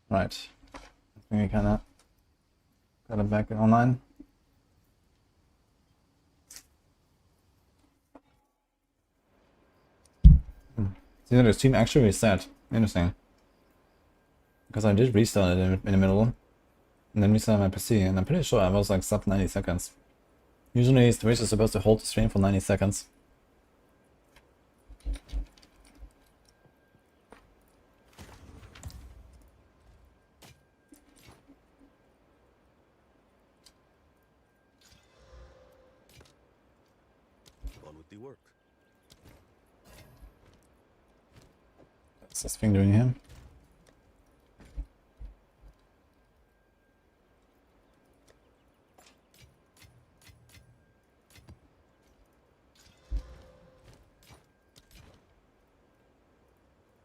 Right. I think we kinda got it back online. See that the stream actually reset. Interesting. Because I did restart it in the middle. And then restarted my PC, and I'm pretty sure I was like sub 90 seconds. Usually Twitch is supposed to hold the stream for 90 seconds. On with the work. What's this thing doing here?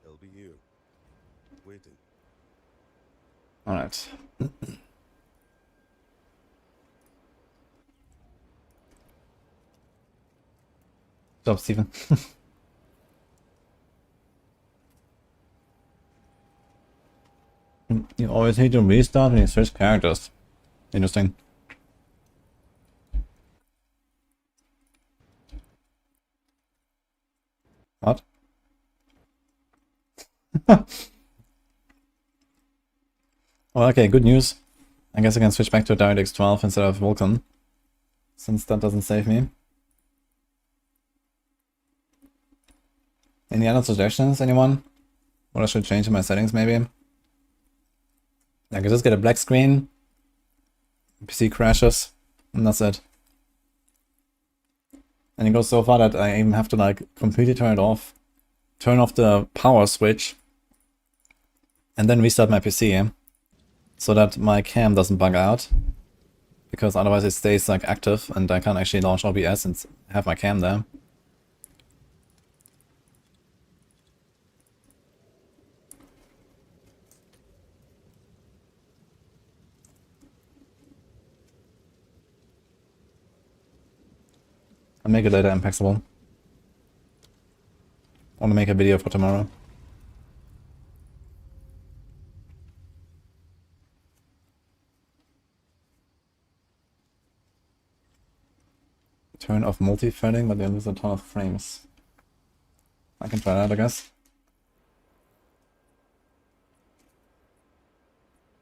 I'll be here, waiting. Alright. Job, Steven. You always need to restart when you switch characters. Interesting. What? Well, okay, good news. I guess I can switch back to DirectX 12 instead of Vulkan, since that doesn't save me. Any other suggestions, anyone? What I should change in my settings, maybe? I can just get a black screen, PC crashes, and that's it. And it goes so far that I even have to like completely turn it off, turn off the power switch, and then restart my PC, so that my cam doesn't bug out, because otherwise it stays like active and I can't actually launch OBS and have my cam there. I'll make it later impactable. I want to make a video for tomorrow. Turn off multi-threading, but then lose a ton of frames. I can try that, I guess.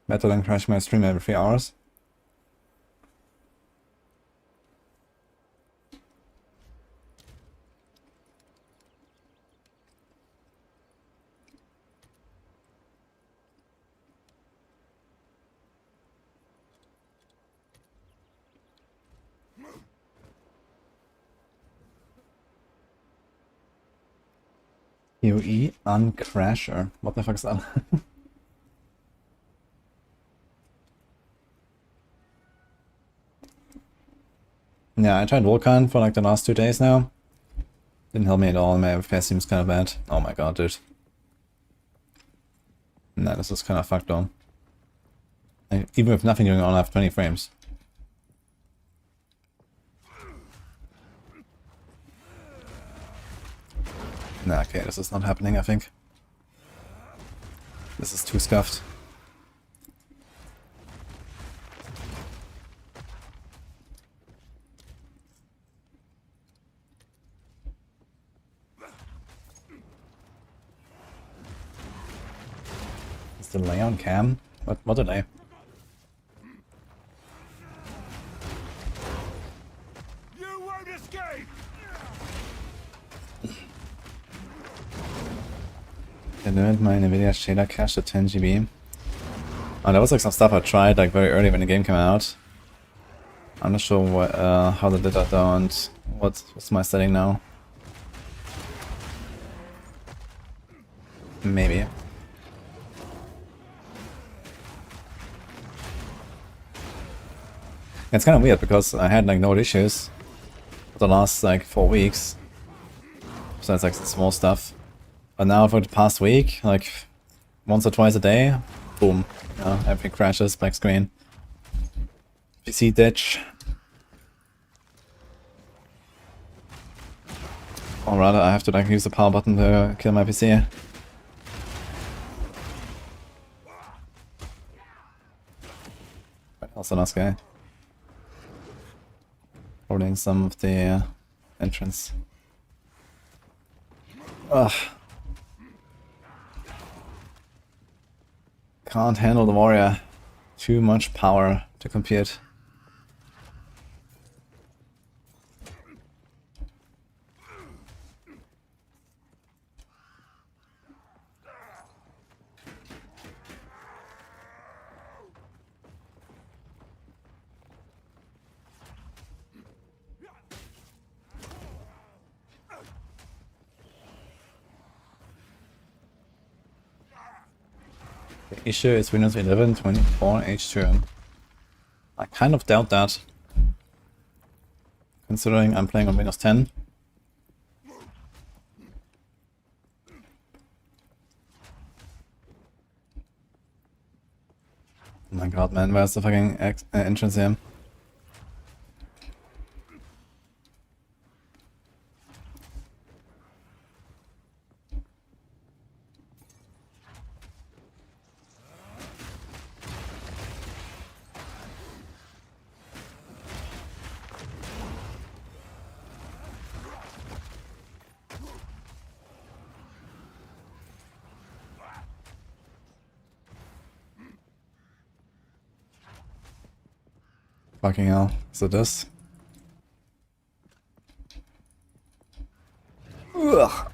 Better than crash my stream every 3 hours. PoE uncrasher. What the fuck is that? Yeah, I tried Vulkan for like the last 2 days now. Didn't help me at all, my FPS seems kind of bad. Oh my god, dude. Nah, this is kind of fucked on. Even with nothing going on, I have 20 frames. Nah, okay, this is not happening, I think. This is too scuffed. Is the delay on cam? What delay? You won't escape! I learned my NVIDIA shader cache to 10 GB. Oh, that was like some stuff I tried like very early when the game came out. I'm not sure what, how they did that though, and what's my setting now. Maybe. It's kind of weird because I had like no issues for the last like 4 weeks. So it's like small stuff. But now for the past week, like once or twice a day, boom, everything crashes, black screen. PC ditch. Or rather, I have to like use the power button to kill my PC. Also nice guy. Holding some of the entrance. Ugh. Can't handle the warrior. Too much power to compute. The issue is Windows 11 24 H2. I kind of doubt that, considering I'm playing on Windows 10. Oh my god, man, where's the fucking entrance here? Fucking hell, is it this? Ugh.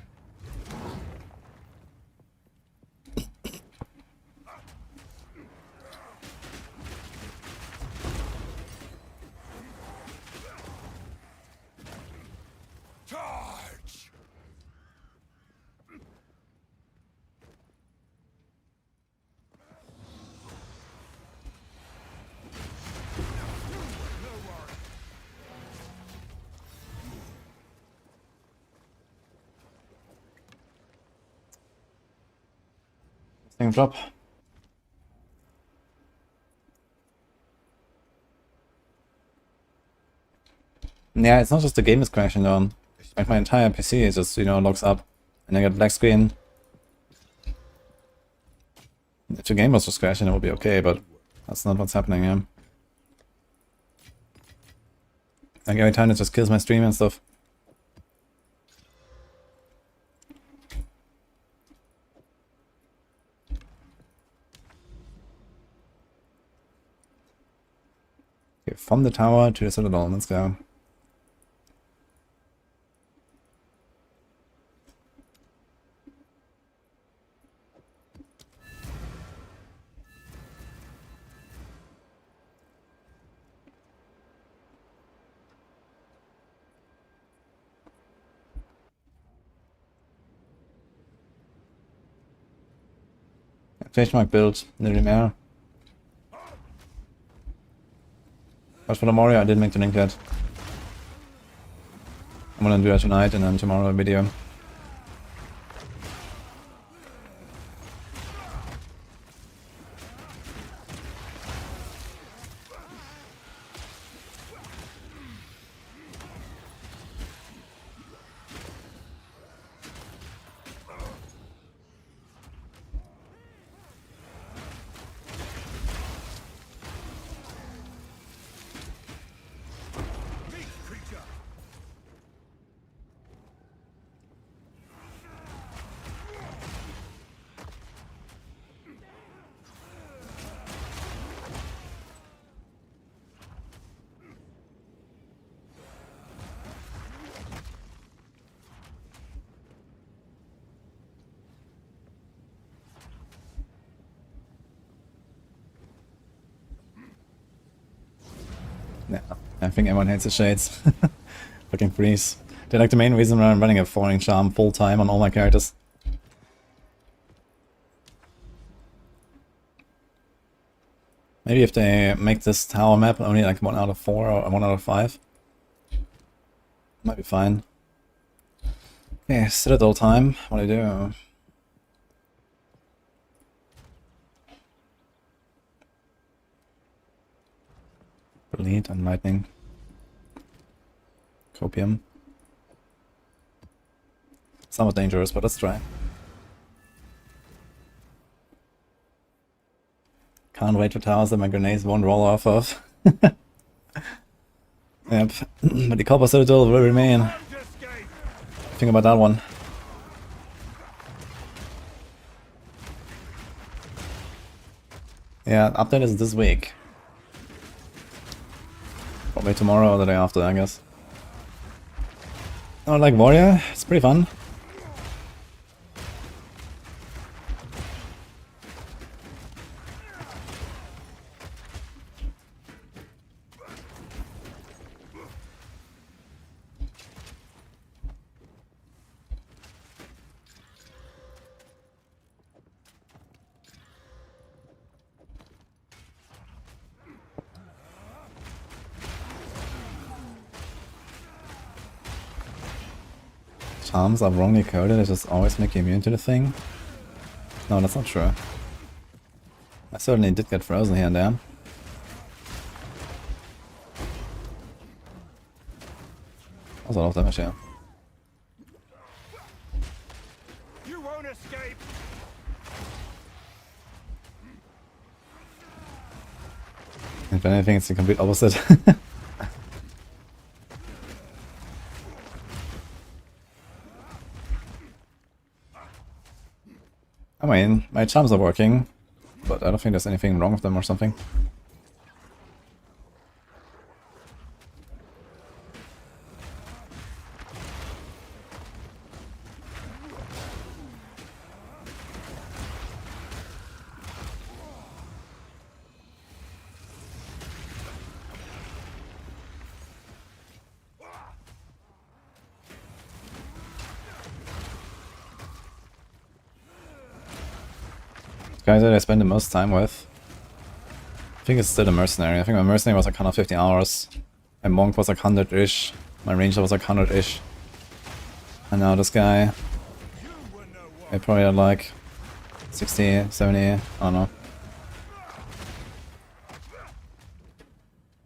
Charge! Thing drop. Yeah, it's not just the game is crashing though. Like my entire PC is just, you know, locks up and I get black screen. If the game was just crashing it would be okay, but that's not what's happening here. Like every time it just kills my stream and stuff. Okay, from the tower to the citadel, let's go. Changed my build, literally matter. But for the Moria I did make the link yet. I'm gonna do it tonight and then tomorrow a video. Yeah, I think everyone hates the shades. Fucking freeze. They're like the main reason why I'm running a falling charm full time on all my characters. Maybe if they make this tower map only like 1 out of 4 or 1 out of 5. Might be fine. Okay, Citadel time. What do I do? Bleed and lightning. Copium. Somewhat dangerous, but let's try. Can't wait for towers that my grenades won't roll off of. Yep, but the Copper Citadel will remain. Won't escape. Think about that one. Yeah, update is this week. Probably tomorrow or the day after, I guess. Oh, like Warrior? It's pretty fun. Charms are wrongly coded, they just always make you immune to the thing? No, that's not true. I certainly did get frozen here and there. That was a lot of damage here. You won't escape. If anything, it's the complete opposite. I mean, my charms are working, but I don't think there's anything wrong with them or something. Guys that I spend the most time with. I think it's still a mercenary. I think my mercenary was like 150 hours. My monk was like 100-ish. My ranger was like 100-ish. And now this guy, I probably had like 60, 70, I don't know.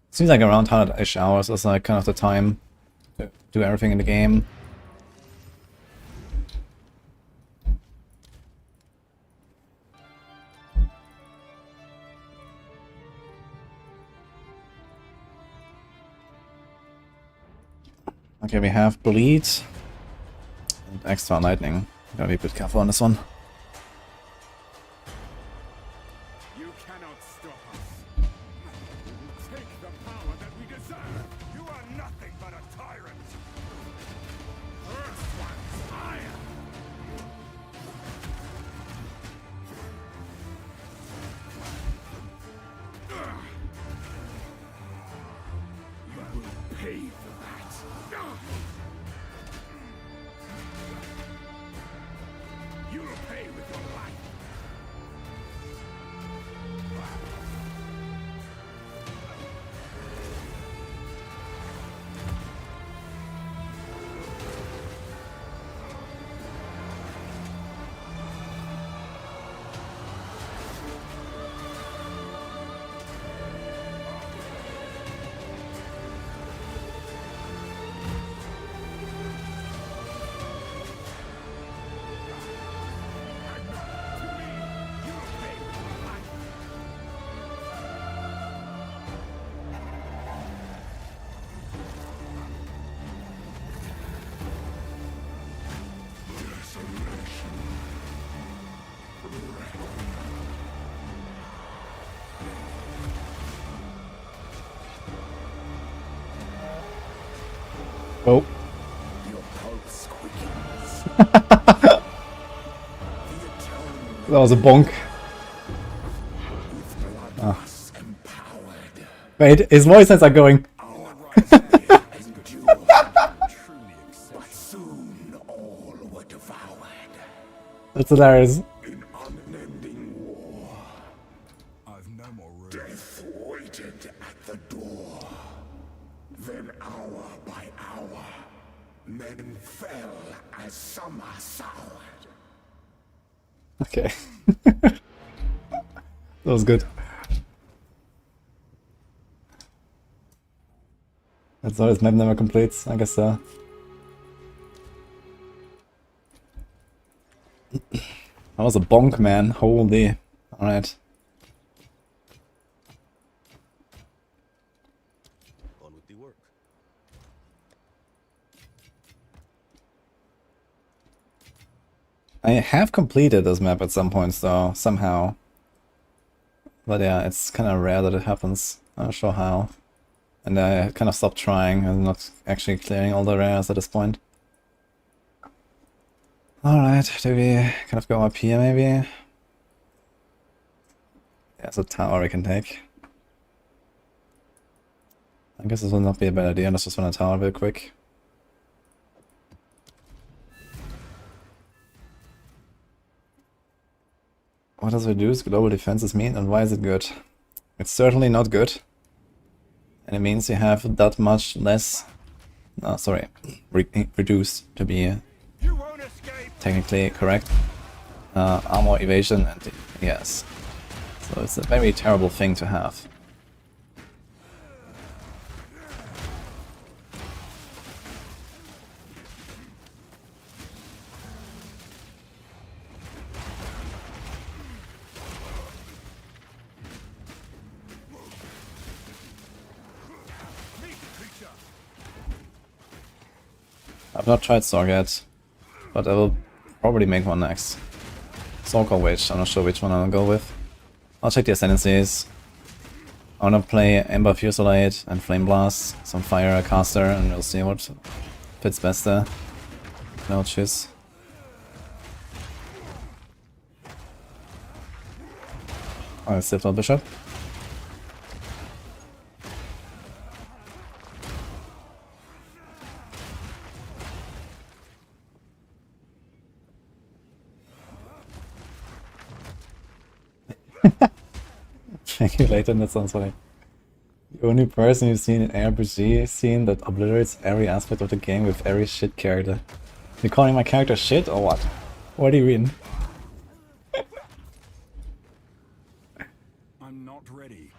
Seems like around 100-ish hours is like kind of the time to do everything in the game. Okay, we have Bleed and Extra Lightning. Gotta be a bit careful on this one. You cannot stop us. Take the power that we deserve. You are nothing but a tyrant. Earth one's fire. You will pay for that. You'll pay with your life. Oh. Your pulse quickens. That was a bonk. Ah. Empowered. Wait, his voices are going. Our rights may endure. Truly exceptional. But soon all were devoured. That's hilarious. In unending war. I've no more room. Death waited at the door. Then hour by hour, men fell as summer soured. Okay. That was good. That's why his map never completes, I guess so. That was a bonk, man. Holy. Alright. I have completed this map at some points though, somehow. But yeah, it's kind of rare that it happens. I'm not sure how. And I kind of stopped trying and not actually clearing all the rares at this point. Alright, do we kind of go up here maybe? There's a tower we can take. I guess this will not be a bad idea, let's just run a tower real quick. What does reduce global defenses mean and why is it good? It's certainly not good. And it means you have that much less... No, sorry. Reduced to be technically correct. Armor evasion and... yes. So it's a very terrible thing to have. I've not tried Sorg yet, but I will probably make one next. Sorg or Witch, I'm not sure which one I'll go with. I'll check the ascendancies. I wanna play Ember Fusilade and Flame Blast, some Fire Caster, and we'll see what fits best there. No choose. I'll still on Bishop. Thank you, Leighton, that sounds funny. The only person you've seen in RPG scene that obliterates every aspect of the game with every shit character. You calling my character shit or what? What do you mean? I'm not ready.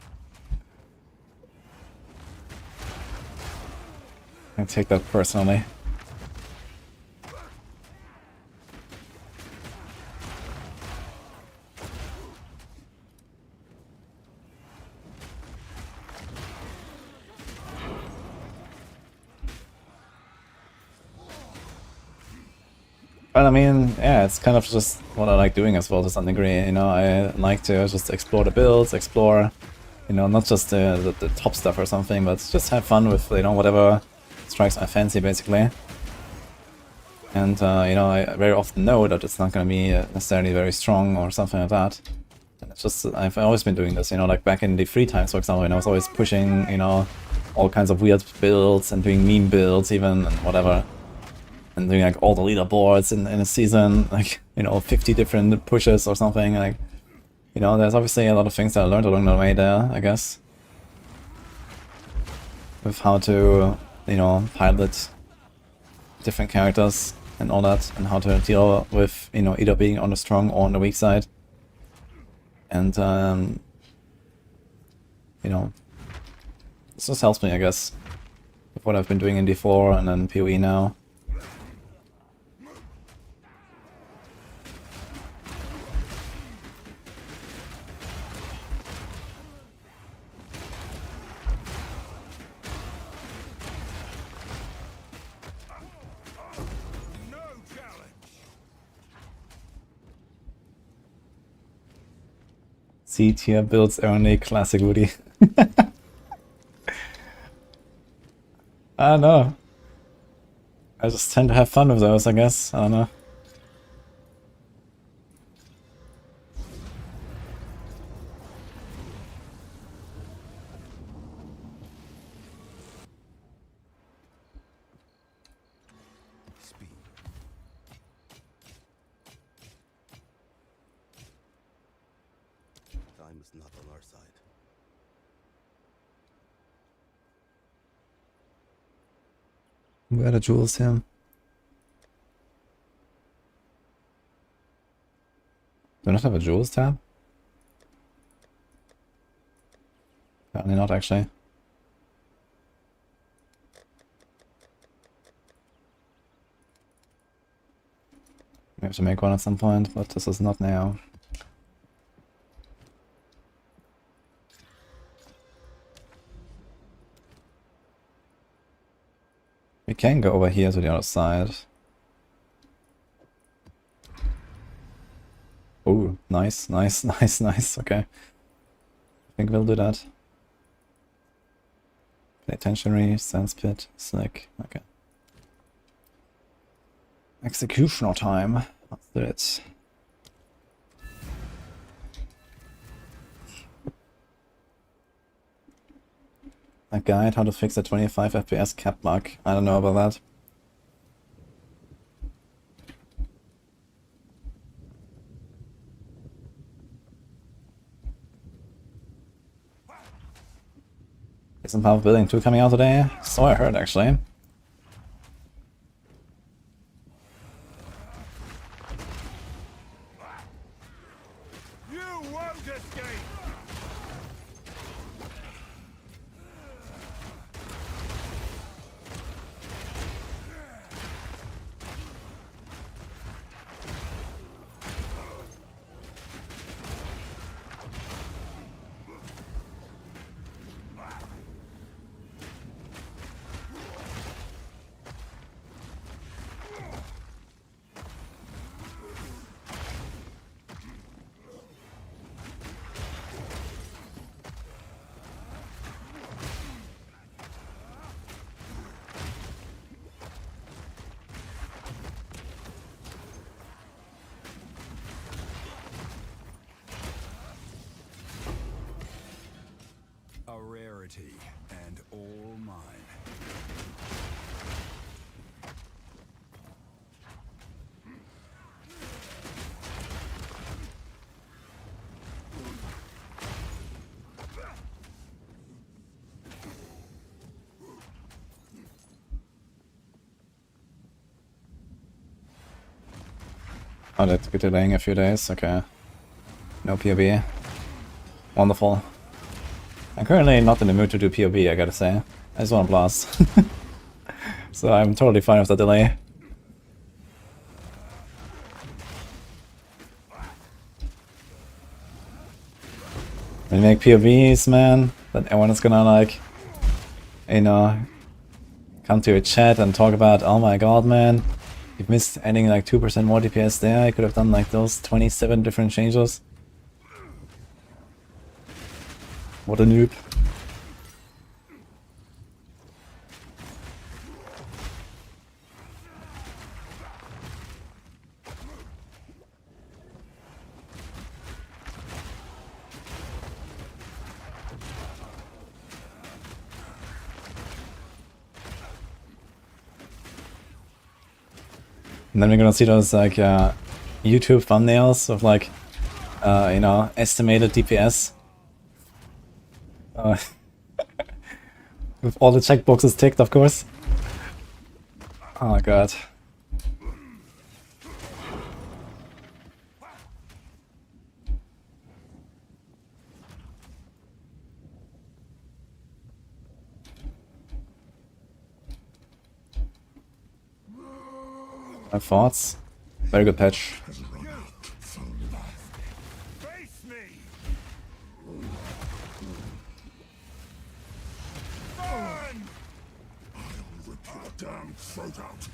I take that personally. But I mean, yeah, it's kind of just what I like doing as well to some degree, you know, I like to just explore the builds, explore, you know, not just the top stuff or something, but just have fun with, you know, whatever strikes my fancy, basically. And, you know, I very often know that it's not going to be necessarily very strong or something like that. And it's just, I've always been doing this, you know, like back in the free times, for example, and I was always pushing, you know, all kinds of weird builds and doing meme builds even, and whatever. And doing like all the leaderboards in a season, like, you know, 50 different pushes or something, like, you know, there's obviously a lot of things that I learned along the way there, I guess. With how to, you know, pilot different characters and all that, and how to deal with, you know, either being on the strong or on the weak side. And, you know, this just helps me, I guess, with what I've been doing in D4 and then PoE now. C-tier builds only, classic Woody. I don't know. I just tend to have fun with those, I guess. I don't know. Not on our side. Where are the jewels here? Do I not have a jewels tab? Apparently not, actually. We have to make one at some point, but this is not now. We can go over here to the other side. Nice, nice, nice, nice. Okay. I think we'll do that. Penitentiary, Sense Pit, Slick. Okay. Executioner time. Let's do it. A guide how to fix a 25 FPS cap bug. I don't know about that. Isn't Power Building 2 coming out today? So I heard, actually. You won't escape. A rarity and all mine. Oh, that's good delaying a few days. Okay. No POB. Wonderful. I'm currently not in the mood to do POB, I gotta say. I just want to blast. So I'm totally fine with the delay. When you make POVs, man, then everyone is gonna like, you know, come to your chat and talk about, oh my god, man, you've missed adding like 2% more DPS there. I could have done like those 27 different changes. What a noob. And then we're gonna see those like YouTube thumbnails of like, you know, estimated DPS. With all the checkboxes ticked, of course. Oh my god. My thoughts? Very good patch. Face me. Burn. I'll rip your damn throat out.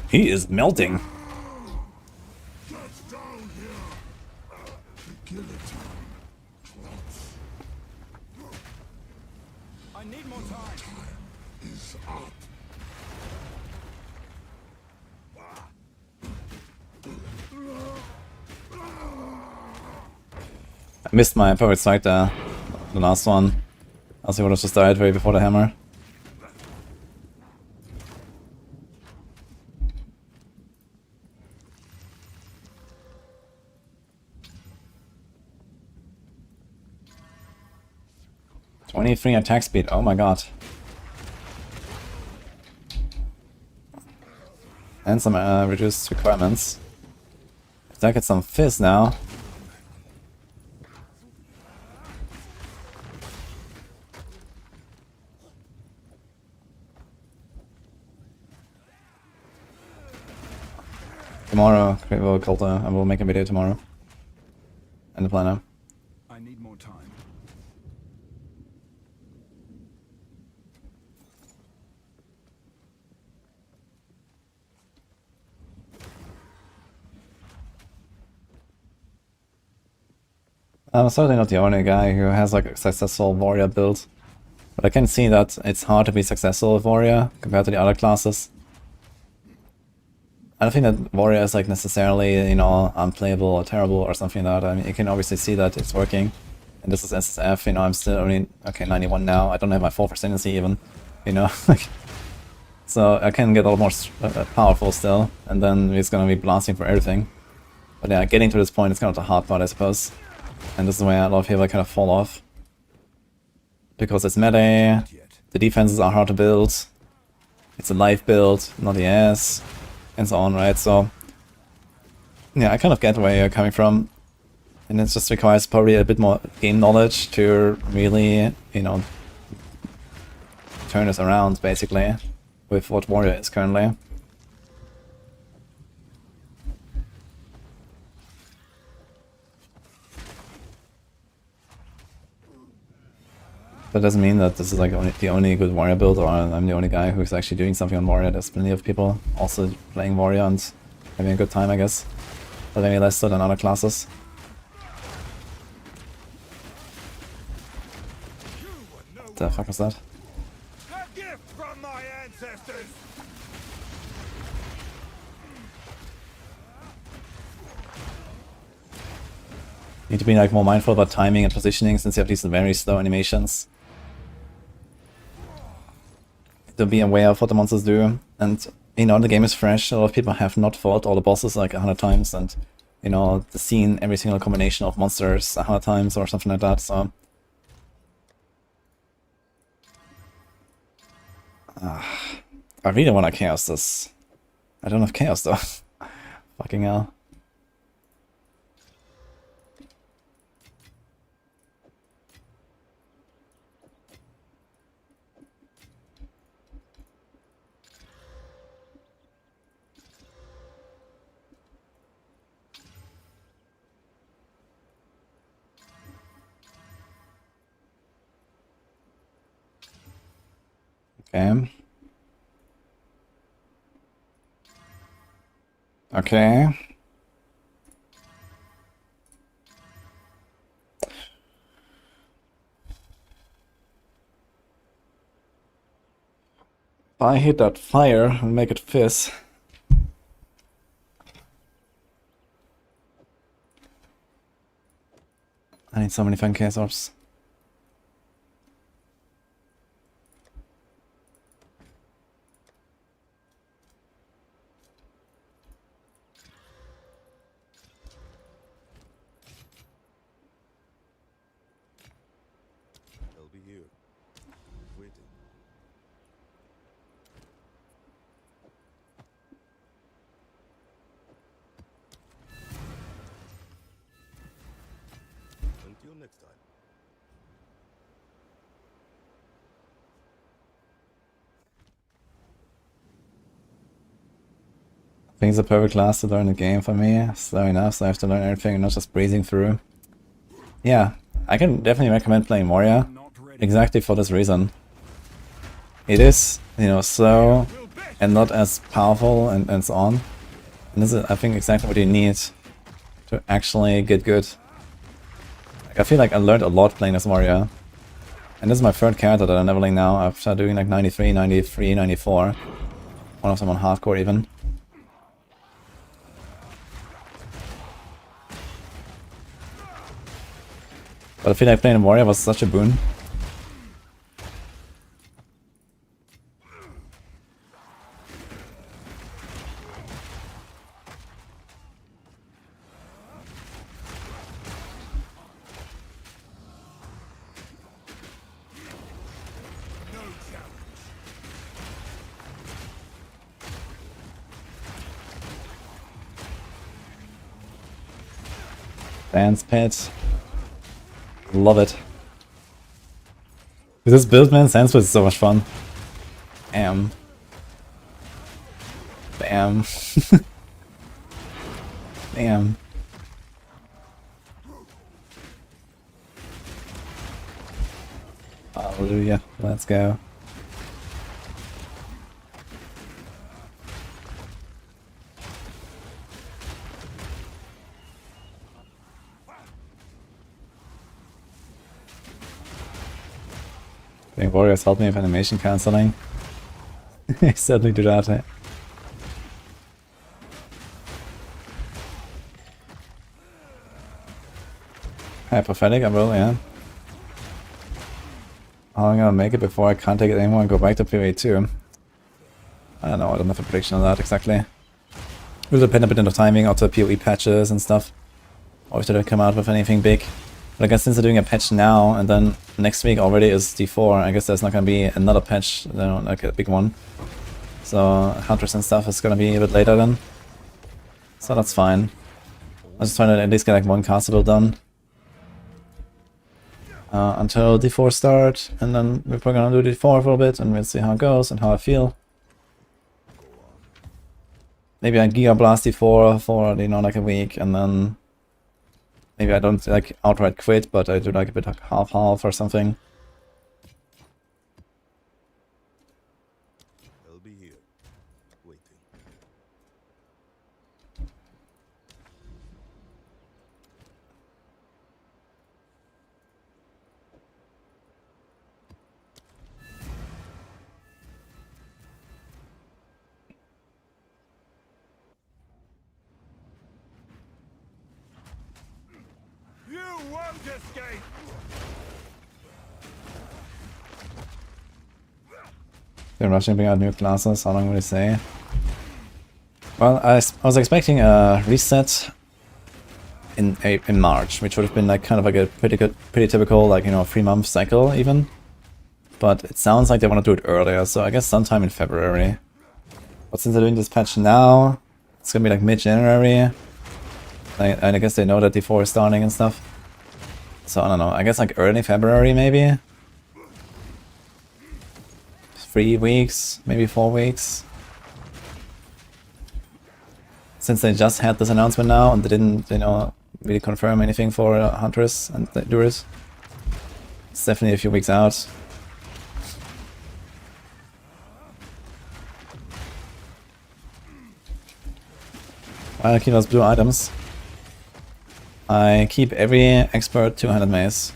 He is melting. Get down here. The guillotine. I need more time. Time is up. I missed my perfect sight there. The last one. Else he would have just died way before the hammer. .23 attack speed, oh my god. And some reduced requirements. If I get some fizz now. Tomorrow, I will make a video tomorrow. And the planner. I need more time. I'm certainly not the only guy who has like a successful warrior build. But I can see that it's hard to be successful with warrior compared to the other classes. I don't think that warrior is like necessarily, you know, unplayable or terrible or something like that. I mean, you can obviously see that it's working. And this is SSF, you know, I'm still only, okay, 91 now. I don't have my 4th ascendancy even, you know. So I can get a lot more powerful still. And then he's gonna be blasting for everything. But yeah, getting to this point is kind of the hard part, I suppose. And this is where a lot of people kind of fall off. Because it's melee, the defenses are hard to build, it's a life build, not the ass, and so on, right? So, yeah, I kind of get where you're coming from. And it just requires probably a bit more game knowledge to really, you know, turn this around, basically, with what warrior is currently. That doesn't mean that this is like the only good warrior build, or I'm the only guy who's actually doing something on warrior. There's plenty of people also playing warrior and having a good time, I guess. But maybe less so than other classes. What the fuck was that? A gift from my ancestors. Need to be like more mindful about timing and positioning since you have these very slow animations. To be aware of what the monsters do, and you know, the game is fresh. A lot of people have not fought all the bosses like 100 times, and you know, seen every single combination of monsters 100 times or something like that. So I really want to chaos this. I don't have chaos though. Fucking hell. Okay. Okay. If I hit that fire and make it fizz. I need so many fun chaos orbs. They'll be here, waiting. Until next time. I think it's a perfect class to learn the game for me. Slow enough, so I have to learn everything and not just breezing through. Yeah, I can definitely recommend playing Moria, exactly for this reason. It is, you know, slow and not as powerful and so on. And this is, I think, exactly what you need to actually get good. Like, I feel like I learned a lot playing this Moria. And this is my third character that I'm leveling now after doing like 93, 93, 94. One of them on hardcore even. But I feel like playing Warrior was such a boon. Dance pit. Love it. This build, man, Dance pit is so much fun. Bam. Bam. Bam. Hallelujah. Let's go. Being warriors help me with animation cancelling. I certainly do that. Eh? Prophetic, I will, yeah. How am I gonna make it before I can't take it anymore and go back to PvE 2? I don't know, I don't have a prediction on that exactly. It will depend a bit on the timing of the PoE patches and stuff. Or if they don't come out with anything big. But I guess since they're doing a patch now, and then next week already is D4, I guess there's not gonna be another patch, you know, like a big one. So Hunters and stuff is gonna be a bit later then. So that's fine. I'm just trying to at least get like one castable done. Until D4 start, and then we're probably gonna do D4 for a little bit, and we'll see how it goes and how I feel. Maybe I Giga Blast D4 for, you know, like a week, and then maybe I don't like outright quit, but I do like a bit like half-half or something. I'll be here, waiting. You won't escape! They're rushing bring out new classes, how long will they say? Well, I was expecting a reset in March, which would have been like kind of like a pretty typical, like, you know, 3-month cycle even. But it sounds like they want to do it earlier, so I guess sometime in February. But since they're doing this patch now, it's gonna be like mid-January. And I guess they know that D4 is starting and stuff. So I don't know, I guess like early February maybe? 3 weeks, maybe 4 weeks. Since they just had this announcement now and they didn't, you know, really confirm anything for Hunters and the Endurers. It's definitely a few weeks out. I'll keep those blue items. I keep every expert 200 mace.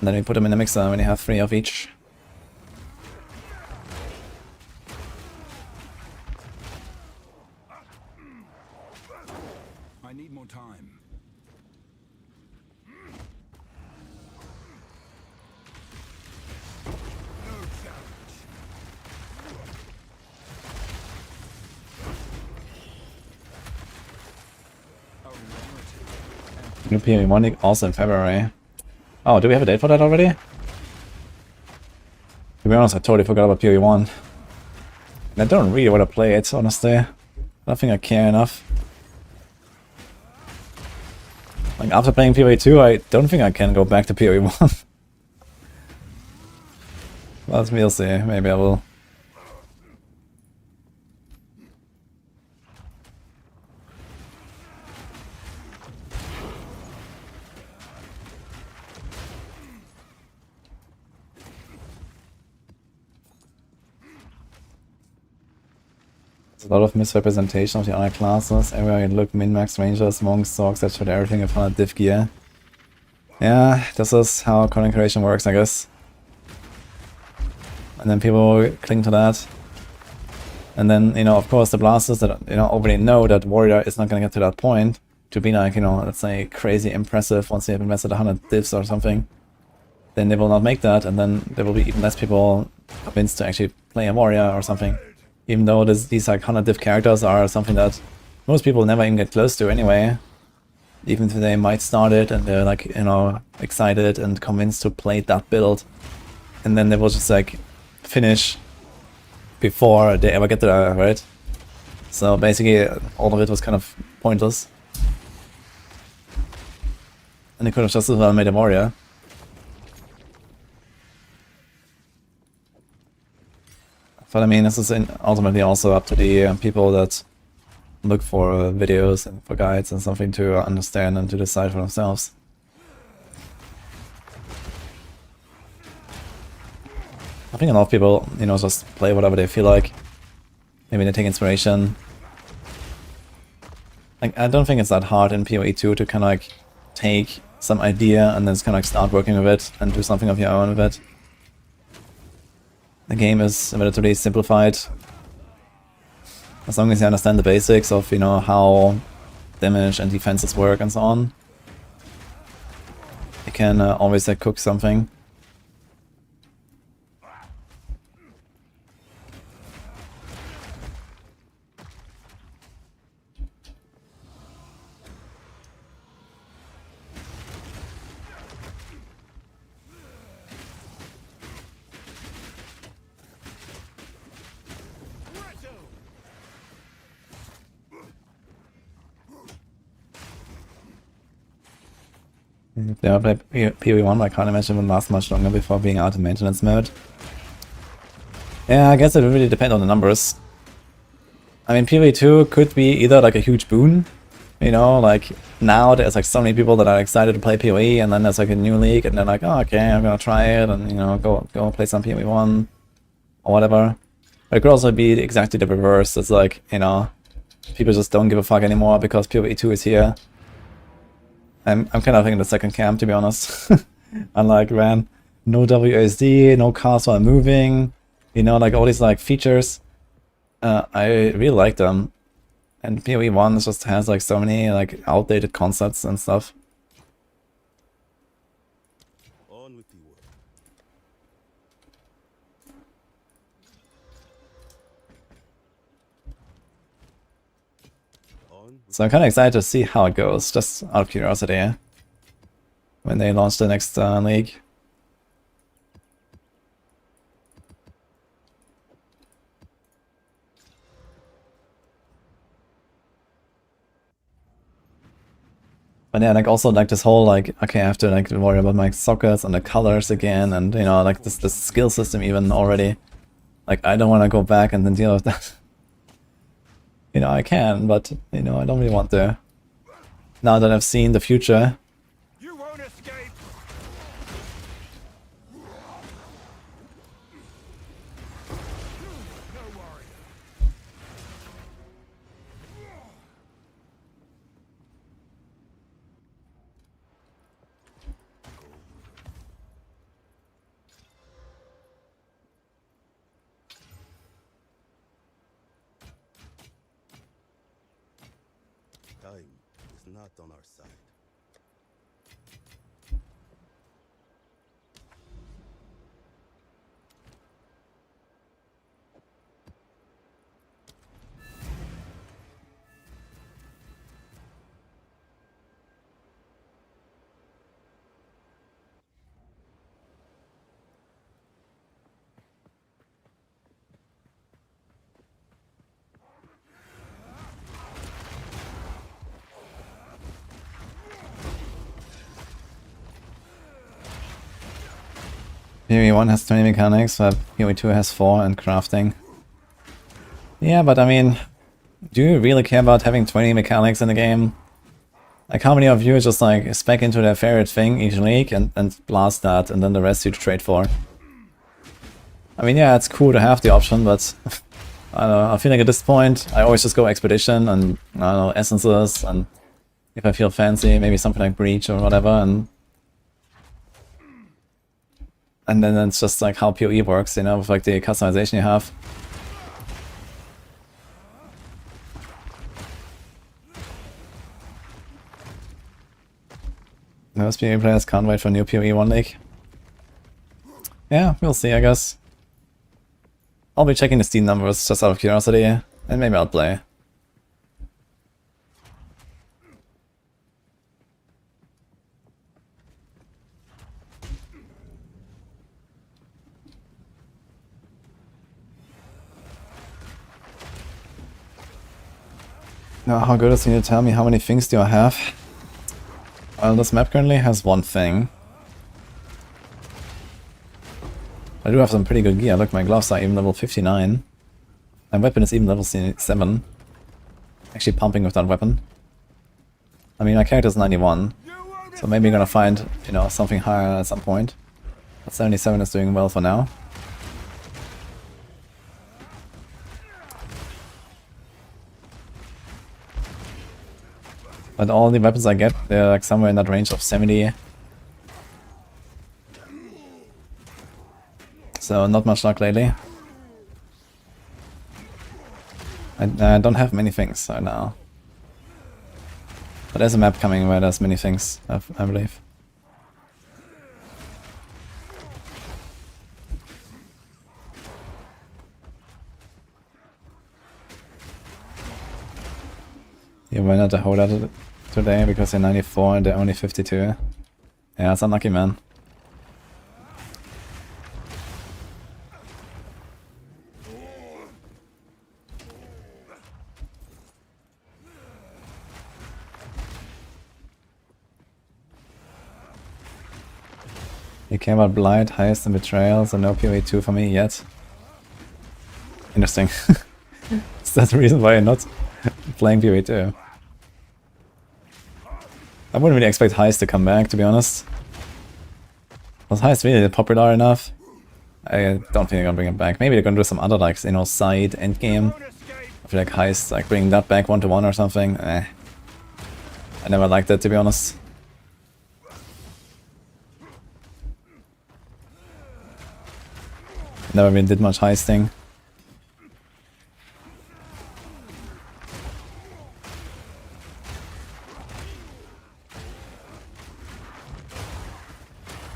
And then we put them in the mixer when you have 3 of each. I need more time. No challenge. New PvE1 also in February. Oh, do we have a date for that already? To be honest, I totally forgot about PvE1. And I don't really want to play it, honestly. I don't think I care enough. Like, after playing PvE2, I don't think I can go back to PvE1. But we'll see, maybe I will. A lot of misrepresentation of the other classes. Everywhere you look, min-max rangers, monks, orcs, that showed everything in front of div gear. Yeah, this is how content creation works, I guess. And then people cling to that. And then, you know, of course, the blasters that, you know, already know that warrior is not gonna get to that point to be like, you know, let's say crazy impressive once they have invested 100 divs or something. Then they will not make that, and then there will be even less people convinced to actually play a warrior or something. Even though these like 100 div characters are something that most people never even get close to anyway. Even if they might start it and they're like, you know, excited and convinced to play that build. And then they will just like finish before they ever get there, right? So basically all of it was kind of pointless. And they could have just as well made a warrior. But I mean, this is ultimately also up to the people that look for videos and for guides and something to understand and to decide for themselves. I think a lot of people, you know, just play whatever they feel like. Maybe they take inspiration. Like, I don't think it's that hard in PoE 2 to kind of like take some idea and then just kind of like start working with it and do something of your own with it. The game is relatively simplified. As long as you understand the basics of, you know, how damage and defenses work and so on, you can always cook something. If they play PoE1, I can't imagine it will last much longer before being out of maintenance mode. Yeah, I guess it would really depend on the numbers. I mean, PoE2 could be either like a huge boon, you know, like now there's like so many people that are excited to play PoE, and then there's like a new league, and they're like, oh, okay, I'm gonna try it, and you know, go play some PoE1 or whatever. But it could also be exactly the reverse. It's like, you know, people just don't give a fuck anymore because PoE2 is here. I'm kind of in the second camp, to be honest. I'm like, man, no WASD, no cars while moving, you know, like all these like features. I really like them. And PoE1 just has like so many like outdated concepts and stuff. On with the work. So I'm kind of excited to see how it goes, just out of curiosity, when they launch the next league. But yeah, like also like this whole like, okay, I have to like worry about my sockets and the colors again, and you know, like this skill system even already. Like I don't want to go back and then deal with that. You know, I can, but you know, I don't really want to. Now that I've seen the future. You won't escape. No worry. Time is not on our side. PoE1 has 20 mechanics, but PoE2 has 4 and crafting. Yeah, but I mean, do you really care about having 20 mechanics in the game? Like how many of you just like spec into their favorite thing each league and blast that, and then the rest you trade for? I mean, yeah, it's cool to have the option, but I don't know, I feel like at this point I always just go expedition and I don't know, essences, and if I feel fancy, maybe something like breach or whatever, and then it's just like how PoE works, you know, with like the customization you have. Most PoE players can't wait for new PoE1 league. Yeah, we'll see, I guess. I'll be checking the Steam numbers just out of curiosity, and maybe I'll play. Now, how good is it? Can you tell me how many things do I have? Well, this map currently has one thing. I do have some pretty good gear. Look, my gloves are even level 59. My weapon is even level 7. Actually pumping with that weapon. I mean, my character is 91. So maybe I'm gonna find, you know, something higher at some point. But 77 is doing well for now. But all the weapons I get, they're like somewhere in that range of 70. so not much luck lately. I don't have many things right now. But there's a map coming where there's many things, I believe. You went at the holdout today because they're 94 and they're only 52. Yeah, it's unlucky, man. You care about Blight, Heist, and Betrayal, so no PoE 2 for me yet. Interesting. Is that the reason why you're not playing PoE 2? I wouldn't really expect Heist to come back, to be honest. Was Heist really popular enough? I don't think they're gonna bring it back. Maybe they're gonna do some other, like, you know, side endgame. I feel like Heist, like bringing that back 1-to-1 or something. I never liked that, to be honest. Never really did much heisting.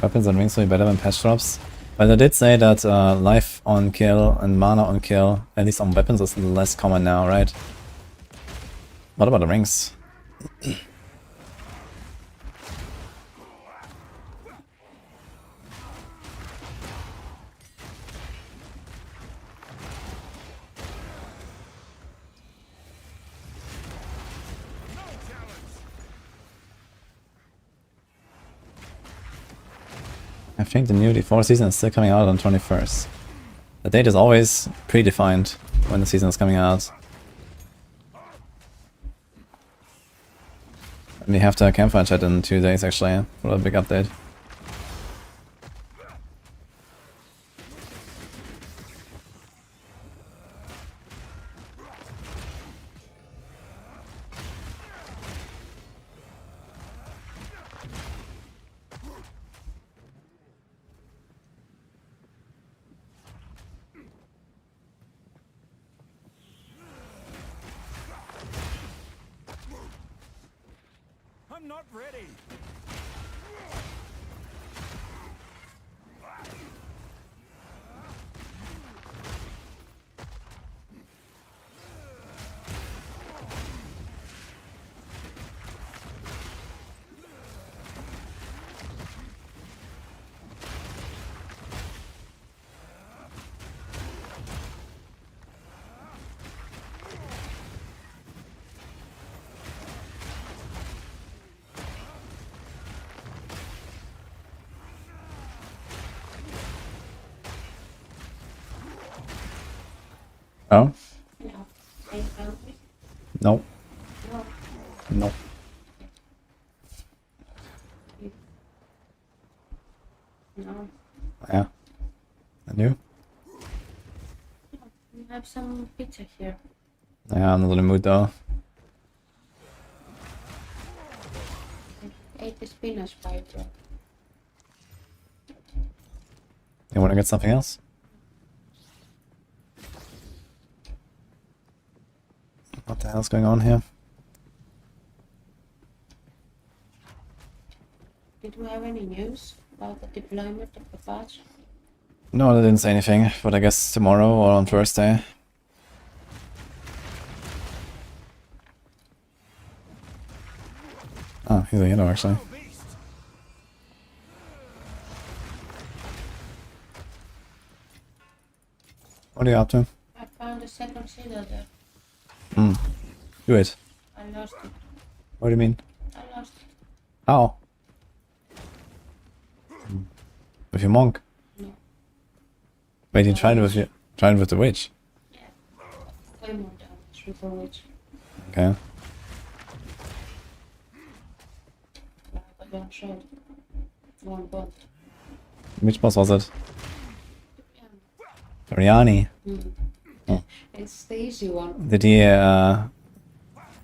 Weapons and rings will be better than patch drops. But I did say that life on kill and mana on kill, at least on weapons, is less common now, right? What about the rings? I think the new D4 season is still coming out on 21st. The date is always predefined when the season is coming out. And we have to campfire chat in 2 days actually, for a big update. I'm not ready. Oh? No. I found it. No. No. No. No. Yeah. And you? We have some pizza here. Yeah, I'm not in the mood though. I ate the spinach fiber. You wanna get something else? What the hell's going on here? Did we have any news about the deployment of the patch? No, they didn't say anything, but I guess tomorrow or on Thursday. Oh, he's a hero actually. What are you up to? I found a second citadel. Do it. I lost it. What do you mean? I lost it. How? With your monk? No. Wait, you tried it with the witch? Yeah. Way more damage with the witch. Okay. I have a one shot. One bot. Which boss was it? Yeah. Oriani. It's the easy one. Did he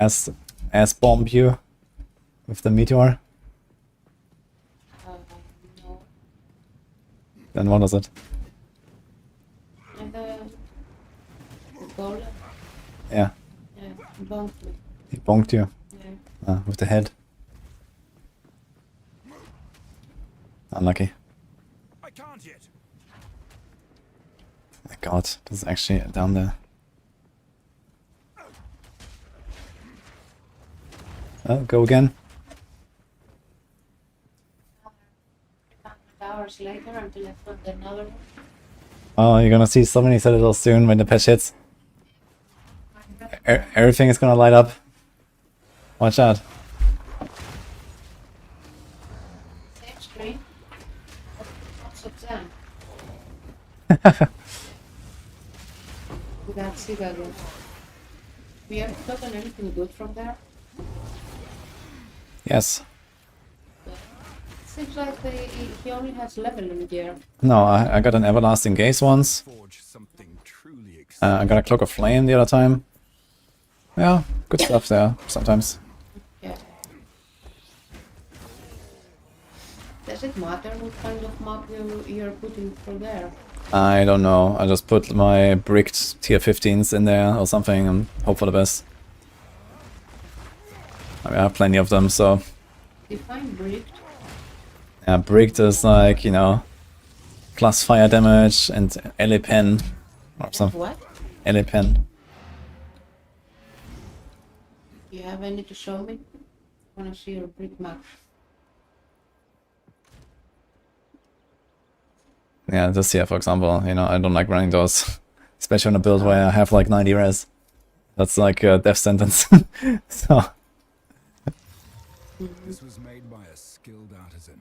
ass bomb you with the meteor? No. Then what was it? bonked me. He bonked you Yeah. with the head. Unlucky. I can't yet. My god, this is actually down there. Oh, go again. Hours later until I found another one. Oh, you're gonna see so many citadels soon when the patch hits. Everything is gonna light up. Watch out. Same screen. Lots of them. Without Citadel. We haven't gotten anything good from there. Yes. Seems like he only has level in gear. No, I got an everlasting gaze once. Forge something truly I got a cloak of flame the other time. Yeah, good stuff there sometimes. Yeah. Does it matter what kind of map you're putting for there? I don't know. I just put my bricked tier 15s in there or something and hope for the best. I mean, I have plenty of them, so Define bricked. yeah, bricked is like, you know, plus fire damage and LA pen or something. What? LA pen. You have any to show me? I wanna see your brick map. Yeah, this here, for example, you know, I don't like running those, especially on a build where I have like 90 res. That's like a death sentence. So This was made by a skilled artisan.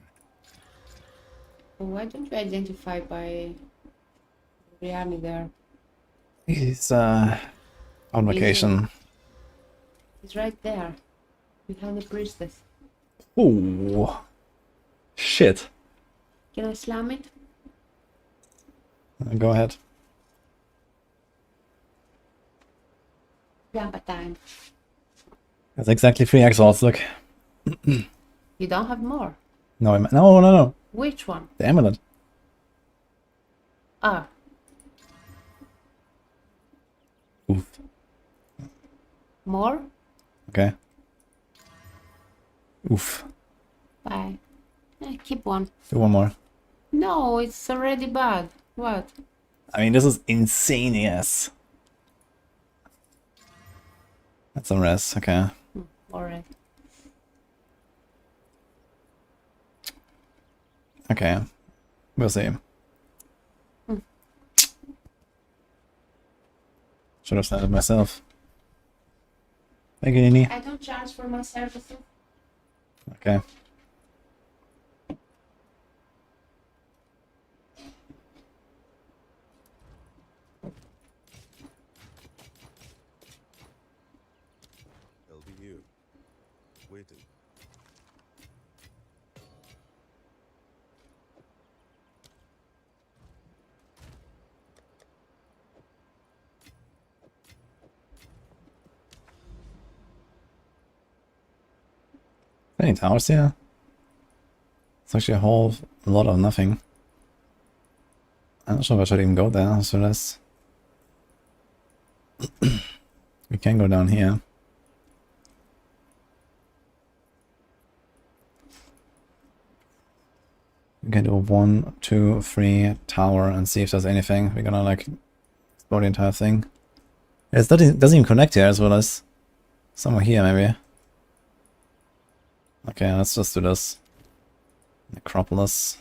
Why don't you identify by Riani there? he's on vacation. He's right there. Behind the priestess. Ooh, shit. Can I slam it? Go ahead. Slampa time. That's exactly 3 exiles. Look. You don't have more. No, no. Which one? The amulet. Ah, Oof. more? Okay. Oof. Bye. Keep one. Do one more. No, it's already bad. What? I mean, this is insane, yes. That's some rest, okay. Alright. Okay. We'll see. Should have said it myself. Thank you, Nini. I don't charge for my services. Okay. LBU. Waiting. Any towers here? It's actually a whole lot of nothing. I'm not sure if I should even go there, so let's... We can go down here. We can do 1, 2, 3 tower and see if there's anything. We're gonna like explore the entire thing. It doesn't even connect here as well as somewhere here maybe. Okay, let's just do this. Necropolis.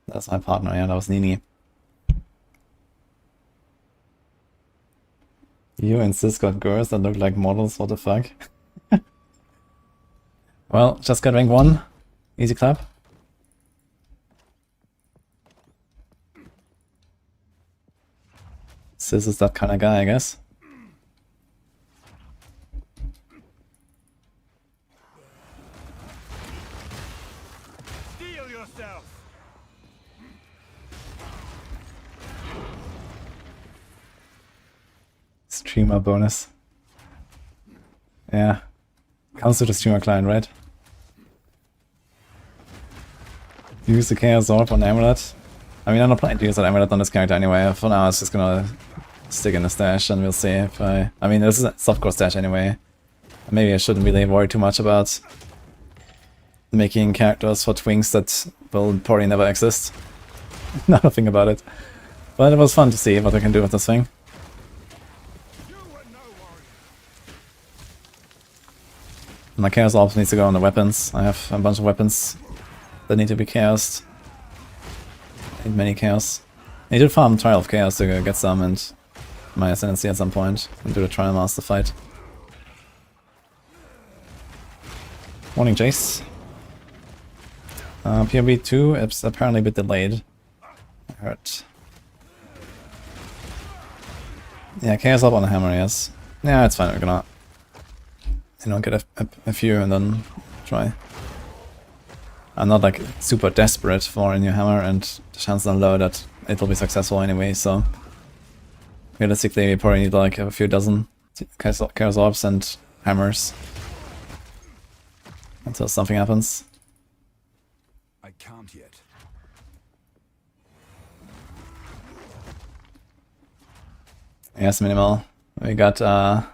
That's my partner, yeah, that was Nini. You and Sis got girls that look like models, what the fuck? Well, just got rank 1. Easy clap. Sis is that kind of guy, I guess. Steel yourself! Streamer bonus. Yeah. Comes to the streamer client, right? Use the Chaos Orb on Amulet. I mean, I'm not planning to use that amulet on this character anyway. For now, it's just gonna stick in the stash and we'll see if I mean, this is a softcore stash anyway. Maybe I shouldn't really worry too much about making characters for twinks that will probably never exist. Now I think about it. But it was fun to see what I can do with this thing. My chaos orbs needs to go on the weapons. I have a bunch of weapons that need to be chaosed. Need many chaos. I need to farm Trial of Chaos to get some and my Ascendancy at some point and do the Trial Master fight. Morning, Jace. POB 2 is apparently a bit delayed. I heard. Yeah, Chaos up on the hammer, yes. Yeah, it's fine, we're gonna, you know, get a few and then try. I'm not like super desperate for a new hammer, and the chances are low that it'll be successful anyway, so realistically we probably need like a few dozen Chaos Orbs and hammers until something happens. I can't yet. Yes, minimal. We got I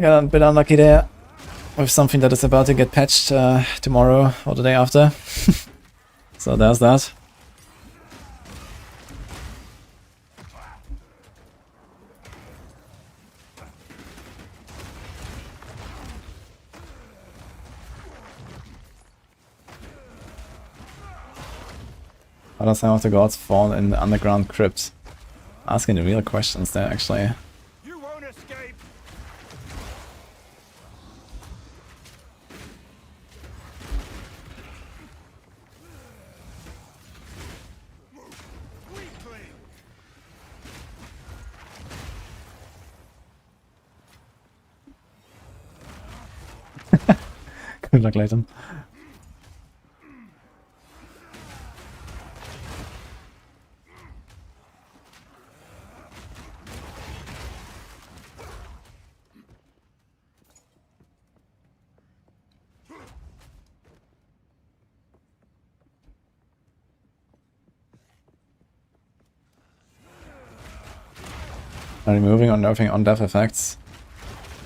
got a bit unlucky there with something that is about to get patched tomorrow or the day after. So there's that. How does some of the gods fall in the underground crypt? Asking the real questions there, actually. You won't escape. Weakling. Good luck, Layton. Removing or nerfing on-death effects?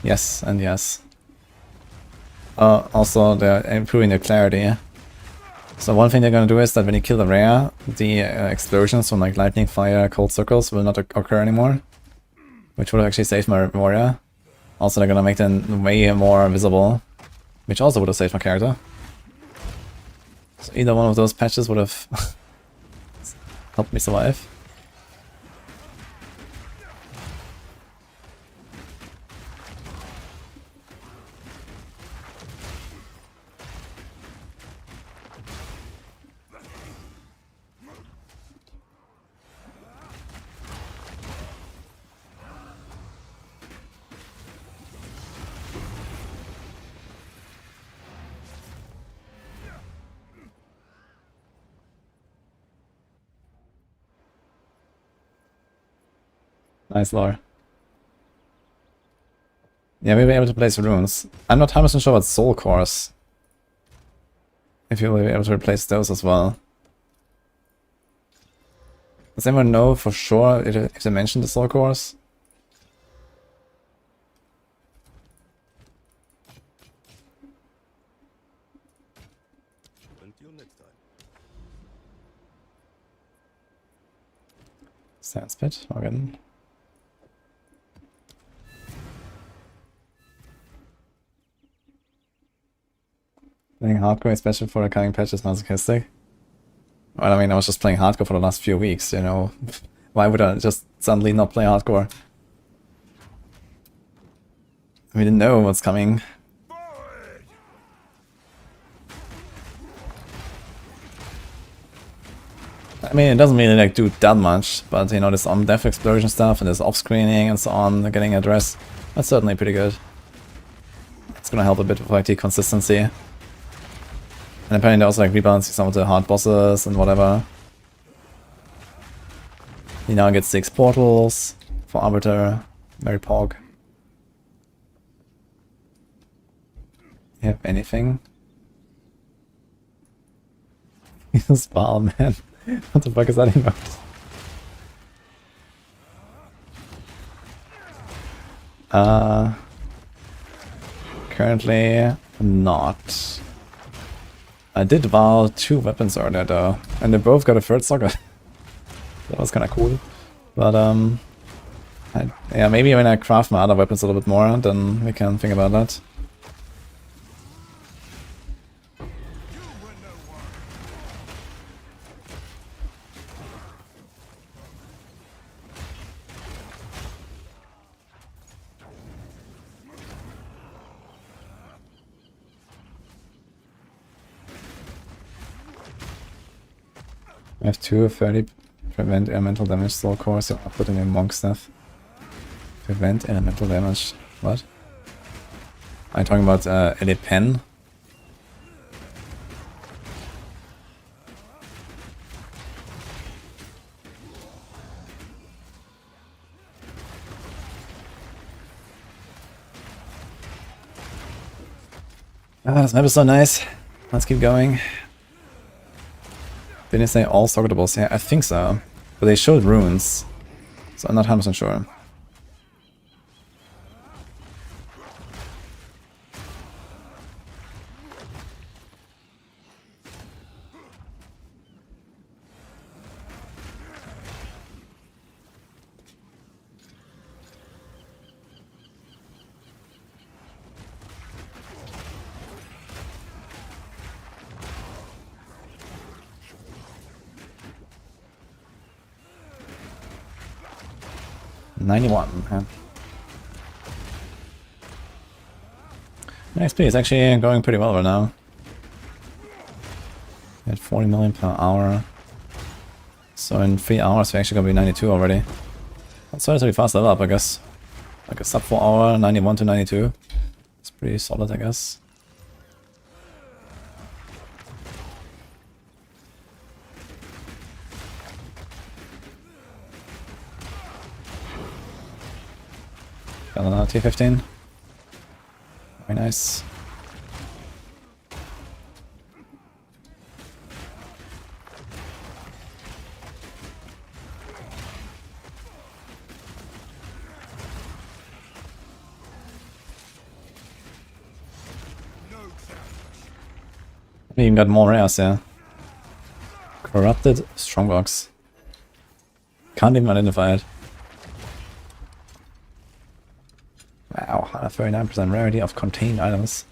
Yes, and yes. Also, they're improving the clarity. So one thing they're gonna do is that when you kill the rare, the explosions from like lightning, fire, cold circles will not occur anymore. Which would have actually saved my warrior. Also, they're gonna make them way more visible. Which also would have saved my character. So either one of those patches would have helped me survive. Nice lore. Yeah, we'll be able to place runes. I'm not 100% sure about soul cores. If you'll be able to replace those as well. Does anyone know for sure if they mentioned the soul cores? Until next time. Sandspit, Morgan. Playing hardcore, especially for the coming patch, is masochistic. Well, I mean, I was just playing hardcore for the last few weeks, you know. Why would I just suddenly not play hardcore? We didn't know what's coming. I mean, it doesn't really like do that much, but you know, this on-death explosion stuff and this off-screening and so on, getting addressed, that's certainly pretty good. It's gonna help a bit with IT consistency. And apparently they're also like rebalancing some of the hard bosses and whatever. You now get 6 portals for Arbiter, very pog. You have anything? Spal, man. What the fuck is that emote? Currently not. I did Val 2 weapons earlier though, and they both got a third socket. That was kind of cool. But yeah, maybe when I craft my other weapons a little bit more, then we can think about that. I have 230 prevent elemental damage soul core, so I'll put in monk stuff. Prevent elemental damage. What? Are you talking about Elite Pen? Ah, this map is so nice. Let's keep going. Didn't they say all socketables? Yeah, I think so. But they showed runes, so I'm not 100% sure. Yeah. XP is actually going pretty well right now. At 40 million per hour. So in 3 hours we're actually gonna be 92 already. That's relatively fast level up, I guess. Like a sub 4 hour, 91 to 92. It's pretty solid, I guess. Got another T15. Very nice. We even got more rares, yeah. Corrupted Strongbox. Can't even identify it. Wow, 139% rarity of contained items.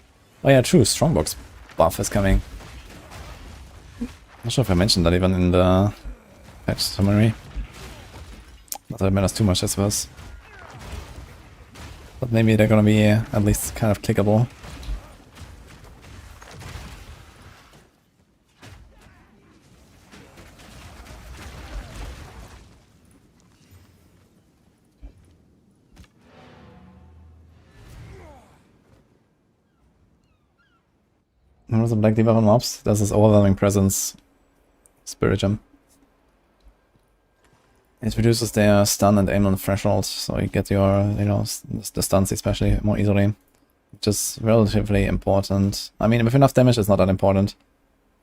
Oh yeah, true, Strongbox buff is coming. Not sure if I mentioned that even in the patch summary. Not that it matters too much, I suppose. But maybe they're gonna be at least kind of clickable. Remember the Black Diva on mobs? There's this overwhelming presence. Spirit Gem. It reduces their stun and aim on thresholds, so you get your, you know, the stuns especially more easily. Which is relatively important. I mean, with enough damage it's not that important.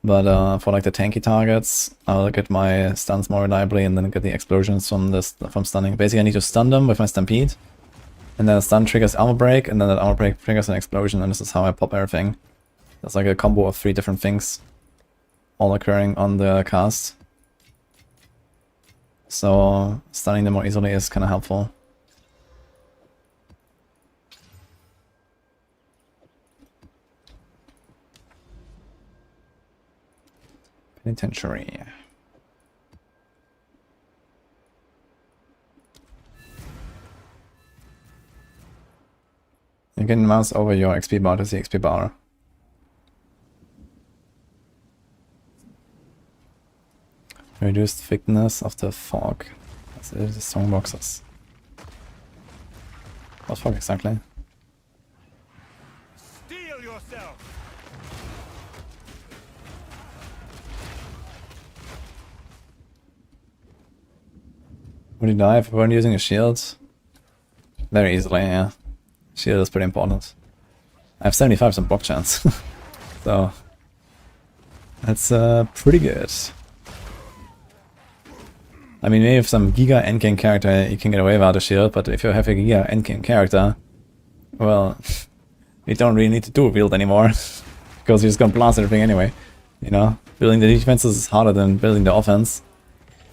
But for like the tanky targets, I'll get my stuns more reliably and then get the explosions from stunning. Basically I need to stun them with my Stampede. And then a stun triggers armor break, and then that armor break triggers an explosion, and this is how I pop everything. That's like a combo of 3 different things all occurring on the cast. So stunning them more easily is kind of helpful. Penitentiary. You can mouse over your XP bar to see XP bar. Reduced thickness of the fog. That's it, the strong boxes. What fog exactly? Steel yourself. Would you die if you weren't using a shield? Very easily, yeah. Shield is pretty important. I have 75% block chance. So That's pretty good. I mean, maybe with some Giga endgame character you can get away without a shield, but if you have a Giga endgame character, well, you don't really need to do a build anymore, because you're just gonna blast everything anyway. You know, building the defenses is harder than building the offense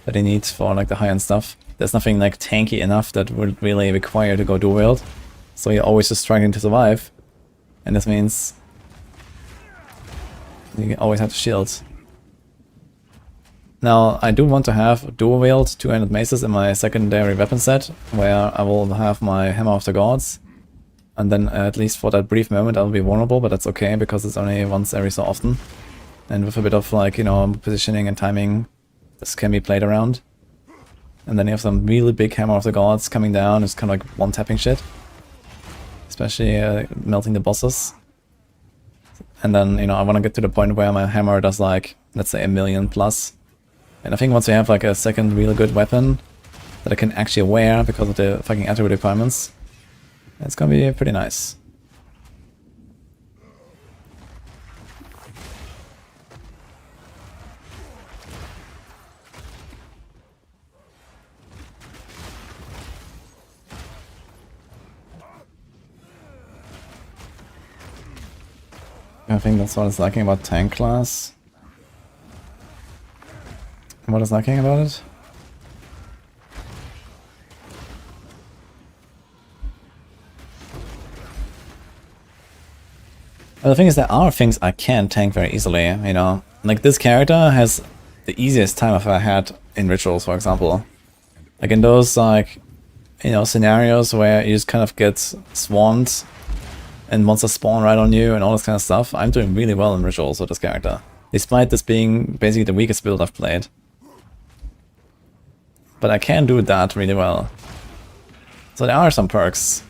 that you need for like the high-end stuff. There's nothing like tanky enough that would really require to go dual wield, so you're always just struggling to survive, and this means you always have to shield. Now, I do want to have dual wield 200 maces in my secondary weapon set, where I will have my Hammer of the Gods, and then at least for that brief moment I'll be vulnerable, but that's okay because it's only once every so often. And with a bit of like, you know, positioning and timing, this can be played around. And then you have some really big Hammer of the Gods coming down, it's kind of like one-tapping shit. Especially melting the bosses. And then, you know, I want to get to the point where my hammer does like, let's say 1,000,000 plus. And I think once we have like a second really good weapon that I can actually wear because of the fucking attribute requirements, it's gonna be pretty nice. I think that's what it's liking about tank class. What is liking about it? Well, the thing is, there are things I can tank very easily, you know. Like this character has the easiest time I've ever had in rituals, for example. Like in those like, you know, scenarios where you just kind of get swarmed and monsters spawn right on you and all this kind of stuff, I'm doing really well in rituals with this character. Despite this being basically the weakest build I've played. But I can do that really well. So there are some perks.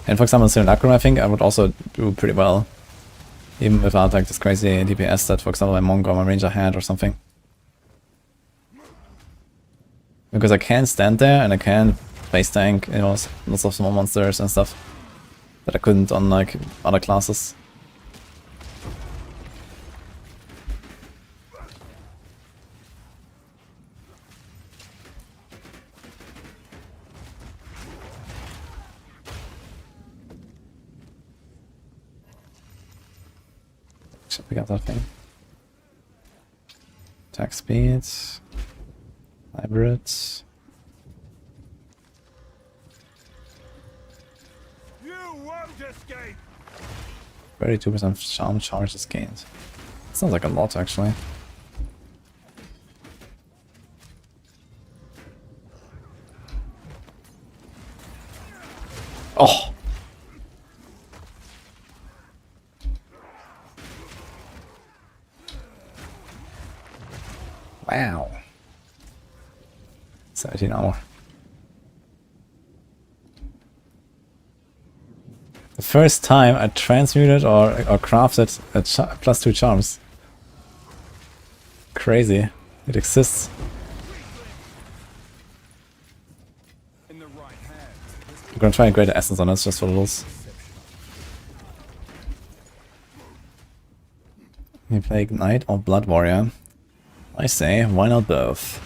And for example, in Simulacrum, I think I would also do pretty well. Even without like this crazy DPS that, for example, my Monk or my Ranger had or something. Because I can stand there and I can base tank, you know, lots of small monsters and stuff that I couldn't on like other classes. Should pick up that thing. Attack speed. Hybrid. 32% charm charge is gained. Sounds like a lot, actually. Oh! Wow. 17 armor. The first time I transmuted or crafted a +2 charms. Crazy. It exists. I'm gonna try and grade the essence on it just for lulz. You play Knight or Blood Warrior? I say, why not both?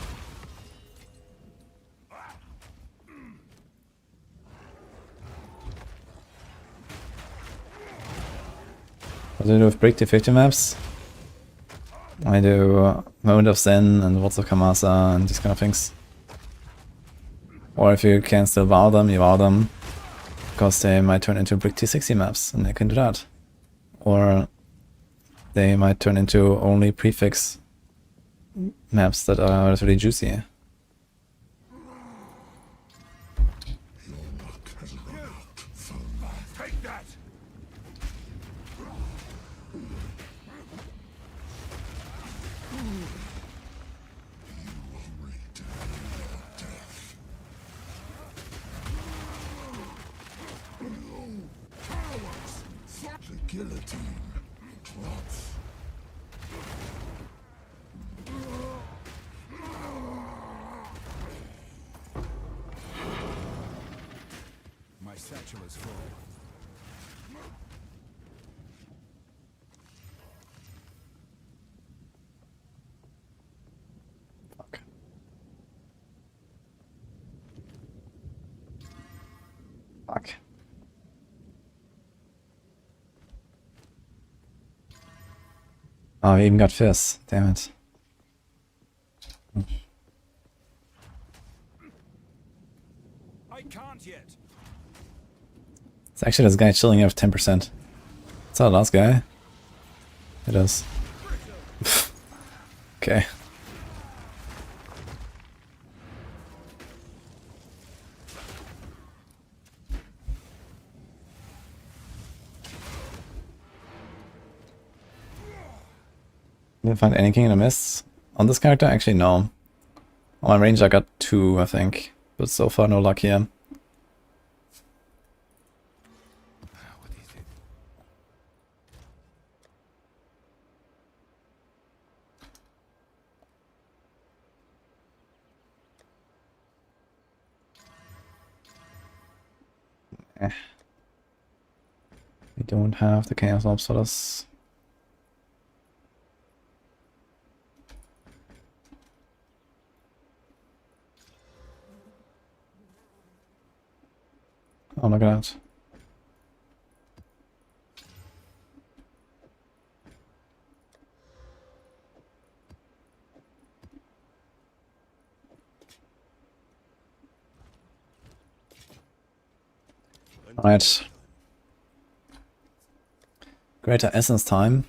What do I do with Break Defective maps? I do Moment of Zen and Words of Kamasa and these kind of things. Or if you can still vow them, you vow them. Because they might turn into Brick T60 maps and they can do that. Or they might turn into only prefix maps that are relatively juicy. My satchel is full. Fuck. Oh, we even got Fizz. Damn it. I can't yet. It's actually this guy chilling at 10%. Is that the last guy? It is. Okay. Did I find anything in the mists? On this character? Actually, no. On my range I got 2, I think. But so far no luck here. What is it? We don't have the Chaos Orbs for this. Oh, look at that. Alright. Greater essence time.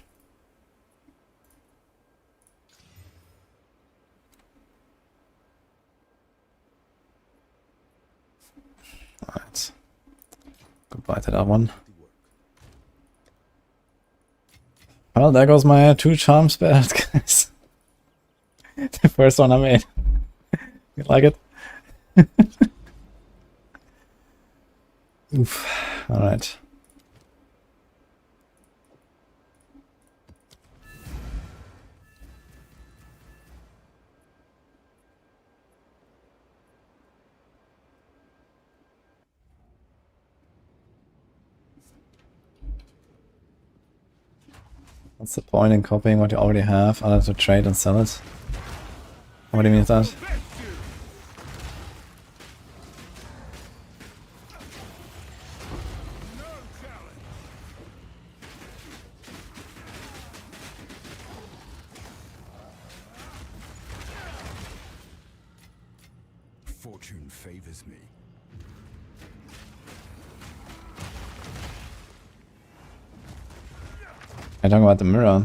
Alright. Goodbye to that one. Well, there goes my 2 charms bad, guys. The first one I made. You like it? Oof. Alright. What's the point in copying what you already have other to trade and sell it? What do you mean with that? Fortune favors me. I talk about the mirror.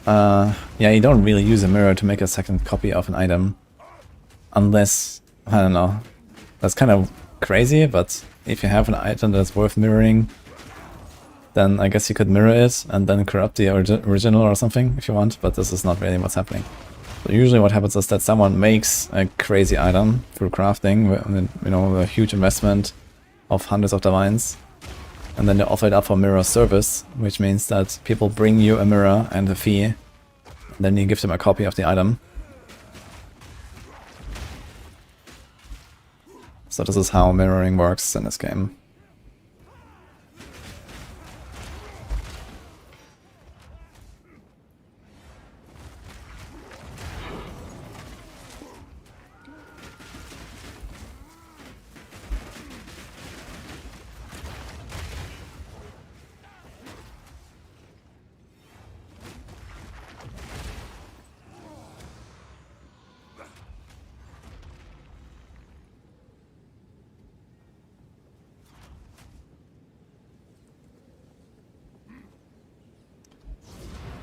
Yeah, you don't really use a mirror to make a second copy of an item. Unless, I don't know. That's kind of crazy, but if you have an item that's worth mirroring, then I guess you could mirror it and then corrupt the original or something if you want, but this is not really what's happening. So usually what happens is that someone makes a crazy item through crafting, you know, a huge investment of hundreds of divines, and then they offer it up for mirror service, which means that people bring you a mirror and a fee, and then you give them a copy of the item. So this is how mirroring works in this game.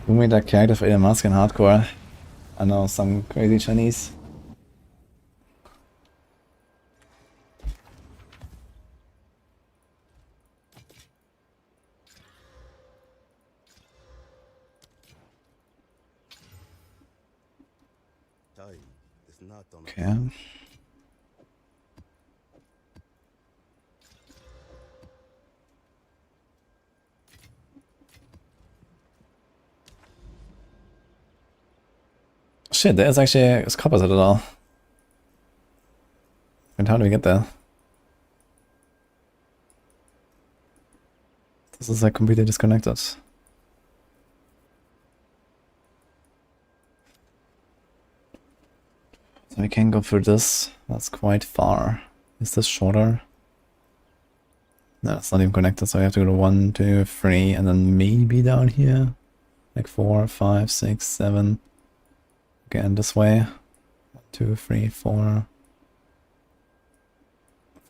Who made that character for Elon Musk in hardcore? I know, some crazy Chinese. Time is not on our Okay. Shit, there's actually a coppers at it all. And how do we get there? This is like completely disconnected. So we can go through this. That's quite far. Is this shorter? No, it's not even connected, so you have to go to 1, 2, 3, and then maybe down here. Like 4, 5, 6, 7. Again, this way. 1, 2, 3, 4,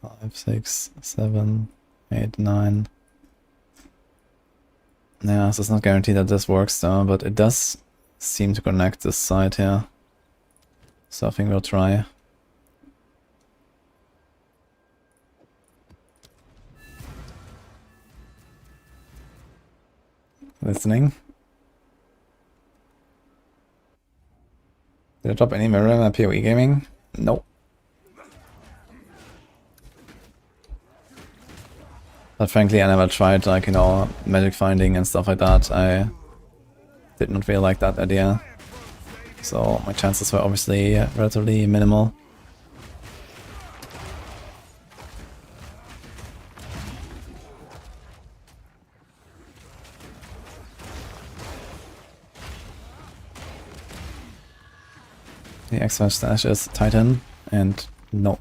5, 6, 7, 8, 9. Yeah, so it's not guaranteed that this works though, but it does seem to connect this side here. So I think we'll try. Listening. Did I drop any mirror in PoE gaming? Nope. But frankly, I never tried, like, you know, magic finding and stuff like that. I did not really like that idea. So my chances were obviously relatively minimal. The Exile stash is Titan, and no.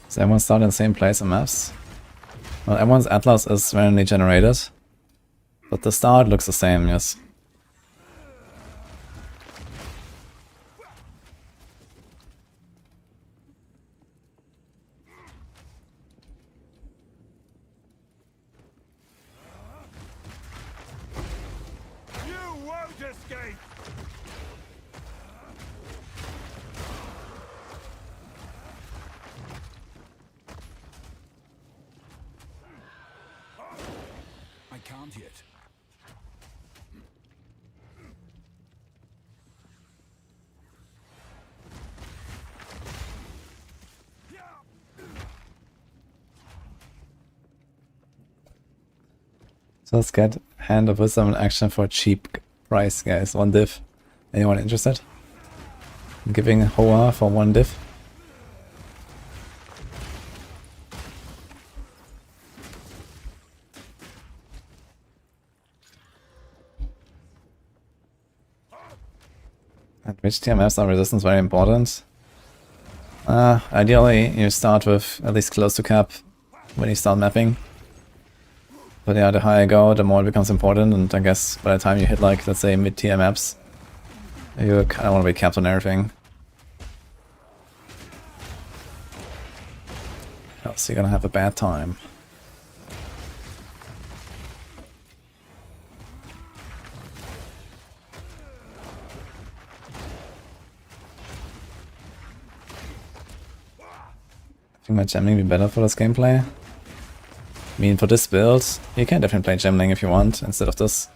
Does everyone start in the same place in maps? Well, everyone's atlas is randomly generated, but the start looks the same, yes. You won't escape! I can't yet. So let's get Hand of Wisdom in action for a cheap price, guys. 1 div. Anyone interested? I'm giving Hoa for 1 div. And which TMFs are resistance very important? Ideally, you start with at least close to cap when you start mapping. But yeah, the higher you go, the more it becomes important, and I guess by the time you hit, like, let's say mid-tier maps, you kind of want to be capped on everything. Else you're gonna have a bad time. I think my jamming would be better for this gameplay. I mean, for this build, you can definitely play Gemling if you want, instead of this.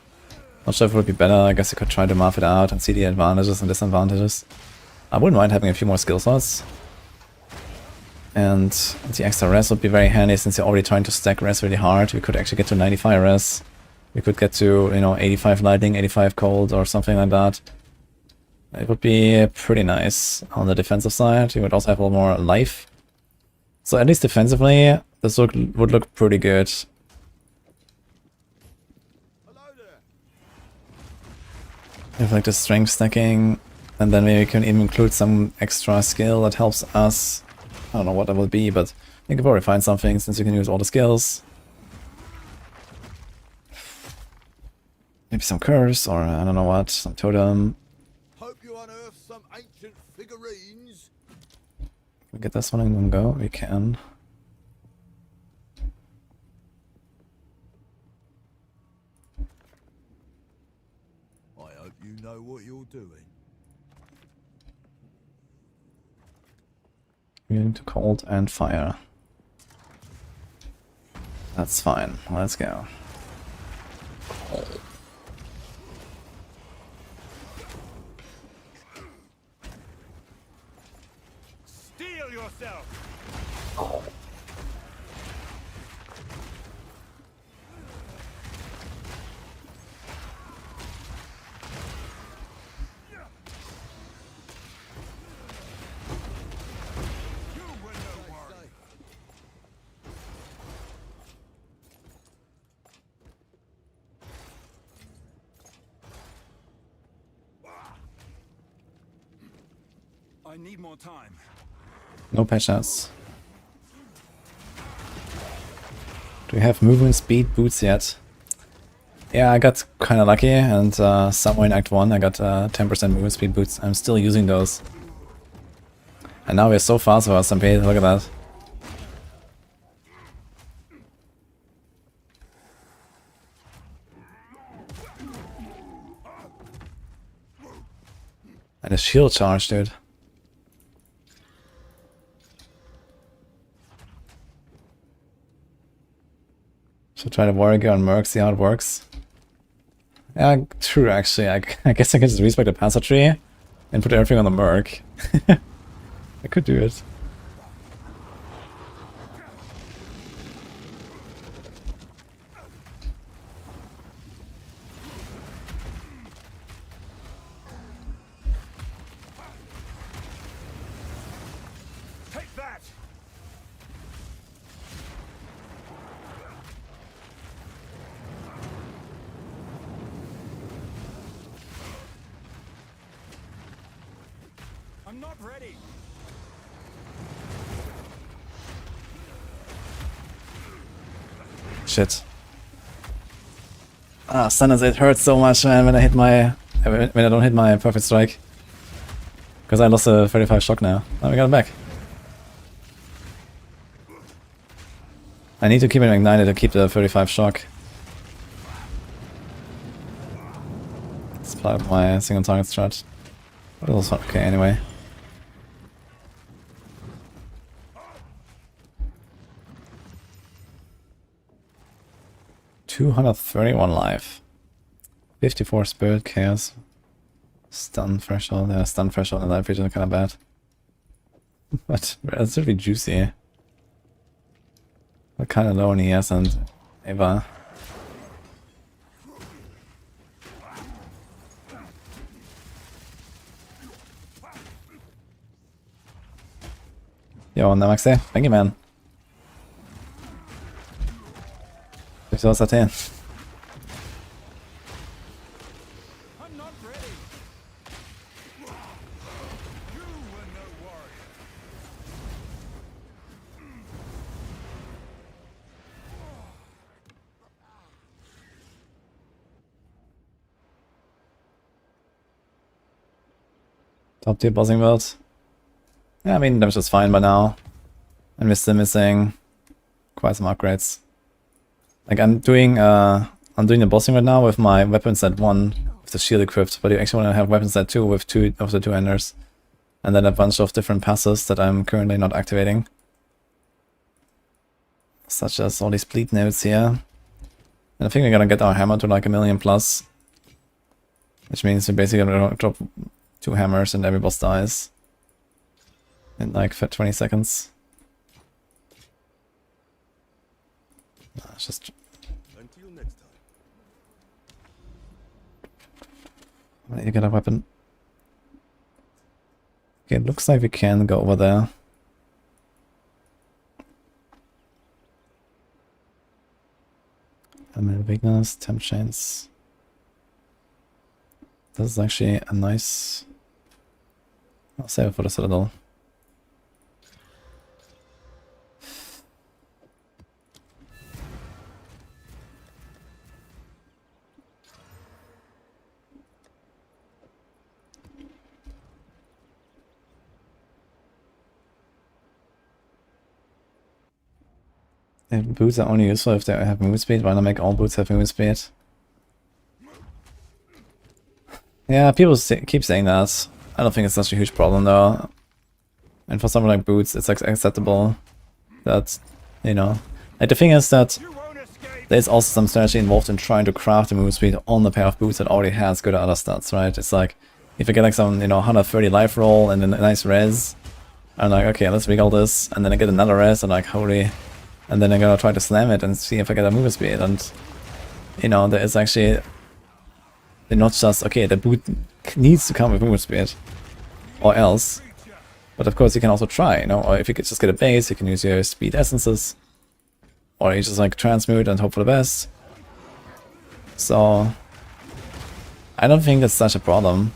Not sure if it would be better. I guess you could try to map it out and see the advantages and disadvantages. I wouldn't mind having a few more skill slots. And the extra res would be very handy, since you're already trying to stack res really hard. We could actually get to 95 res. We could get to, you know, 85 lightning, 85 cold, or something like that. It would be pretty nice on the defensive side. You would also have a little more life. So at least defensively, this would look pretty good. We have like the strength stacking, and then maybe we can even include some extra skill that helps us. I don't know what that will be, but you can probably find something since you can use all the skills. Maybe some curse, or I don't know what, some totem. Hope you unearth some ancient figurines. Can we get this one in one go? We can. I hope you know what you're doing. Immune to cold and fire. That's fine. Let's go. I need more time. No patience. Do we have movement speed boots yet? Yeah, I got kind of lucky, and somewhere in Act 1 I got 10% movement speed boots. I'm still using those. And now we're so fast with our stampede, look at that. And a shield charge, dude. Should try the warrior on Merc, see how it works. Yeah, true actually. I guess I can just respec the Panzer tree and put everything on the Merc. I could do it. Take that! I'm not ready. Shit. Ah, Stunners, it hurts so much, man, when I hit my... when I don't hit my perfect strike. Because I lost a 35 shock now. Now we got it back. I need to keep it ignited to keep the 35 shock. Let's apply my single target strat. But it was okay anyway. $231 life. 54 spirit, chaos. Stun threshold. Yeah, stun threshold and life region are kind of bad. But relatively juicy. But kind of low on ES and Eva. Jo, Namaxe. Thank you, man. Ich soll es erzählen. I'm not ready. You were no warrior. Top tier bossing world. Yeah, I mean, damage is fine by now. And we're still missing quite some upgrades. Like I'm doing the bossing right now with my weapon set 1 with the shield equipped, but you actually want to have weapon set 2 with 2 of the 2 enders. And then a bunch of different passes that I'm currently not activating. Such as all these bleed nodes here. And I think we're gonna get our hammer to like 1 million plus. Which means we're basically gonna drop 2 hammers and every boss dies. In like 20 seconds. It's just... Until next time. I need to get a weapon. Okay, it looks like we can go over there. Element weakness, temp chains. This is actually a nice... I'll save it for the Citadel. Boots are only useful if they have movement speed. Why not make all boots have movement speed? Yeah, people keep saying that. I don't think it's such a huge problem though. And for something like boots, it's acceptable that, you know. Like the thing is that there's also some strategy involved in trying to craft the movement speed on the pair of boots that already has good other stats, right? It's like, if you get like some, 130 life roll and then a nice res, I'm like, okay, let's wiggle this, and then I get another res, and like, holy... And then I'm gonna try to slam it and see if I get a movement speed, and there is actually not just okay, the boot needs to come with movement speed or else, but of course you can also try, or if you could just get a base, you can use your speed essences, or you just like transmute and hope for the best. So I don't think that's such a problem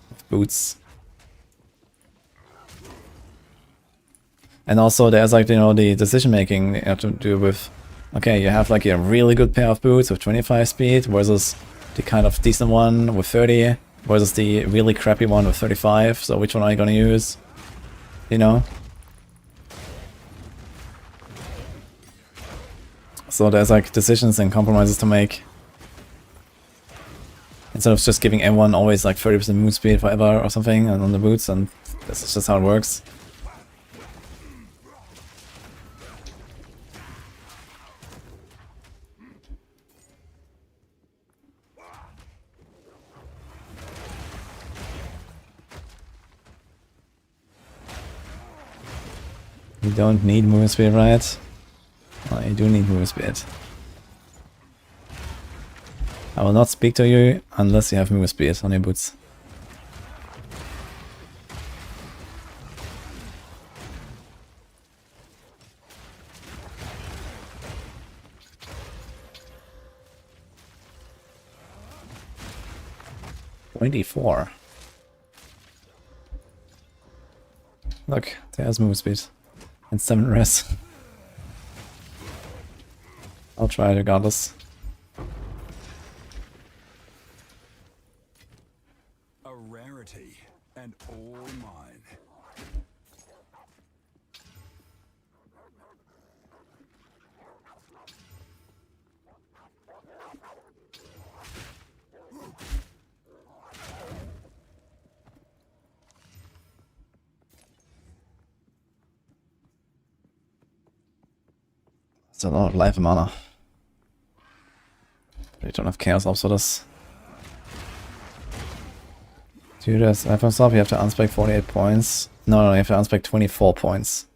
with boots. And also there's like, you know, the decision making you have to do with, okay, you have like a really good pair of boots with 25 speed versus the kind of decent one with 30 versus the really crappy one with 35. So which one are you gonna use? You know? So there's like decisions and compromises to make. Instead of just giving everyone always like 30% move speed forever or something and on the boots, and this is just how it works. You don't need movement speed, right? Well, you do need movement speed. I will not speak to you unless you have movement speed on your boots. $24. Look, there's movement speed. And 7 res. I'll try it regardless. A rarity, and all mine. It's a lot of life mana. You don't have chaos ops for this. Do this. First off, you have to unspec 48 points. No, you have to unspec 24 points.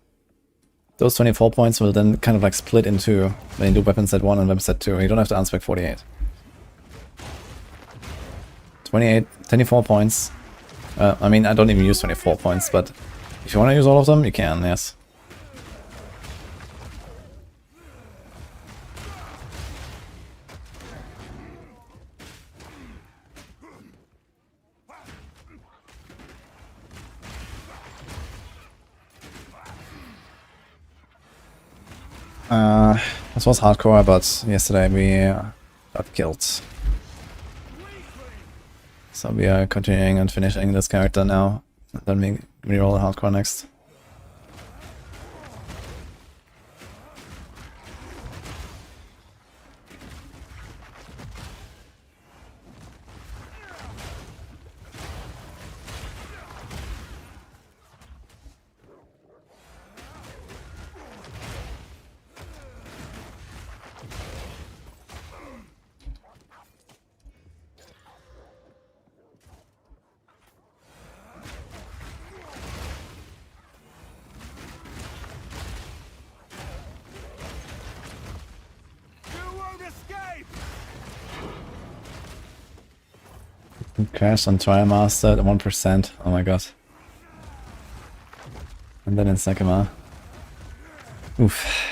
Those 24 points will then kind of like split into when you do weapon set 1 and weapon set 2. You don't have to unspec 48. 24 points. I mean, I don't even use 24 points, but if you want to use all of them, you can, yes. This was hardcore, but yesterday we got killed. So we are continuing and finishing this character now. Then we reroll the hardcore next. Crash on Trial Master at 1%. Oh my god. And then in Sakama. Oof.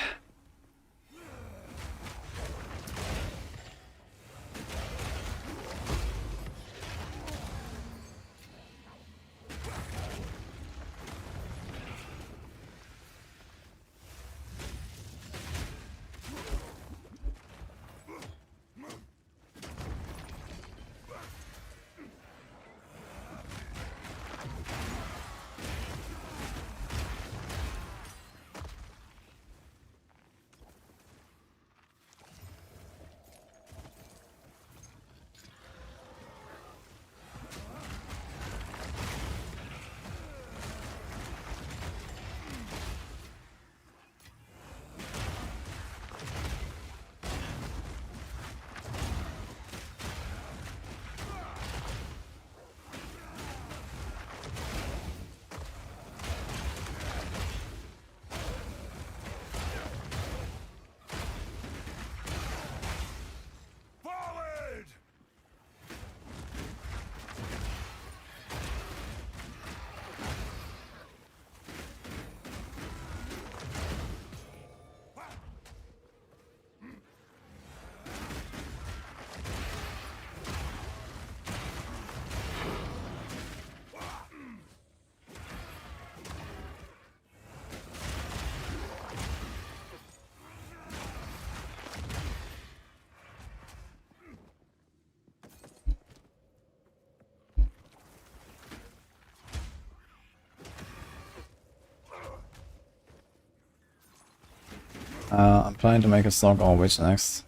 I'm planning to make a Slog or Witch next.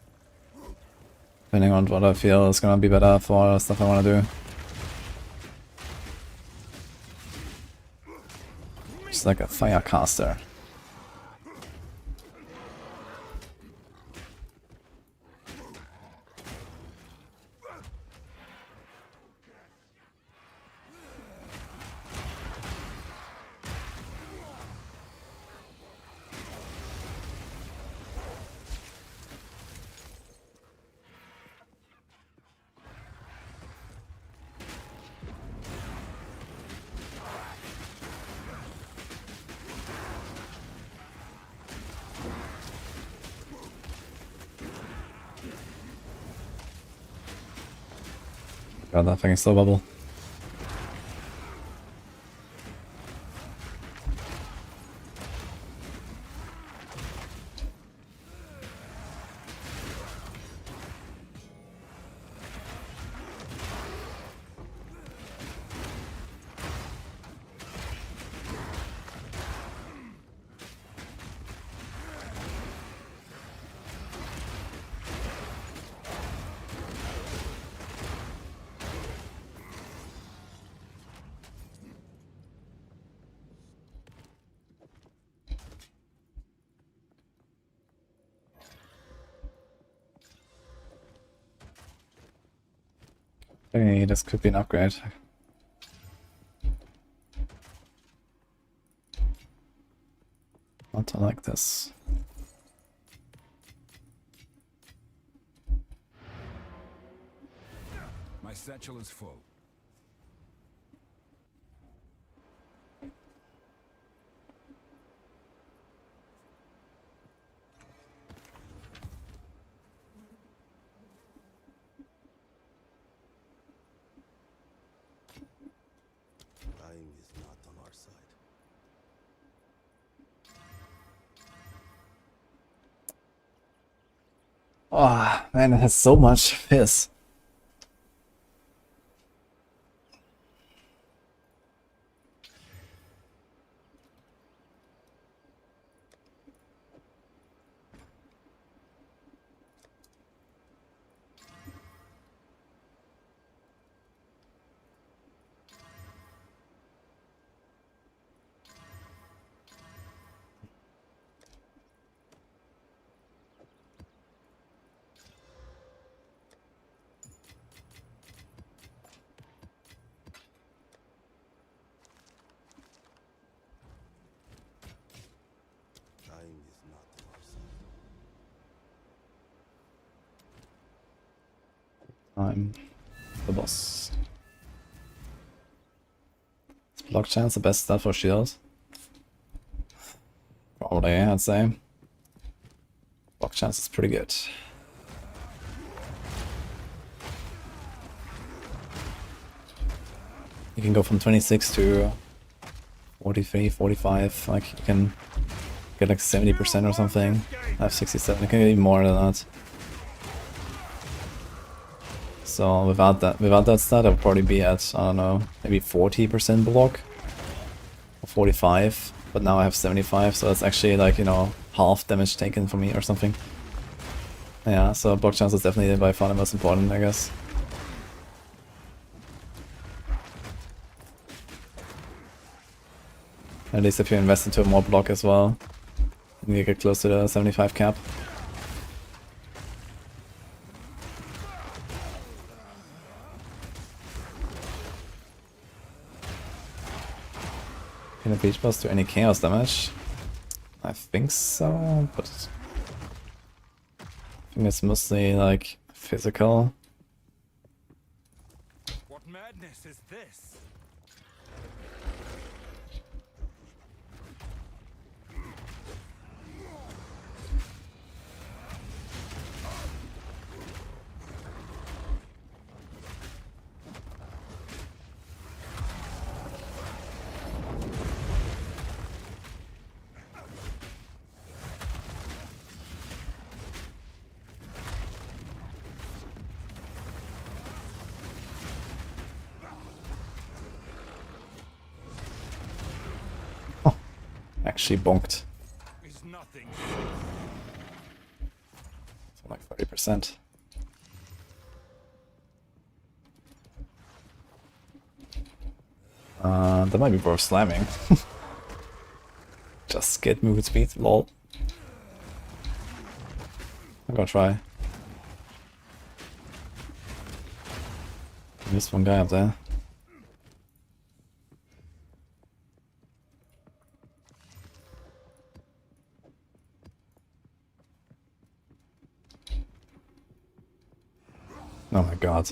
Depending on what I feel is gonna be better for stuff I wanna do. Just like a Firecaster. God, that thing is so bubble. Hey, this could be an upgrade. Not like this. My satchel is full. Time is not on our side. Oh, man, it has so much fizz. Time is not on our side. I'm the boss. Is block chance the best stuff for shield? Probably, I'd say. Block chance is pretty good. You can go from 26 to 43, 45, like you can get like 70% or something. I have 67, you can get even more than that. So without that stat, I'd probably be at, I don't know, maybe 40% block or 45. But now I have 75, so that's actually like, you know, half damage taken for me or something. Yeah, so block chance is definitely by far the most important, I guess. At least if you invest into more block as well, you get close to the 75 cap. Can a beach boss do any chaos damage? I think so, but I think it's mostly like physical. What madness is this? Actually bonked. Is nothing. 30%. That might be worth slamming. Just get movement speed, lol. I'm gonna try. There's one guy up there. Oh my god.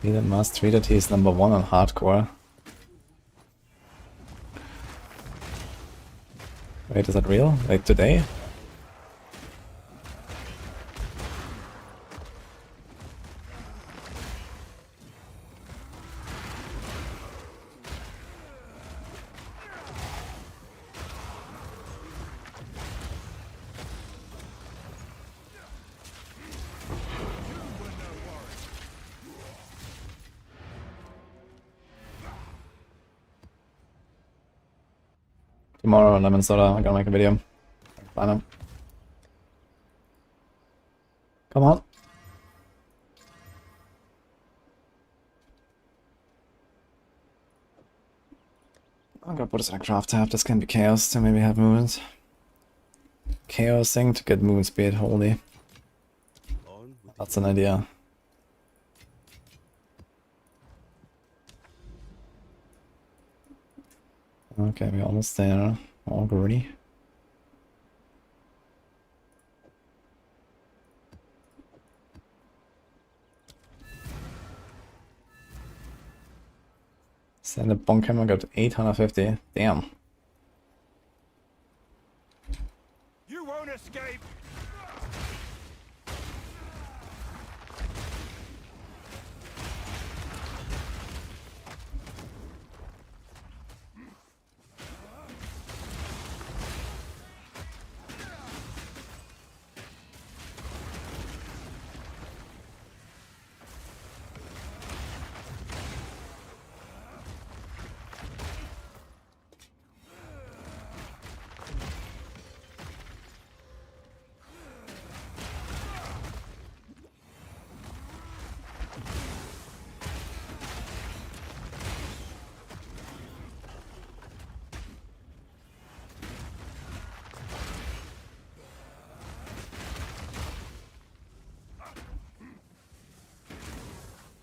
Elon Musk tweeted he's #1 on hardcore. Wait, is that real? Like today? Tomorrow, Lemon Soda, I'm gonna make a video. Sign up. Come on. I'm gonna put this in a craft tab. This can be chaos to maybe have movement. Chaos thing to get movement speed, holy. That's an idea. Okay, we're almost there already. Send the bonk hammer got 850. Damn. You won't escape.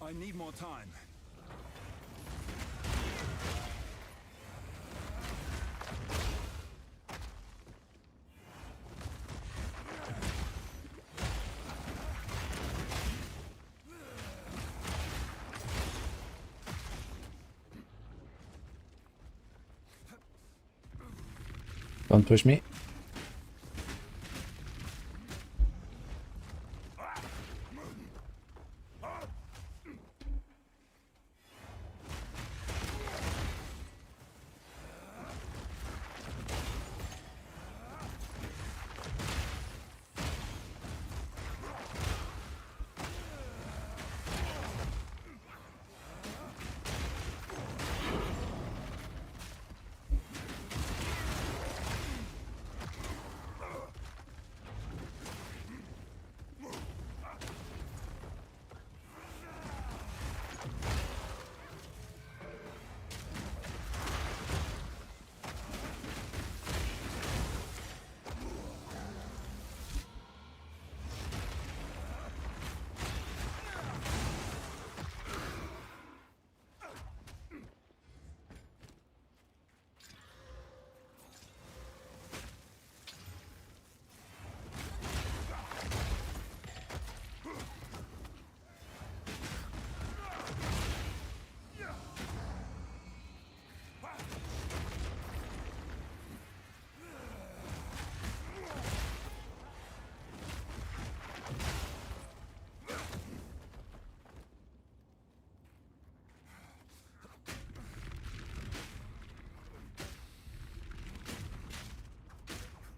I need more time. Don't push me.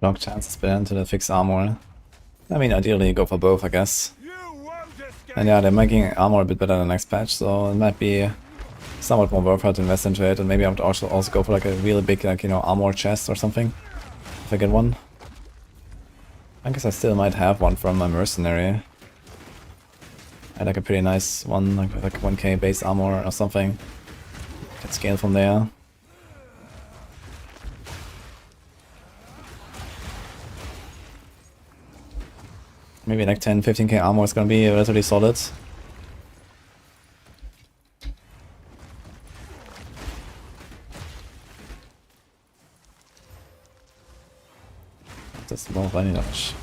block chances better into the fixed armor. I mean, ideally go for both, I guess. You won't escape. And yeah, they're making armor a bit better in the next patch, so it might be somewhat more worth it to invest into it. And maybe I would also go for like a really big, like, you know, armor chest or something, if I get one. I guess I still might have one from my mercenary. I had like a pretty nice one, like 1k base armor or something. Can scale from there. Maybe like 10-15k armor is gonna be relatively solid. That's more of any damage.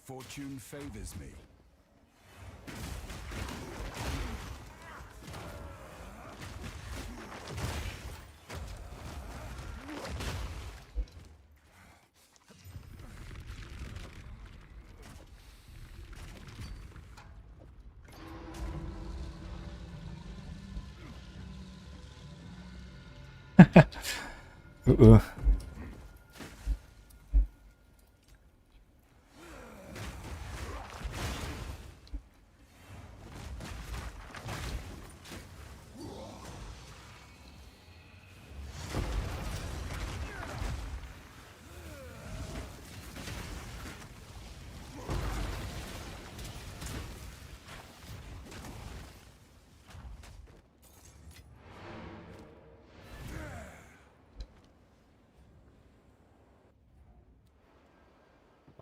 Fortune favors me. Ooh.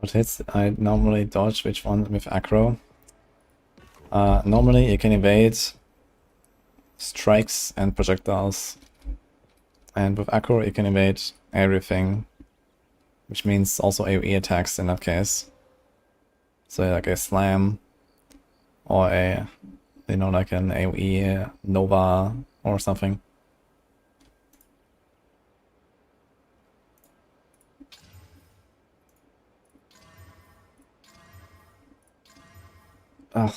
What hits I normally dodge, which one with aggro? Normally you can evade strikes and projectiles. And with aggro you can evade everything. Which means also AoE attacks in that case. So like a slam or a, you know, like an AoE Nova or something. Ugh.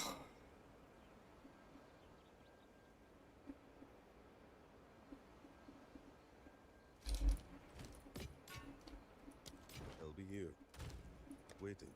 I'll be here, waiting.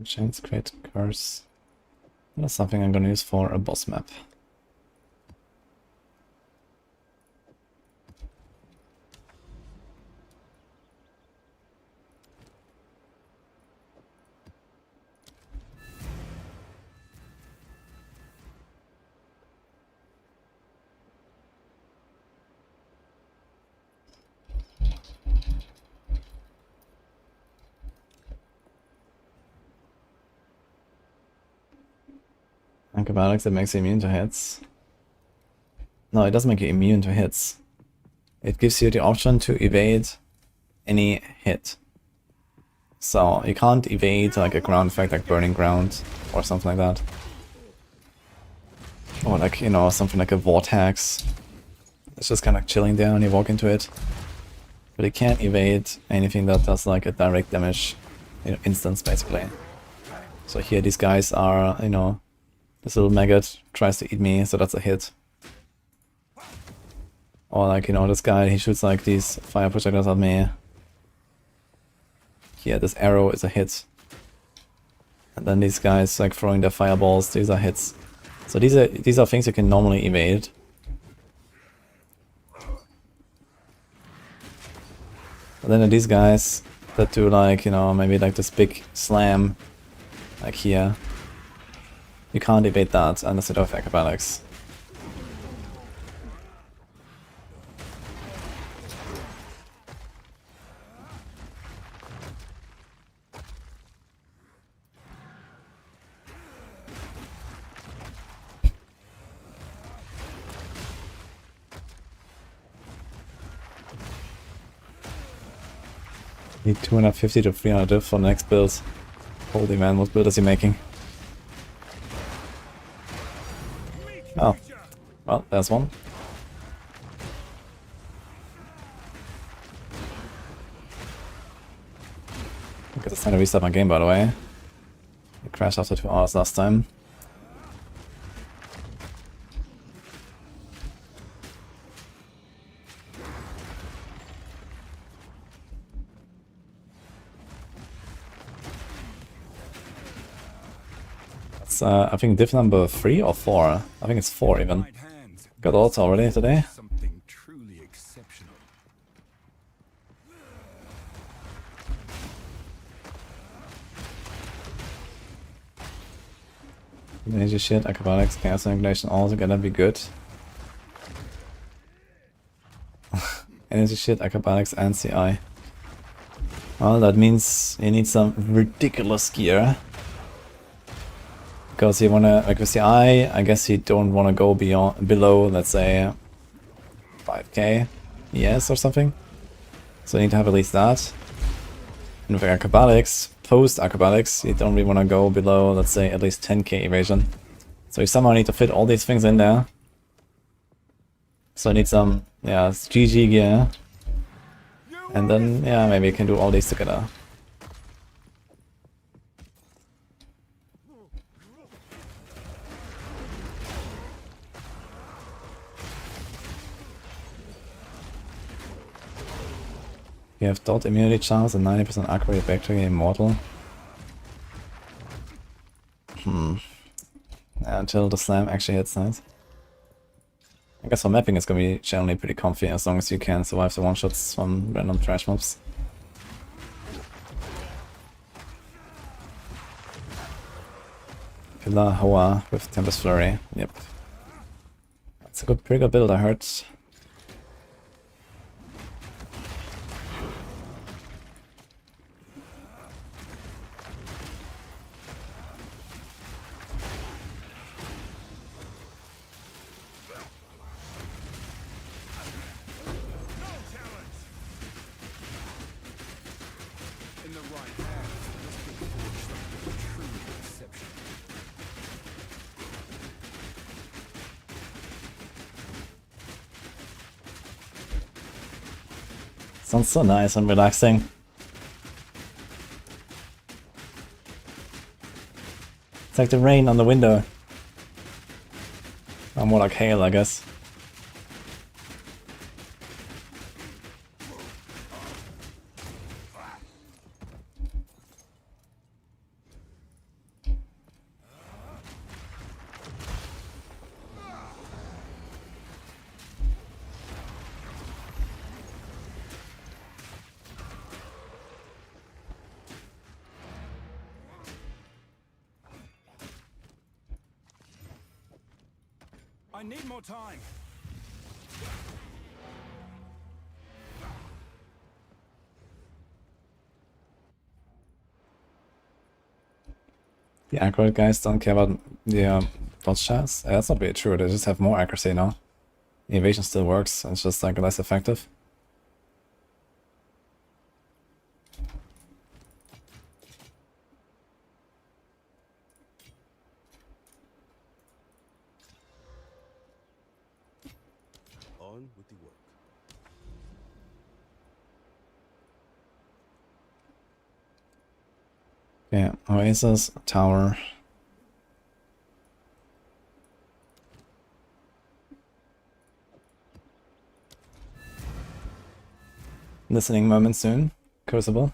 Chance create curse. That's something I'm gonna use for a boss map. Antibiotics that makes you immune to hits. No, it doesn't make you immune to hits. It gives you the option to evade any hit. So you can't evade like a ground effect like burning ground or something like that. Or like, you know, something like a vortex. It's just kind of chilling there when you walk into it. But it can't evade anything that does like a direct damage, you know, instance basically. So here these guys are, you know, this little maggot tries to eat me, so that's a hit. Or like, you know, this guy, he shoots like these fire projectiles at me. Here, this arrow is a hit. And then these guys like throwing their fireballs, these are hits. So these are things you can normally evade. And then these guys that do like, you know, maybe like this big slam, like here. You can't evade that unless you have acrobatics. Need 250 to 300 diff for the next build. Holy man, what build is he making? Oh, well, there's one. I guess it's time to restart my game, by the way. It crashed after 2 hours last time. That's, I think diff number 3 or 4. I think it's 4 even. Right hands. Got ults already today. Something truly exceptional. Energy shit, acrobatics, chaos manipulation, all together be good. Energy shit, acrobatics, and CI. Well, that means you need some ridiculous gear. Because you wanna, like with CI, I guess you don't wanna go below, let's say, 5k ES or something. So you need to have at least that. And with acrobatics, post acrobatics, you don't really want to go below, let's say, at least 10k evasion. So you somehow need to fit all these things in there. So I need some, yeah, GG gear. And then, yeah, maybe you can do all these together. You have dot immunity chance and 90% accurate back to immortal. Yeah, until the slam actually hits that. I guess for mapping it's gonna be generally pretty comfy as long as you can survive the one-shots from random trash mobs. Pillar Hoa with Tempest Flurry, yep. That's a pretty good build, I heard. In the right hands, this could forge something truly exceptional. Sounds so nice and relaxing. It's like the rain on the window. Or more like hail, I guess. I need more time. The accurate guys don't care about the dodge chance. That's not really true, they just have more accuracy now. The evasion still works, it's just like less effective. On with the work. Yeah, Oasis, Tower. Listening moment soon. Crucible.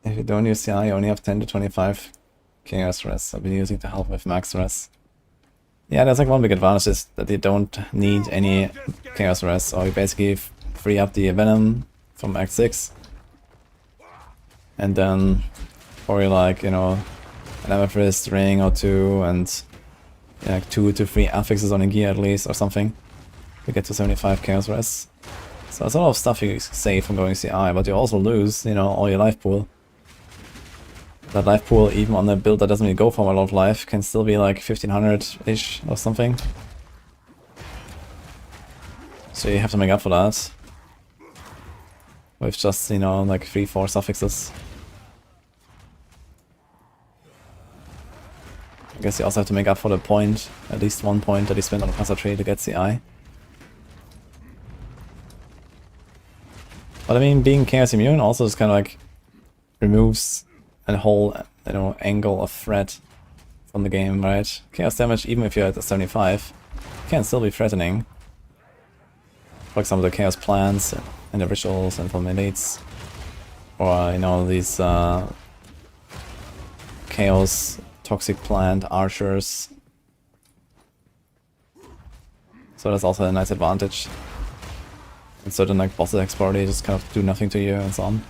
If you don't use CI, you only have 10 to 25 chaos res. I'll be using to help with max res. Yeah, that's like one big advantage is that you don't need any chaos res, or you basically free up the venom from Act 6. And then for like, you know, an amethyst ring or two and like 2 to 3 affixes on a gear at least or something. You get to 75 chaos res. So that's a lot of stuff you save from going CI, but you also lose, you know, all your life pool. That life pool, even on a build that doesn't really go for a lot of life, can still be like 1500-ish or something. So you have to make up for that with just, you know, like 3-4 suffixes. I guess you also have to make up for the point, at least 1 point that you spent on the Passa tree to get CI. But I mean, being Chaos Immune also just kind of like removes a whole, you know, angle of threat from the game, right? Chaos damage, even if you're at a 75, can still be threatening. For example, the Chaos Plants and the Rituals and Fulminates. Or, you know, these Chaos Toxic Plant Archers. So that's also a nice advantage. And certain like boss attacks probably just kind of do nothing to you and so on.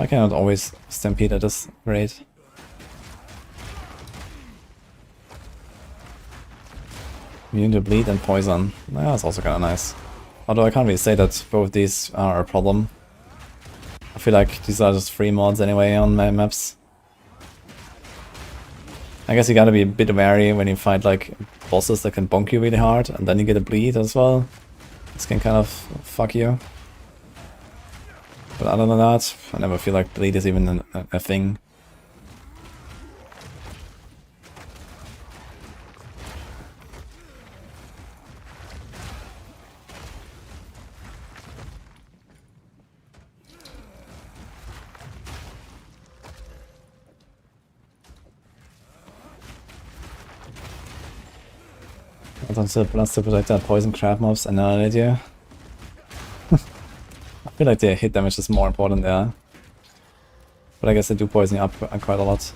I cannot always stampede at this rate. Immune to bleed and poison. Yeah, that's also kind of nice. Although I can't really say that both these are a problem. I feel like these are just free mods anyway on my maps. I guess you gotta be a bit wary when you fight like bosses that can bonk you really hard and then you get a bleed as well. This can kind of fuck you. But other than that, I never feel like bleed is even a thing. Plus to protect that poison crab mobs and annihilate you. I feel like the hit damage is more important there. But I guess they do poison you up quite a lot.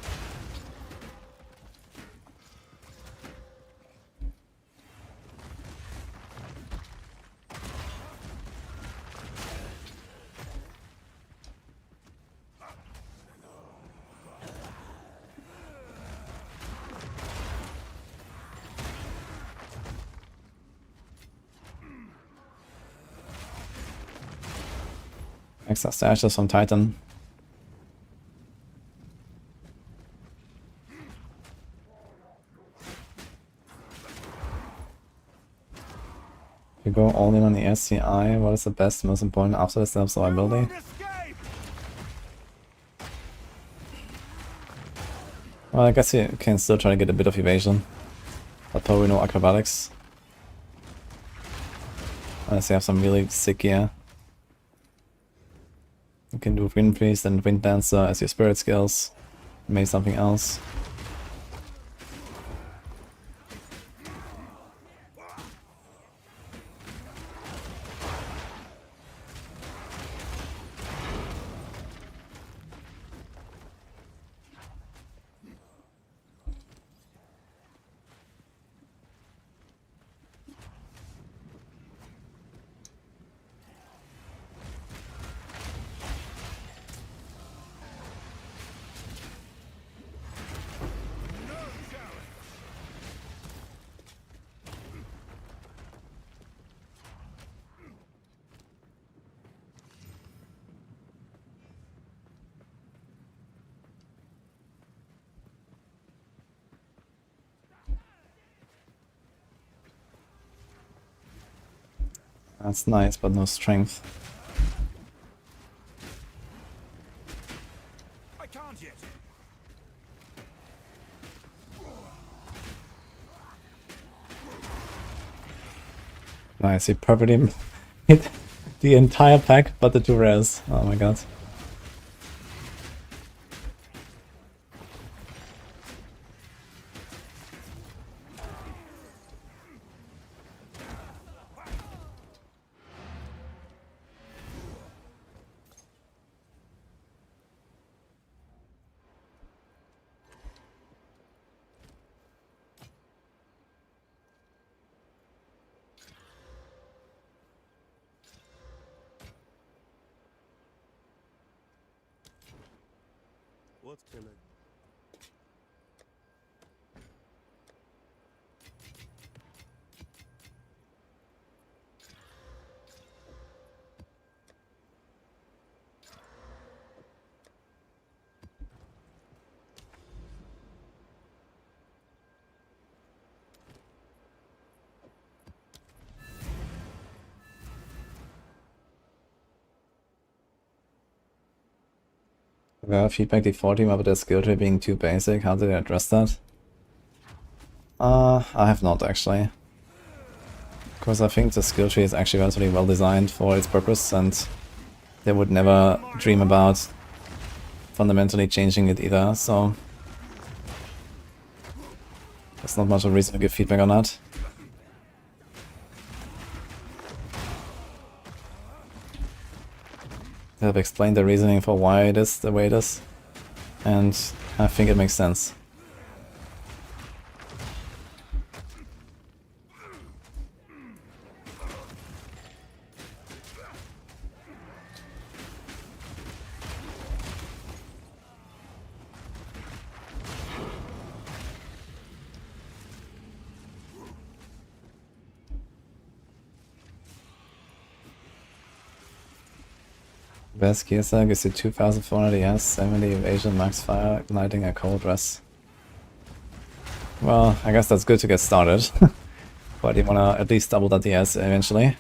Extra stashes from Titan. You go all in on the SCI, what is the best, most important after the step of survivability? Well, I guess you can still try to get a bit of evasion, but probably no acrobatics. Unless you have some really sick gear. You can do Wind Priest and Wind Dancer as your spirit skills. Maybe something else. That's nice, but no strength. I can't yet. Nice, he perfectly hit the entire pack but the 2 rares. Oh my god. What's killing? Well, feedback defaulting about their skill tree being too basic. How did they address that? I have not actually. Because I think the skill tree is actually relatively well designed for its purpose, and they would never dream about fundamentally changing it either, so there's not much of a reason to give feedback on that. They have explained the reasoning for why it is the way it is, and I think it makes sense. Best Kirsa gives you 2400 ES, 70 evasion, max fire, igniting a cold res. Well, I guess that's good to get started. But you wanna at least double that ES eventually.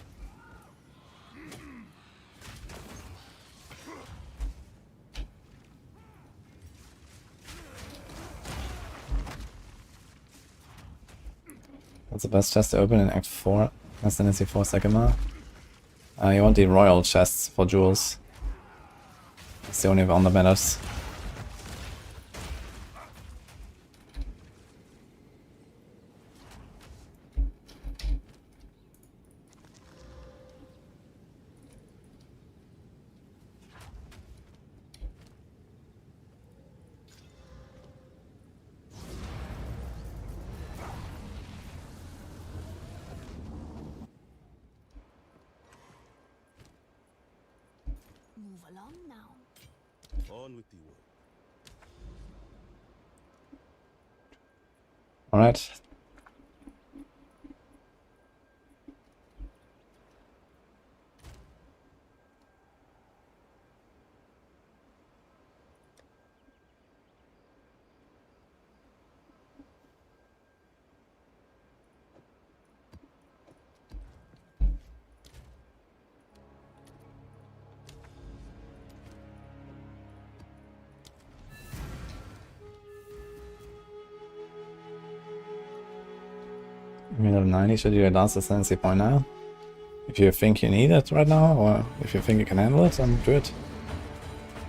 What's the best chest to open in Act 4? Ascendancy 4 second mark. You want the royal chests for jewels. It's the only one that matters. Move along now. On with the work. Alright. Minute 90, should you advance the ascendancy point now? If you think you need it right now, or if you think you can handle it, then do it.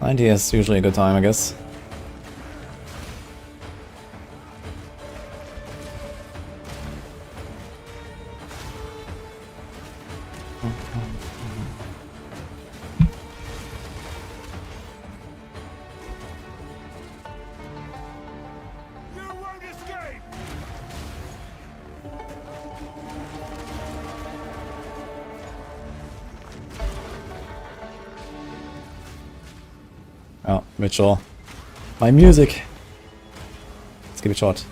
90 is usually a good time, I guess. You won't escape! Oh, Mitchell. My music! Let's keep it short.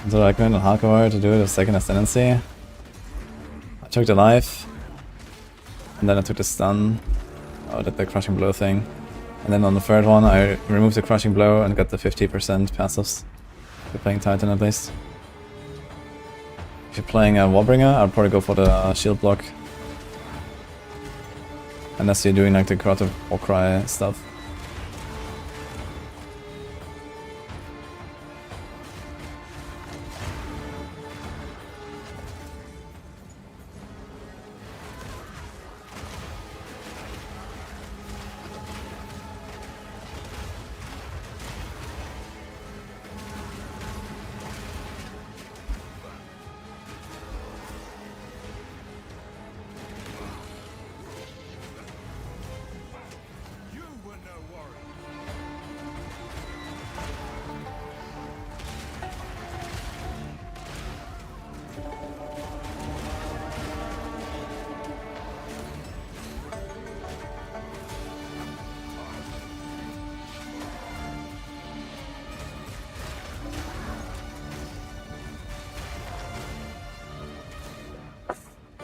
So I went on hardcore to do the second ascendancy. I took the life, and then I took the stun. Oh, did the crushing blow thing. And then on the third one I removed the crushing blow and got the 50% passives. If you're playing Titan at least. If you're playing a Warbringer, I'd probably go for the shield block. Unless you're doing like the Corruptive Warcry stuff. You were no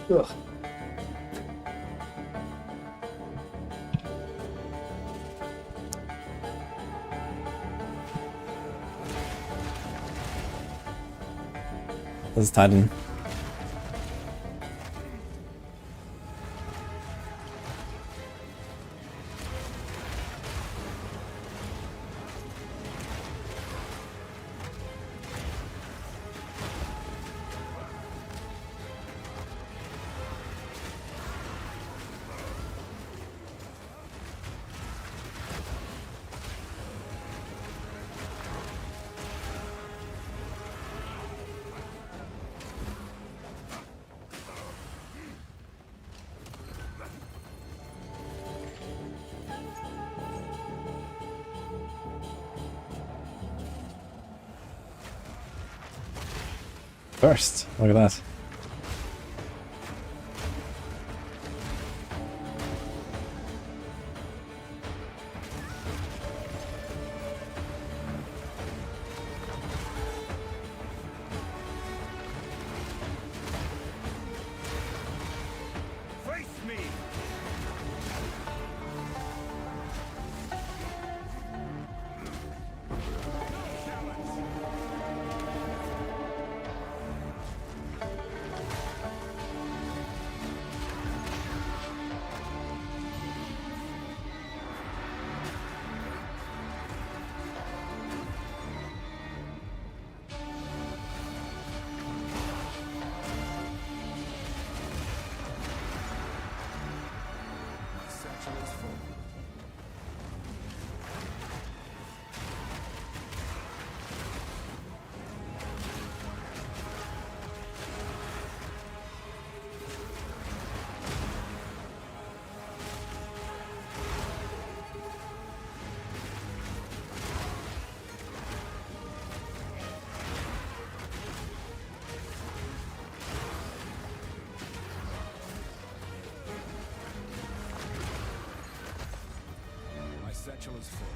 Ugh. Das ist Titan. First, look at that. Face me! My satchel is full. My satchel is full.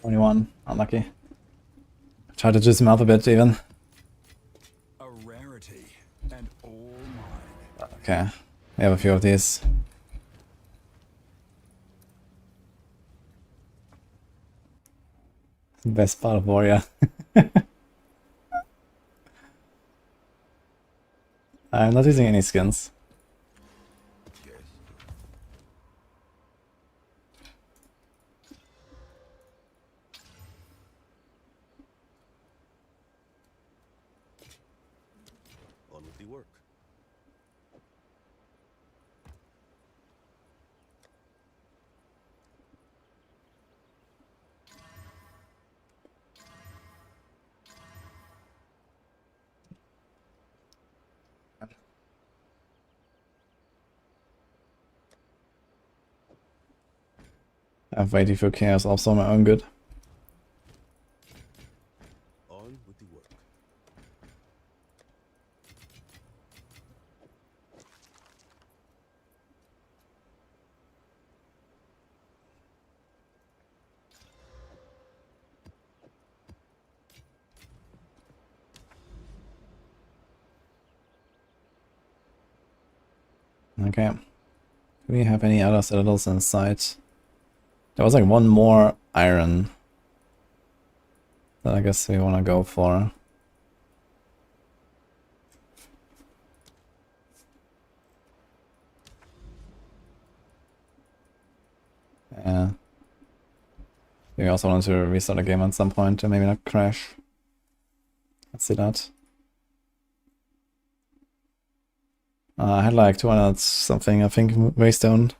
21. Unlucky. Try to juice him up a bit even. A rarity, and all mine. Okay. We have a few of these. Best part of Warrior. I'm not using any skins. Yes. On with the work. I have way too few chaos also my own good. On with the work. Okay. Do we have any other citadels in sight? There was like one more iron that I guess we want to go for. Yeah. We also want to restart the game at some point and maybe not crash. Let's see that. I had like 200 something, I think, waystone.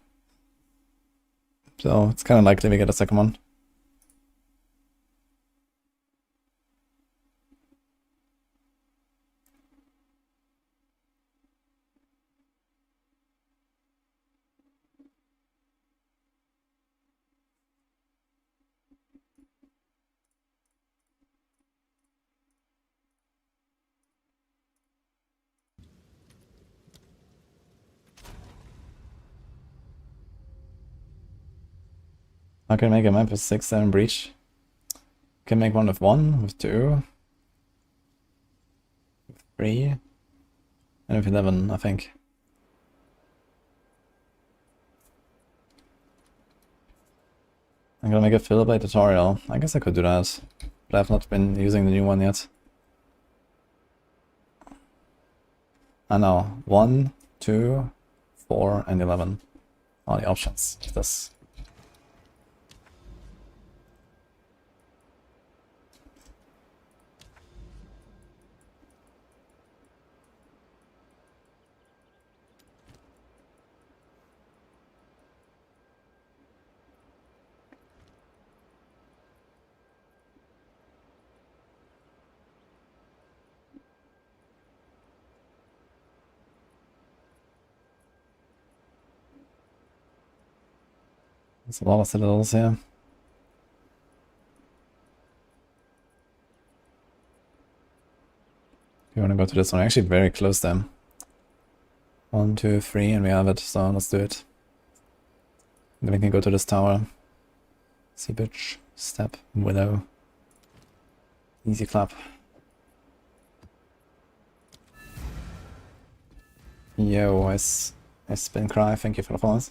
So it's kind of likely we get a second one. I can make a map with 6, 7 breach. Can make one with 1, with 2, with 3, and with 11, I think. I'm gonna make a fill by tutorial. I guess I could do that, but I've not been using the new one yet. I know, 1, 2, 4, and 11 are the options of this. There's a lot of citadels here. We want to go to this one. Actually, very close then. 1, 2, 3, and we have it. So let's do it. Then we can go to this tower. Sea bitch, step, widow. Easy clap. Yo, it's been cry. Thank you for the follows.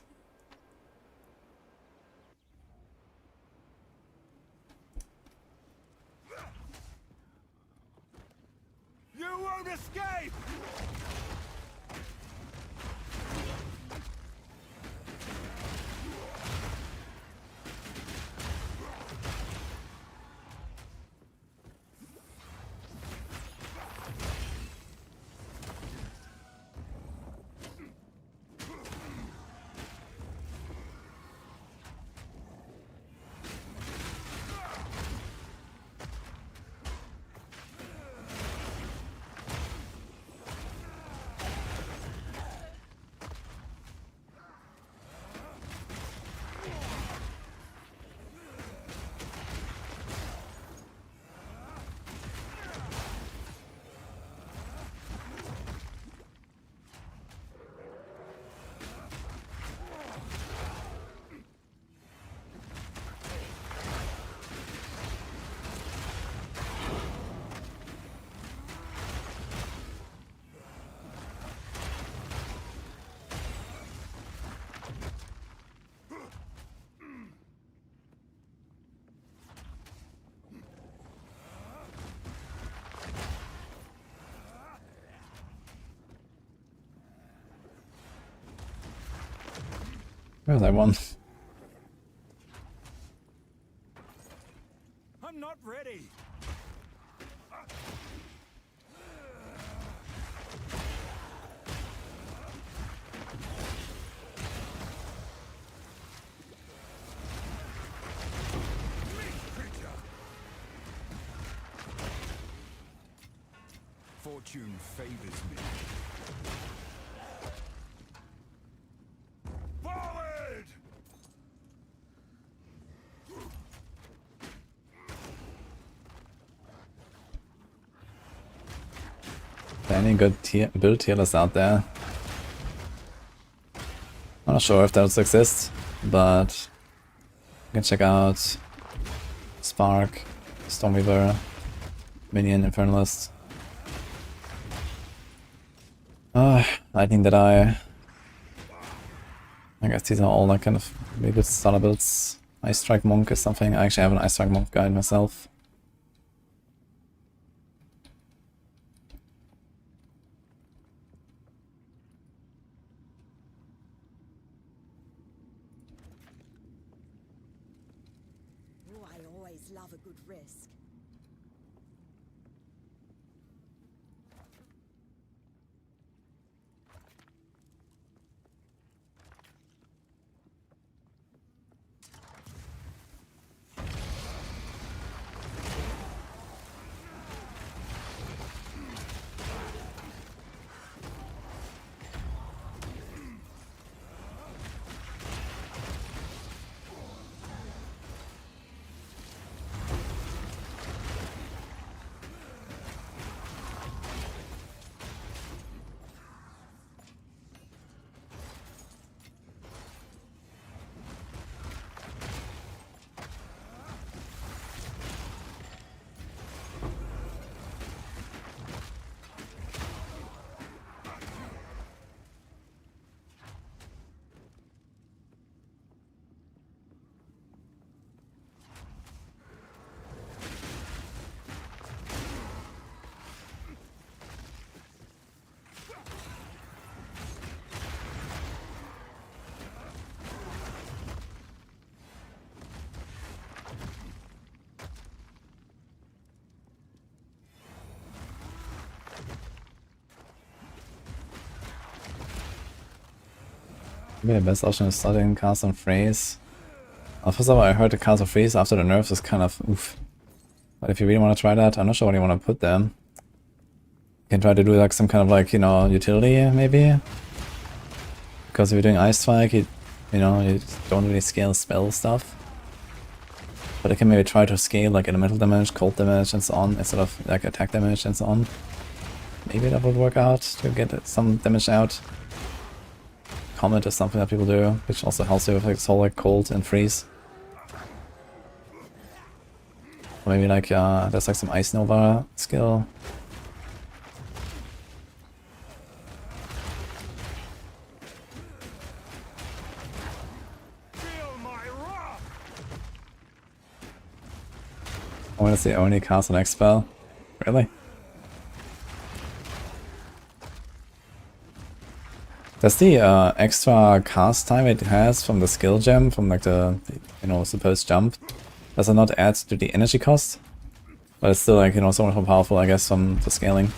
You won't escape! Where's that one? I'm not ready. Fortune favors me. Forward! Any good build healers out there? I'm not sure if those exist, but you can check out Spark, Stormweaver, Minion, Infernalist. Lightning that I guess these are all like kind of really good starter builds. Ice Strike Monk is something. I actually have an Ice Strike Monk guide myself. Oh, I always love a good risk. Maybe the best option is starting Cast on Freeze. First of all, I heard the Cast on Freeze after the nerfs is kind of oof. But if you really want to try that, I'm not sure what you want to put there. You can try to do like some kind of like, you know, utility maybe. Because if you're doing Ice Strike, you don't really scale spell stuff. But I can maybe try to scale like elemental damage, cold damage and so on, instead of like attack damage and so on. Maybe that would work out to get some damage out. Comet is something that people do, which also helps you with like soul, like cold and freeze. Or maybe like there's like some Ice Nova skill. I want to see only cast an X-Spell. Really? Does the extra cast time it has from the skill gem, from like the supposed jump, does it not add to the energy cost? But it's still like, so much more powerful, I guess, from the scaling.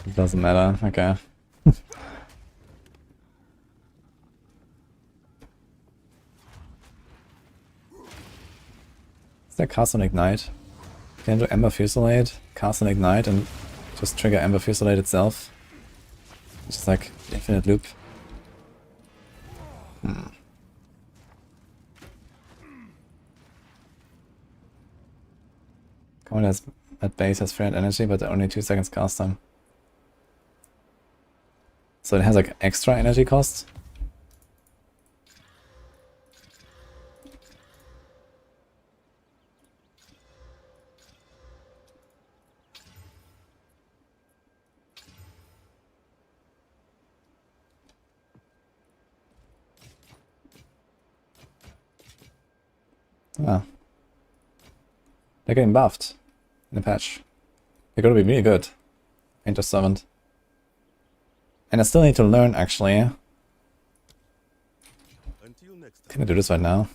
It doesn't matter, okay. Is there cast on Ignite? Can I do Ember Fusillade, cast on Ignite, and just trigger Ember Fusillade itself? Which is like infinite loop. Command has at base has 300 energy, but only 2 seconds cast time. So it has like extra energy cost. Ah. They're getting buffed in the patch. They're gonna be really good. Painter Servant. And I still need to learn, actually. Until next time. Can I do this right now?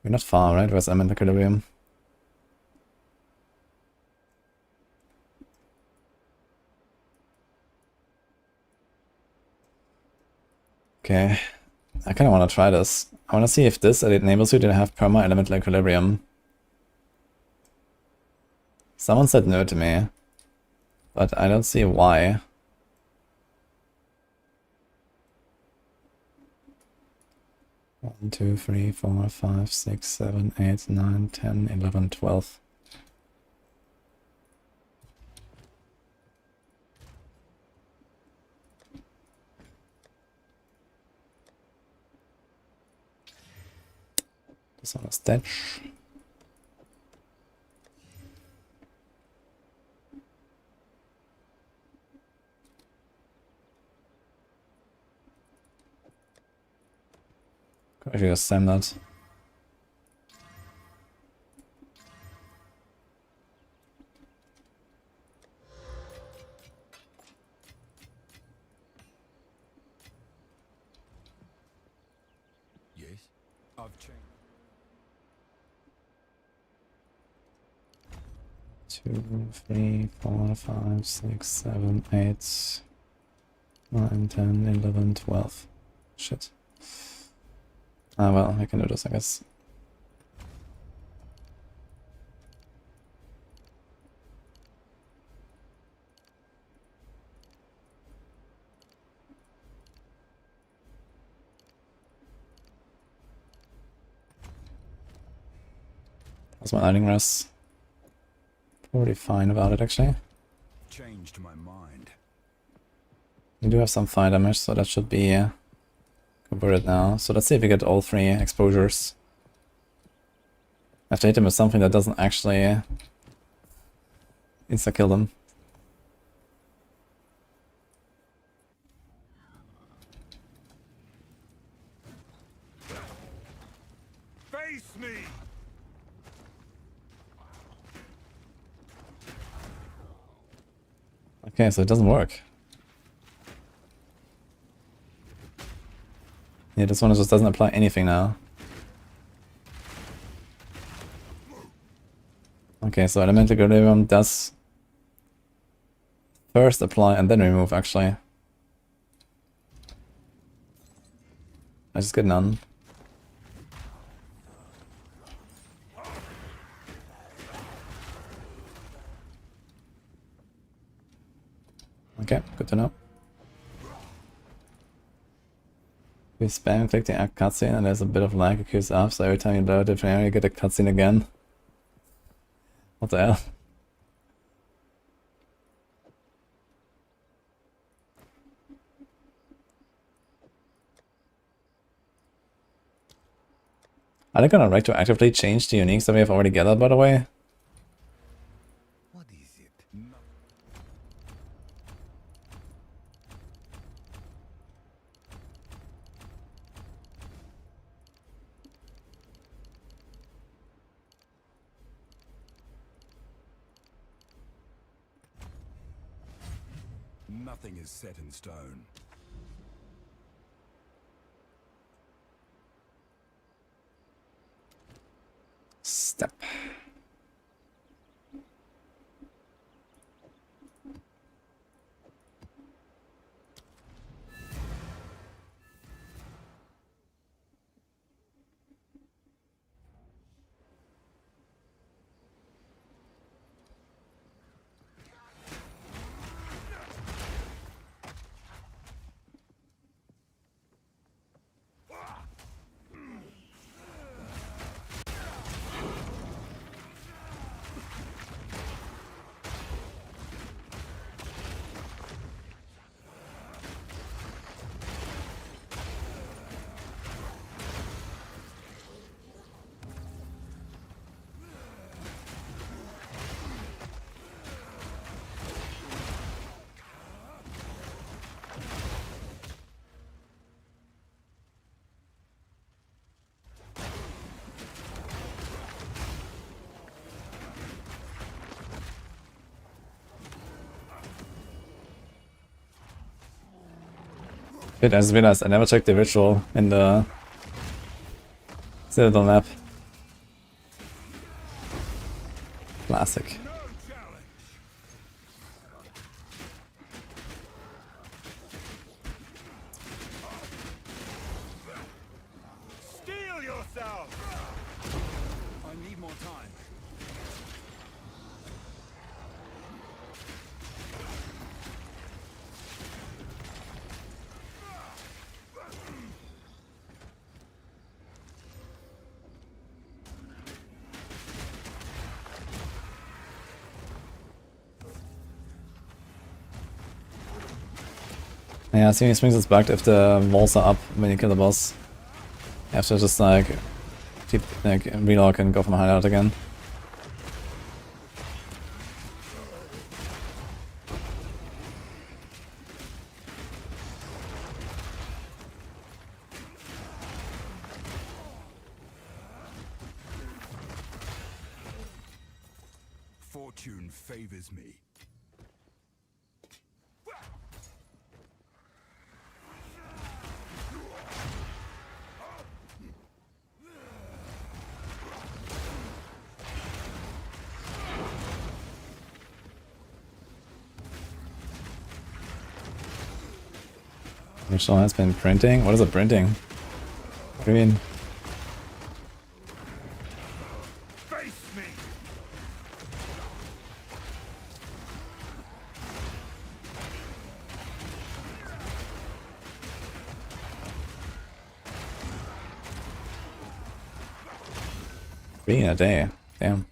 We're not far, right? Where's Element Equilibrium? Okay. I kinda wanna try this. I wanna see if this enables you to have perma elemental equilibrium. Someone said no to me, but I don't see why. One, 2, 3, 4, 5, 6, 7, 8, 9, 10, 11, 12. This one is Detch. Could actually just send that. Yes, I've changed. 2, 3, 4, 5, 6, 7, 8, 9, 10, 11, 12. Shit. Ah, well, I can do this, I guess. That's my lightning rest. Pretty fine about it, actually. Changed my mind. We do have some fire damage, so that should be converted now. So let's see if we get all 3 exposures. I have to hit him with something that doesn't actually insta-kill them. Face me! Okay, so it doesn't work. Yeah, this one just doesn't apply anything now. Okay, so elemental equilibrium does first apply and then remove, actually. I just get none. Okay, good to know. We spam click the cutscene and there's a bit of lag occurs up, so every time you load a different area you get a cutscene again. What the hell? Are they gonna retroactively change the uniques that we have already gathered, by the way? What is it? Nothing is set in stone. Step. Wait, I just realized I never checked the ritual in the Citadel map. Classic. Steel yourself! I need more time. Yeah, seeing swings is bugged if the walls are up when you kill the boss. You have to just like keep like relock and go from hideout again. Fortune favors me. Maxroll has been printing? What is it printing? What do you mean? Face me! Being a day. Damn.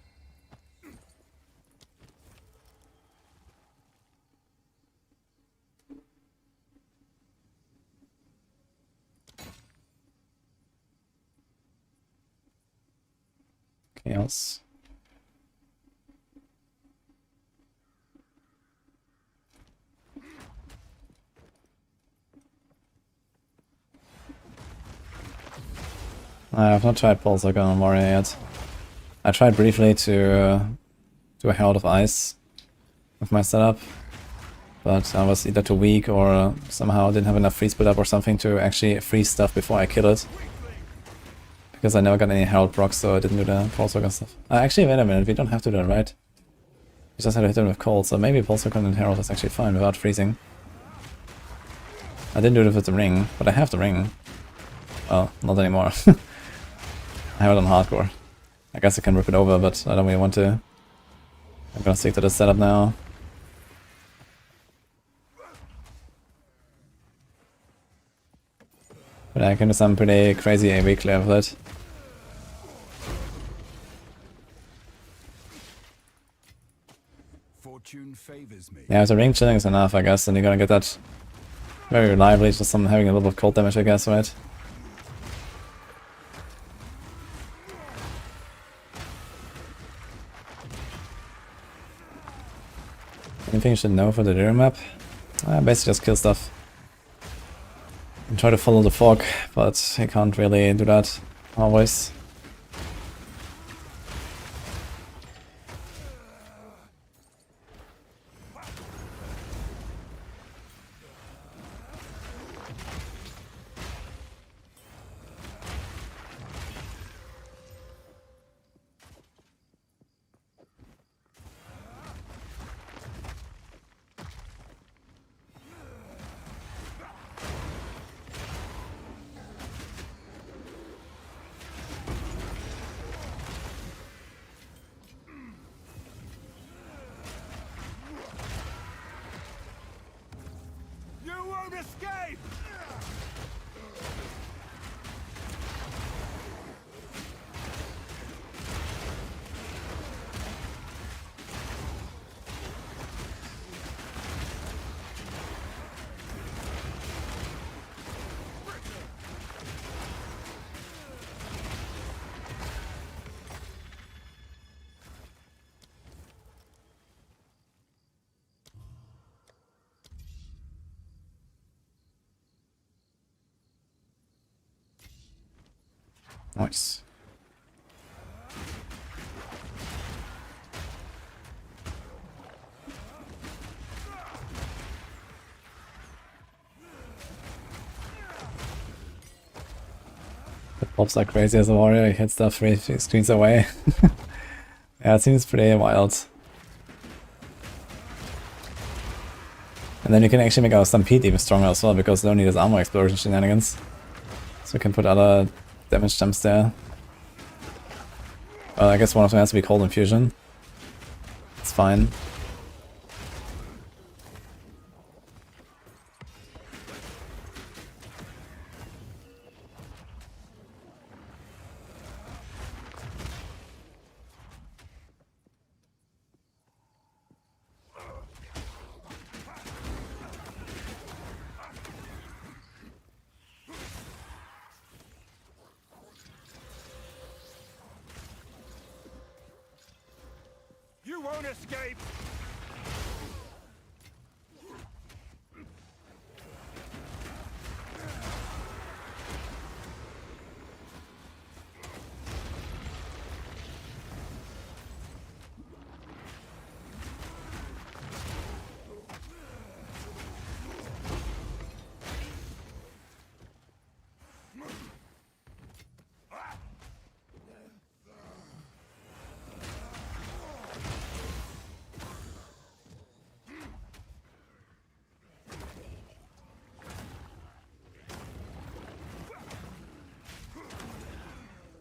Chaos. I have not tried Pulse Icon on Warrior yet. I tried briefly to do a Herald of Ice with my setup, but I was either too weak or somehow didn't have enough freeze build up or something to actually freeze stuff before I kill it. Because I never got any Herald procs, so I didn't do the Pulse Icon stuff. Actually, wait a minute, we don't have to do it, right? We just had to hit him with cold, so maybe Pulse Icon and Herald is actually fine without freezing. I didn't do it with the ring, but I have the ring. Well, not anymore. I have it on hardcore. I guess I can rip it over, but I don't really want to. I'm gonna stick to this setup now. But I can do some pretty crazy AV clear with it. Fortune favors me. Yeah, if the ring chilling is enough, I guess, and you're gonna get that very reliably, just some having a little bit of cold damage, I guess, right? Anything you should know for the Dura map? Basically just kill stuff. And try to follow the fog, but you can't really do that always. You won't escape! Nice. Pops like crazy as a warrior, he hits stuff 3 screens away. Yeah, it seems pretty wild. And then you can actually make our Stampede even stronger as well, because they don't need his armor explosion shenanigans. So we can put other damage jumps there. I guess one of them has to be Cold Infusion. It's fine. You won't escape!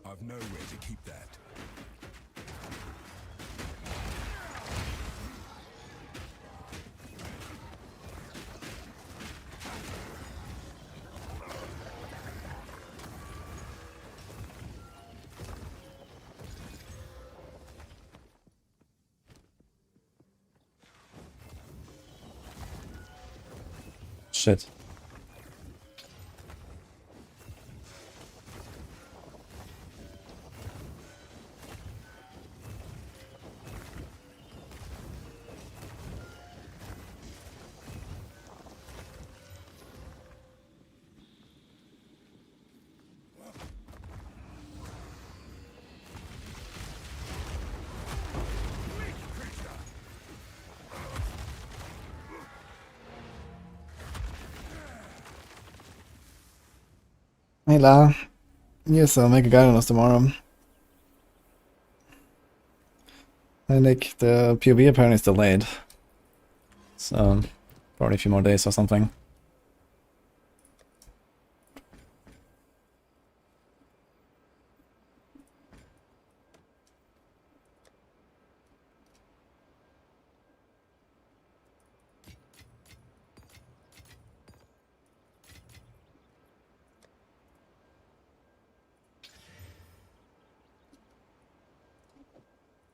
I've nowhere to keep that. Shit. Hey La. Yes, I'll make a guide on us tomorrow. And like the POV apparently is delayed. So probably a few more days or something.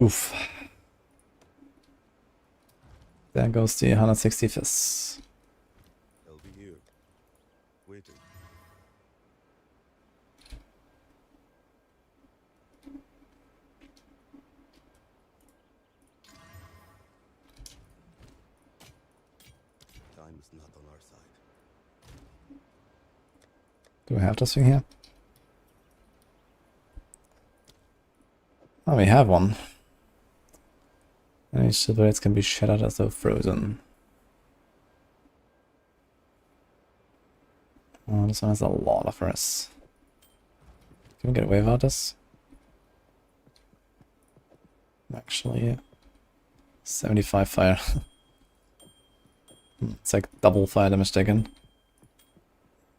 Oof. There goes the 160 fists. I'll be here, waiting. Time is not on our side. Do we have this thing here? Oh, we have one. Any shipwrights can be shattered as though frozen. Oh, this one has a lot of res. Can we get away without this? Actually, 75 fire. It's like double fire damage taken.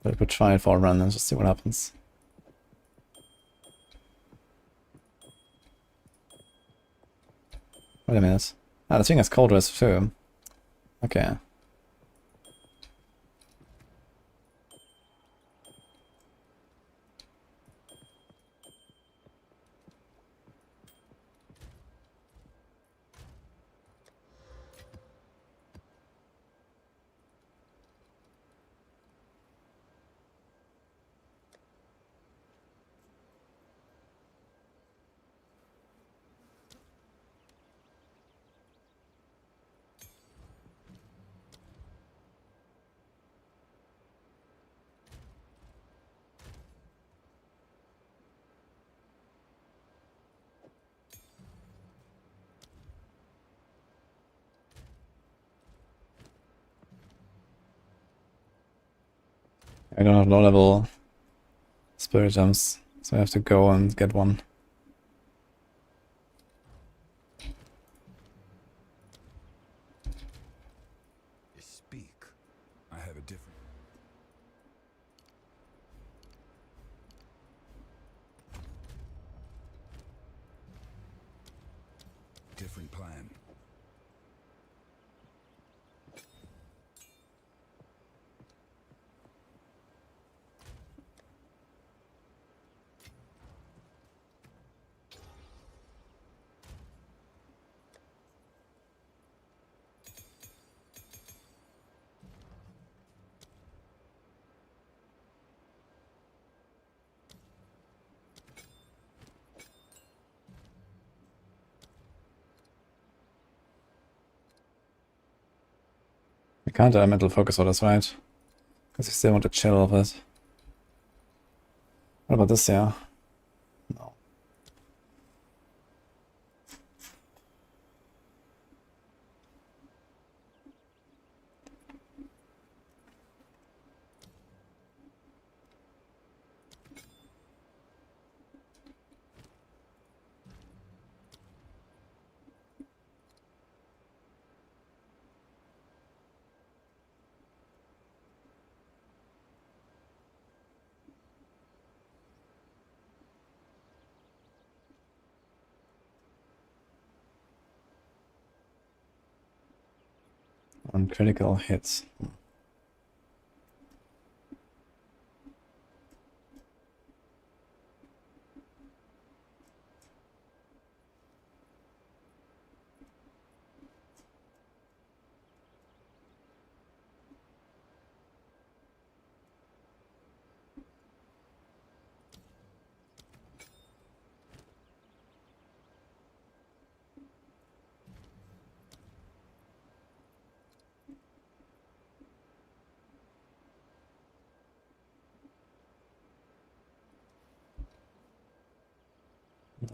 But we could try it for a run and just see what happens. Wait a minute. Ah, the thing has cold res too. Okay. I don't have low level spirit gems, So I have to go and get one. You speak. I have a different plan. I can't elemental focus orders, right? Because I still want to chill with it. What about this here? No. On critical hits.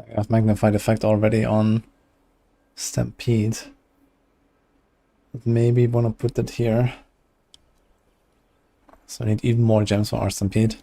I have magnified effect already on Stampede. But maybe want to put that here. So I need even more gems for our Stampede.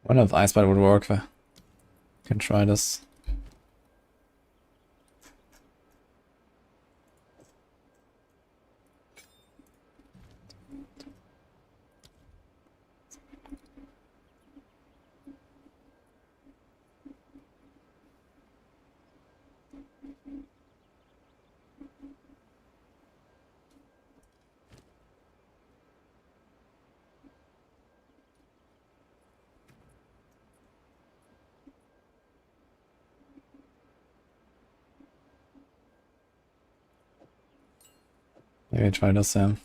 I wonder if Ice Bite would work. We can try this. Maybe try this, Sam.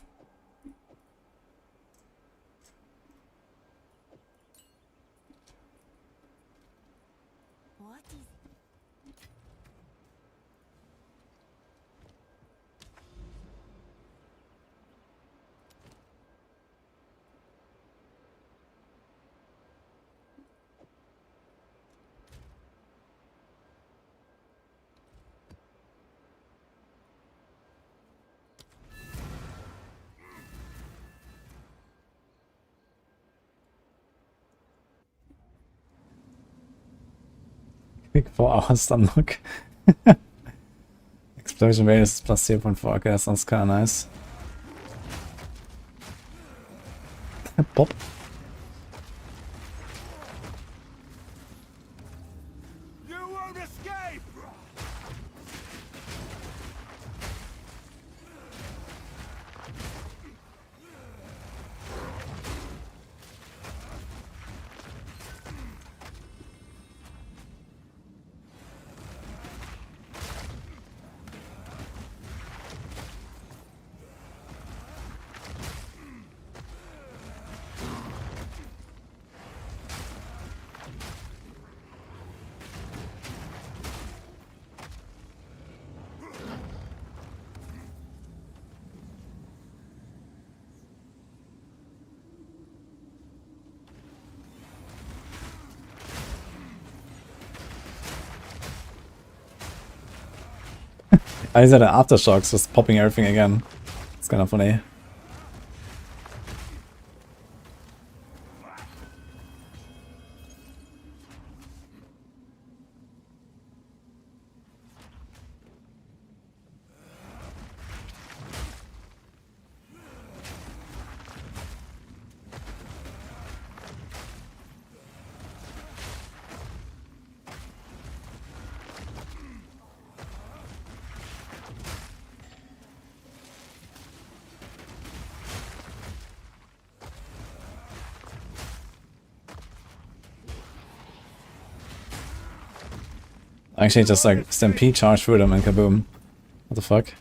What is Quick 4 hours unlock. Explosion radius is plus 0.4. Okay, that sounds kinda nice. Pop. You won't escape! I said aftershocks, just popping everything again. It's kind of funny. Actually, just like stampede charge through them and kaboom. What the fuck?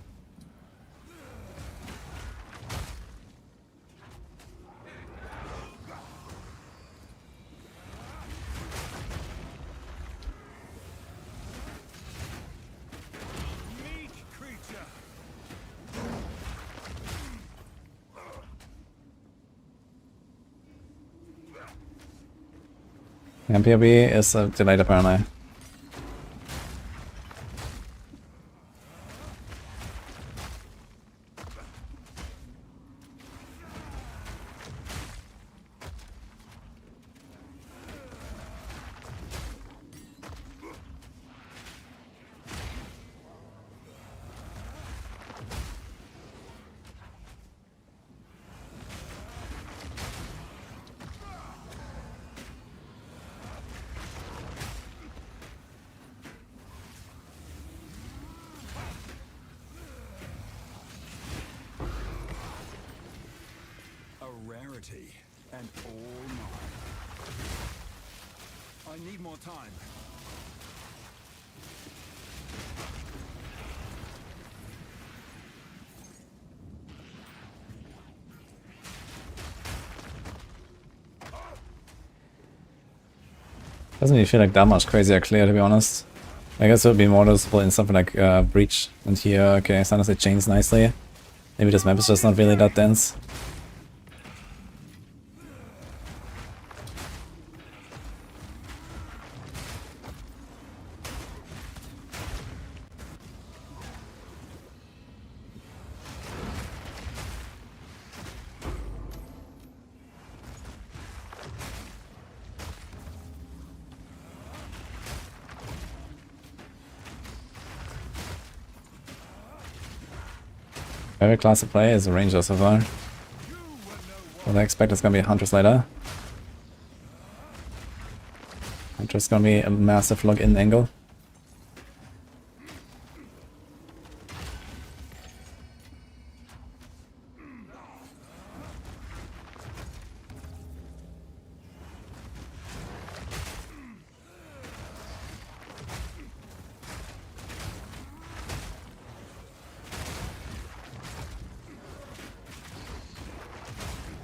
Meat creature! MPOB is a delayed apparently. A rarity, and all mine. I need more time. Doesn't really feel like that much crazier clear, to be honest. I guess it would be more noticeable in something like Breach. And here, okay, sometimes it chains nicely. Maybe this map is just not really that dense. Favorite class to play is a ranger so far. What I expect is gonna be a Huntress later. Huntress gonna be a massive log-in angle.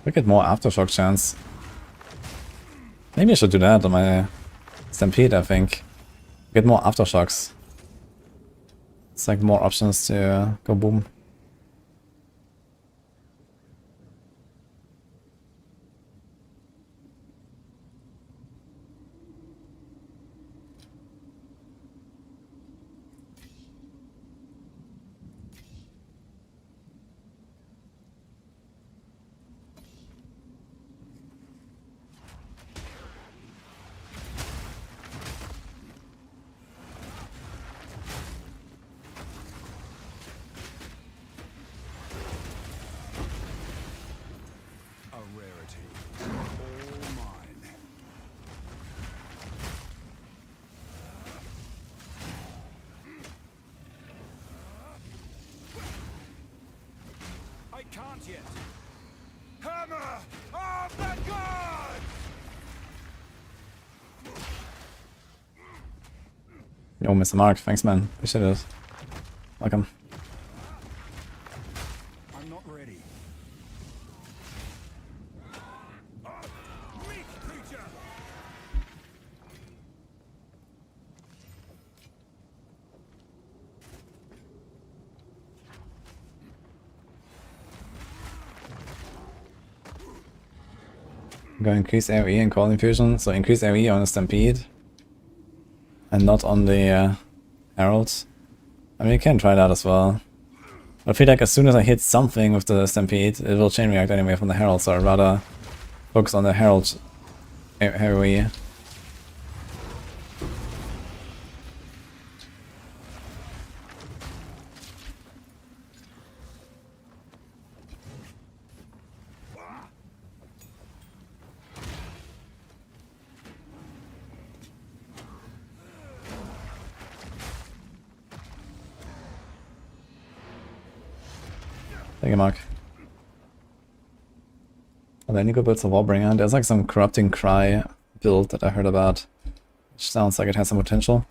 We get more aftershock chance. Maybe I should do that on my Stampede, I think. Get more aftershocks. It's like more options to go boom. Can't yet. Hammer of the gods! Yo, Mr. Mark, thanks man. Appreciate it. Welcome. I'm not ready. Meat creature! I'm going to increase AoE and Cold Infusion, so increase AoE on the Stampede. And not on the Heralds. I mean, you can try that as well. But I feel like as soon as I hit something with the Stampede, it will chain react anyway from the Herald, so I'd rather focus on the Herald AoE. Thank you, Mark. Are there any good builds of Warbringer? There's like some Corrupting Cry build that I heard about, which sounds like it has some potential.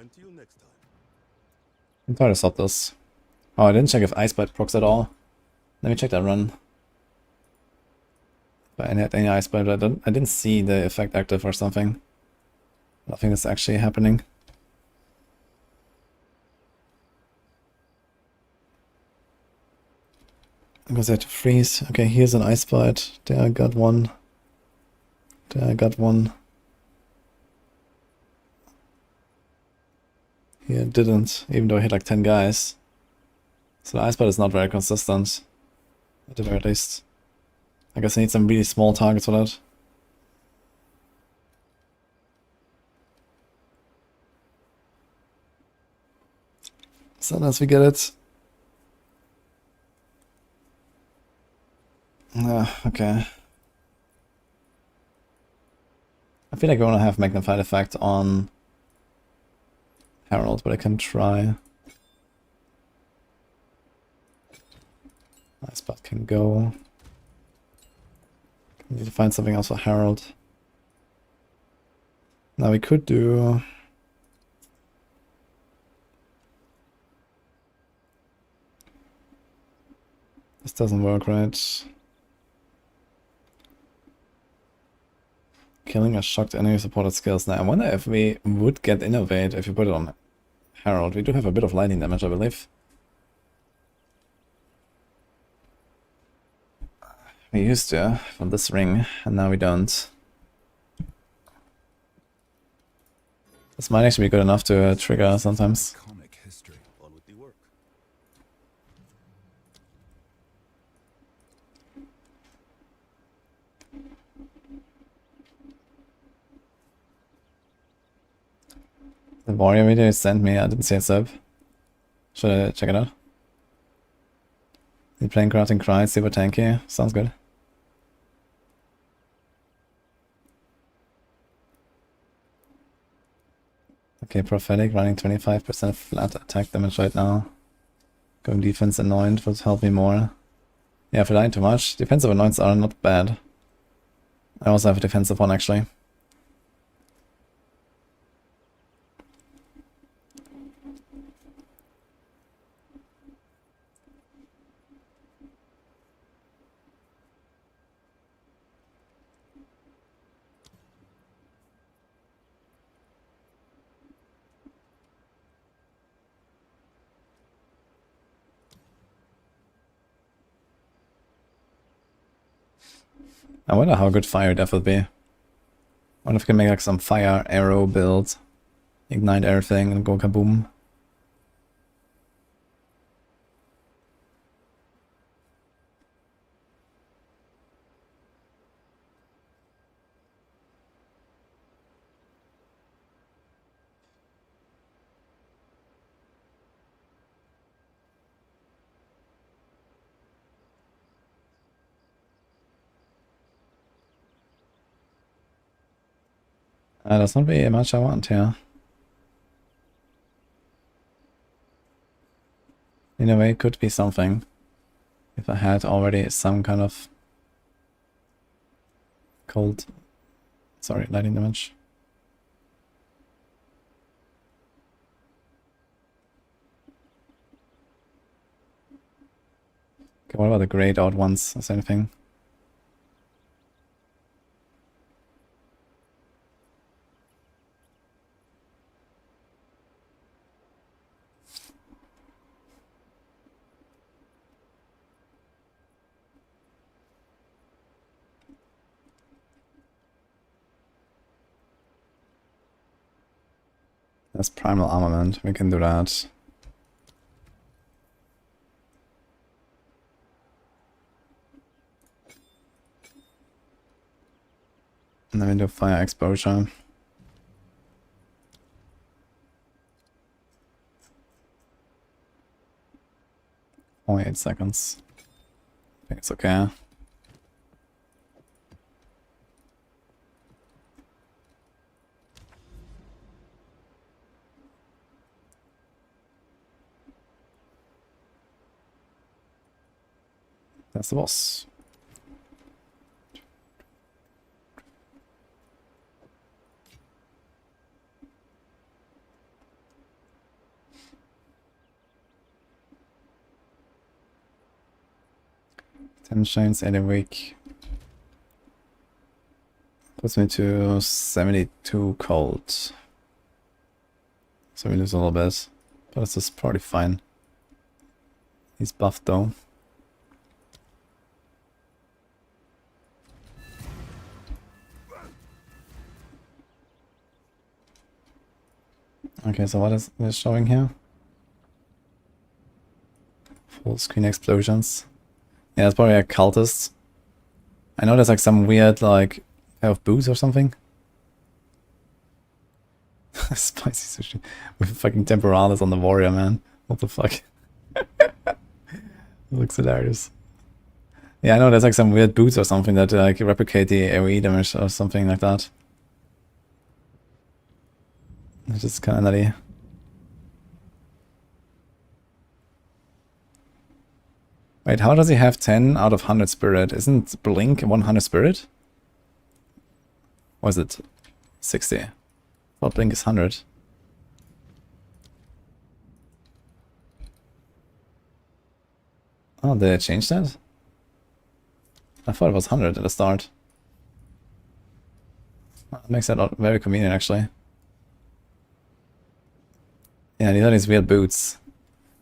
Until next time. I'm trying to stop this. Oh, I didn't check if Icebite procs at all. Let me check that run. If I had any Icebite, but I didn't see the effect active or something. Nothing is actually happening. Because I had to freeze. Okay, here's an Icebite. There I got one. There I got one. Here it didn't, even though I hit like 10 guys. So the Icebite is not very consistent. At the very least. I guess I need some really small targets for that. Sometimes we get it. Okay. I feel like I want to have magnified effect on Herald, but I can try. Icebite can go. Need to find something else for Herald. Now we could do... This doesn't work, right? Killing a shocked enemy supported skills. Now I wonder if we would get Innovate if you put it on Herald. We do have a bit of lightning damage, I believe. We used to from this ring, and now we don't. This might actually be good enough to trigger sometimes. Comic history. On with the work. The warrior video you sent me, I didn't see a sub. Should I check it out? You playing Crafting Cry, super tanky. Sounds good. Okay, Prophetic running 25% flat attack damage right now. Going defense anoint would help me more. Yeah, if I die too much, defensive anoints are not bad. I also have a defensive one actually. I wonder how good fire death would be. I wonder if we can make like some fire arrow build. Ignite everything and go kaboom. That's not really much I want here. In a way, it could be something. If I had already some kind of cold, sorry, lightning damage. Okay, what about the grayed out ones? Is there anything? That's primal armament, we can do that. And then we do fire exposure. Only 8 seconds. I think it's okay. That's the boss. Ten shines 8 a week. Puts me to 72 cold. So we lose a little bit. But it's just probably fine. He's buffed though. Okay, so what is this showing here? Full screen explosions. Yeah, it's probably a cultist. I know there's like some weird like kind of booze or something. Spicy sushi with fucking temporalis on the warrior, man. What the fuck? Looks hilarious. Yeah, I know there's like some weird boots or something that like replicate the AoE damage or something like that. It's just kind of nutty. Wait, how does he have 10 out of 100 spirit? Isn't Blink 100 spirit? Or is it 60? Well, Blink is 100. Oh, did I change that? I thought it was 100 at the start. That makes that very convenient, actually. Yeah, these are these weird boots.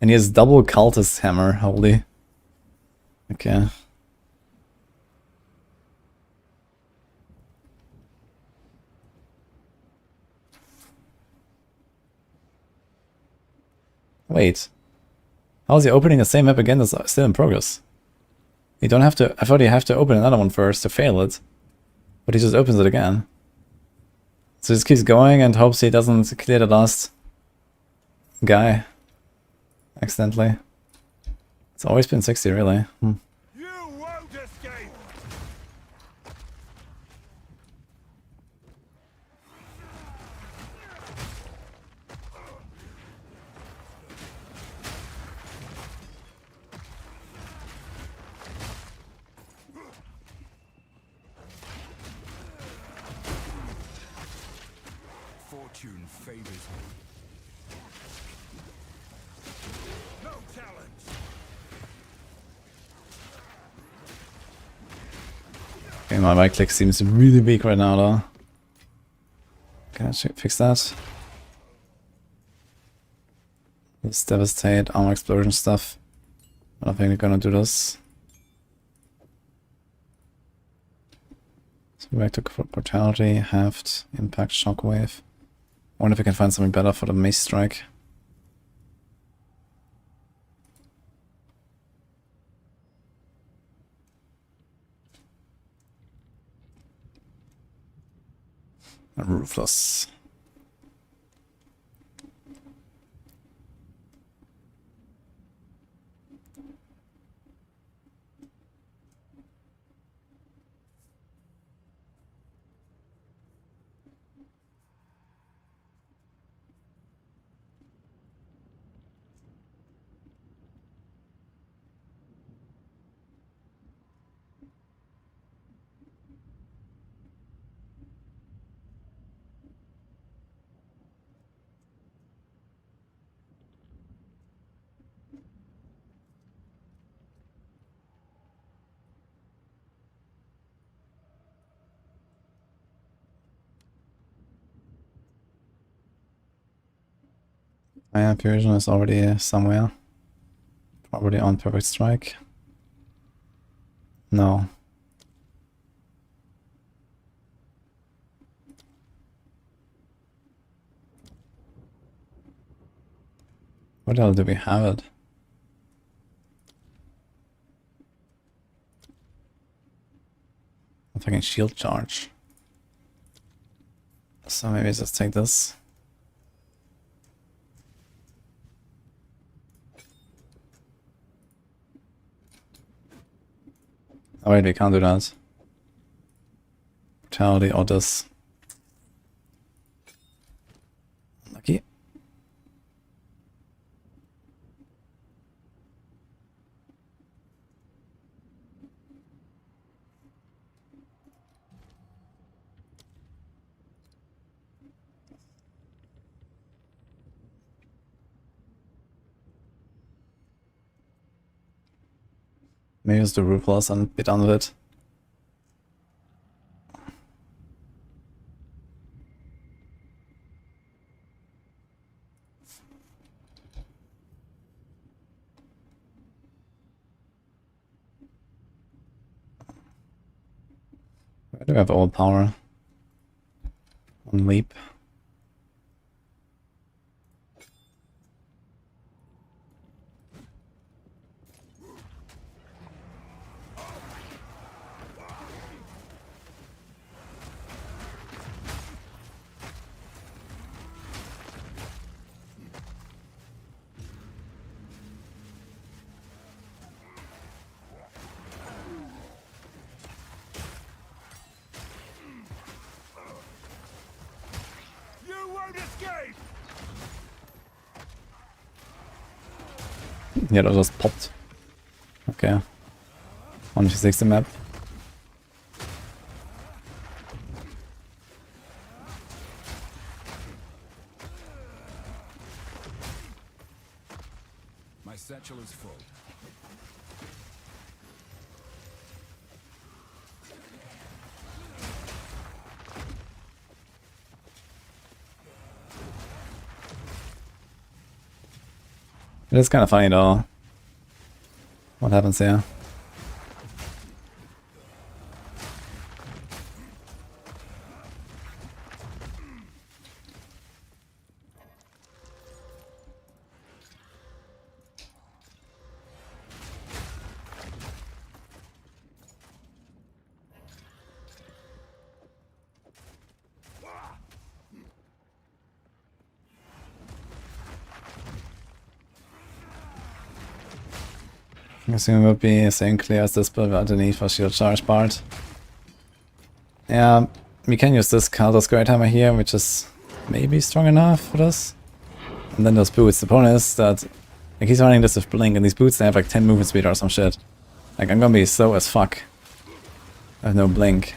And he has double cultist hammer, holy. Okay. Wait. How is he opening the same map again that's still in progress? You don't have to... I thought you have to open another one first to fail it. But he just opens it again. So he just keeps going and hopes he doesn't clear the last guy accidentally. It's always been 60, really. You won't escape. Fortune favors me. No challenge. Okay, my right click seems really weak right now, though. Can I fix that? Let's devastate armor explosion stuff. I don't think we're gonna do this. So back to brutality, halved, impact, shockwave. I wonder if we can find something better for the mace strike. Ruthless. Iron Fusion is already somewhere. Probably on Perfect Strike. No. Where the hell do we have it? A fucking shield charge. So maybe just take this. Oh wait, we can't do that. Brutality or this. Lucky. Maybe it's the Ruthless and be done with it. I do have all power on leap. Yeah, that just popped. Okay. 1v60 map. My satchel is full. It is kind of funny though. What happens here? I assume it would be same clear as this, but underneath for shield charge part. Yeah, we can use this Counter Great Hammer here, which is maybe strong enough for this. And then those boots. The point is that like he's running this with Blink, and these boots they have like 10 movement speed or some shit. Like I'm gonna be slow as fuck. I have no Blink.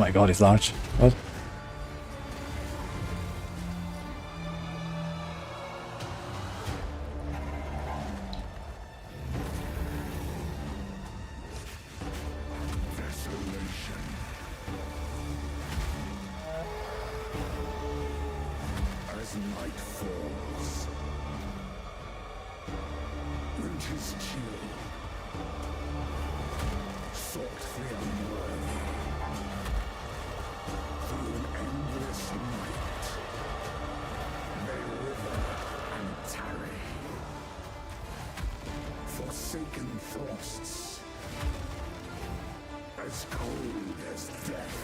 my god, he's large. What? As night falls, winter's chill, sought the unworthy, through an endless night, they wither and tarry, forsaken frosts, as cold as death,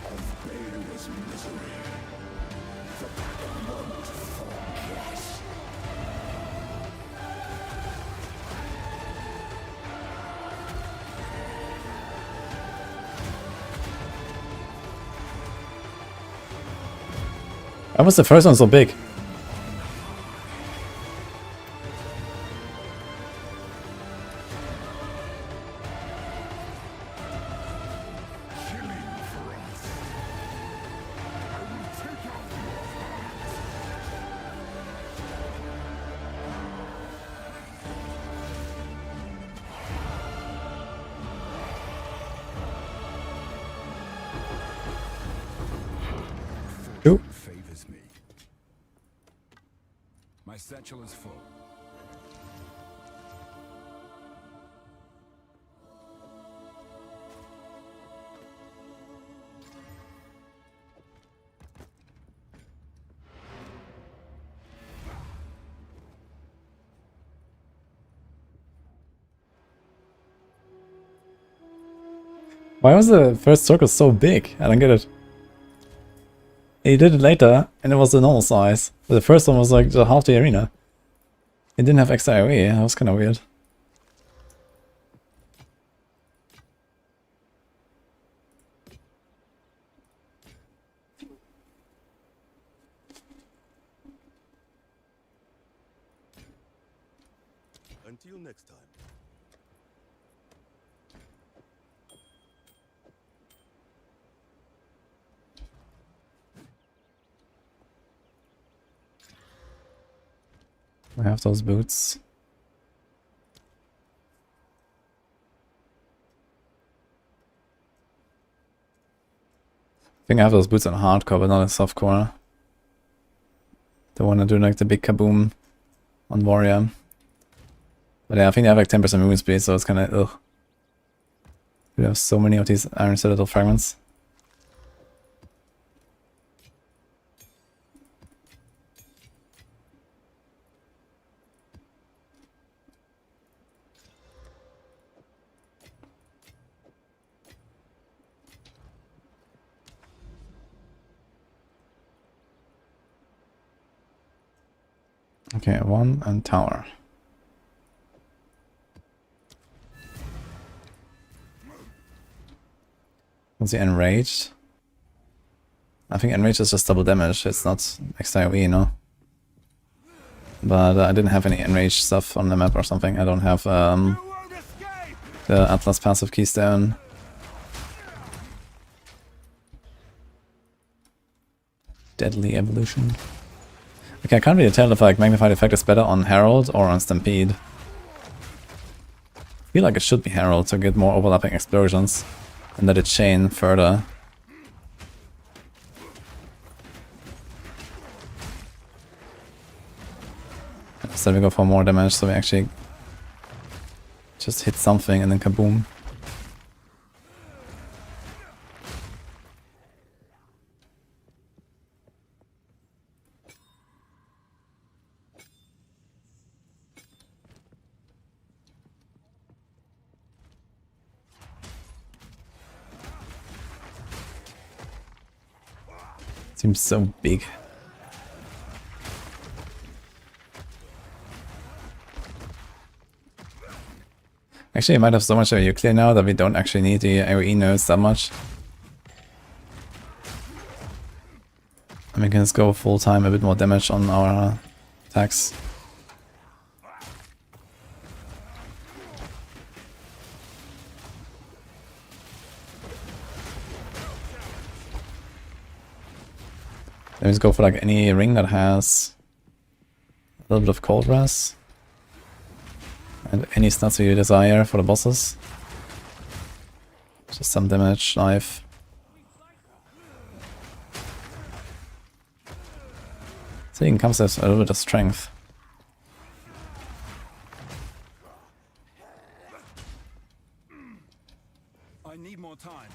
of baleless misery. The paramount forget. Why was the first one so big? Ooh. Favors me. My satchel is full. Why was the first circle so big? I don't get it. He did it later, and it was the normal size. But the first one was like half the arena. It didn't have extra AoE, that was kind of weird. Until next time. I have those boots. I think I have those boots on hardcore, but not in softcore. Don't want to do like the big kaboom on warrior. But yeah, I think they have like 10% movement speed, so it's kind of ugh. We have so many of these iron citadel fragments. Okay, 1 and tower. What's the enraged? I think enraged is just double damage, it's not extra AoE, you know? But I didn't have any enraged stuff on the map or something. I don't have the Atlas passive keystone. Deadly evolution. Okay, I can't really tell if like magnified effect is better on Herald or on Stampede. I feel like it should be Herald to get more overlapping explosions and let it chain further. So we go for more damage, so we actually just hit something and then kaboom. Seems so big. Actually, I might have so much AoE clear now that we don't actually need the AoE nodes that much. And we can just go full time, a bit more damage on our attacks. Let me just go for like any ring that has a little bit of cold res. And any stats you desire for the bosses. Just some damage, life. So it comes with a little bit of strength. I need more time.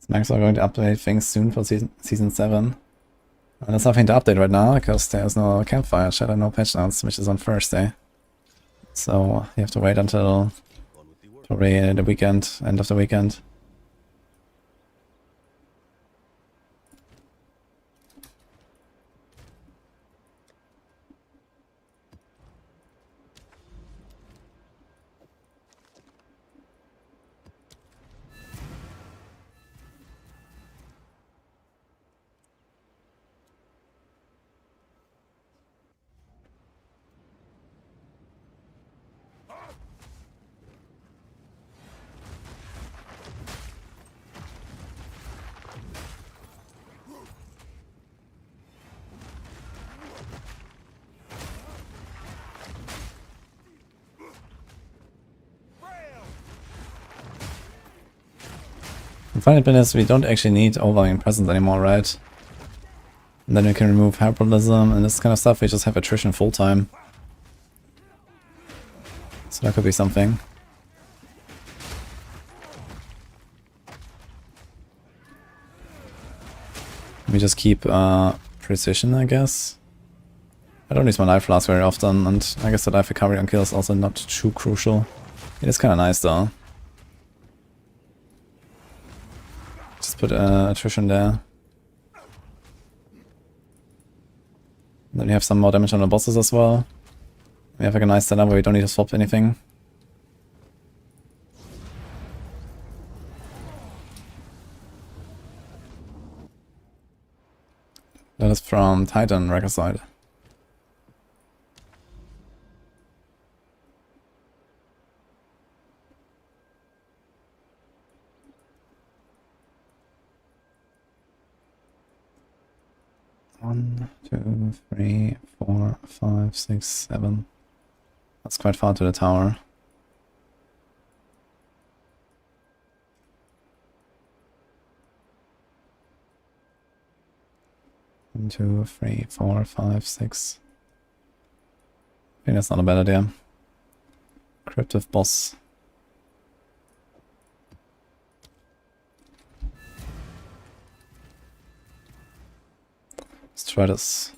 Maxroll are going to update things soon for season 7. And there's nothing to update right now because there's no campfire chat and no patch notes, which is on Thursday. So you have to wait until probably the weekend, end of the weekend. The funny bit is we don't actually need overwhelming presence anymore, right? And then we can remove herbalism and this kind of stuff, we just have attrition full time. So that could be something. We just keep precision, I guess. I don't use my life flask very often, and I guess the life recovery on kill is also not too crucial. It is kind of nice though. Just put attrition there. And then we have some more damage on the bosses as well. We have like a nice setup where we don't need to swap anything. That is from Titan Regicide. One, 2, 3, 4, 5, 6, 7. That's quite far to the tower. One, 2, 3, 4, 5, 6. I think that's not a bad idea. Cryptive boss. Let's try this.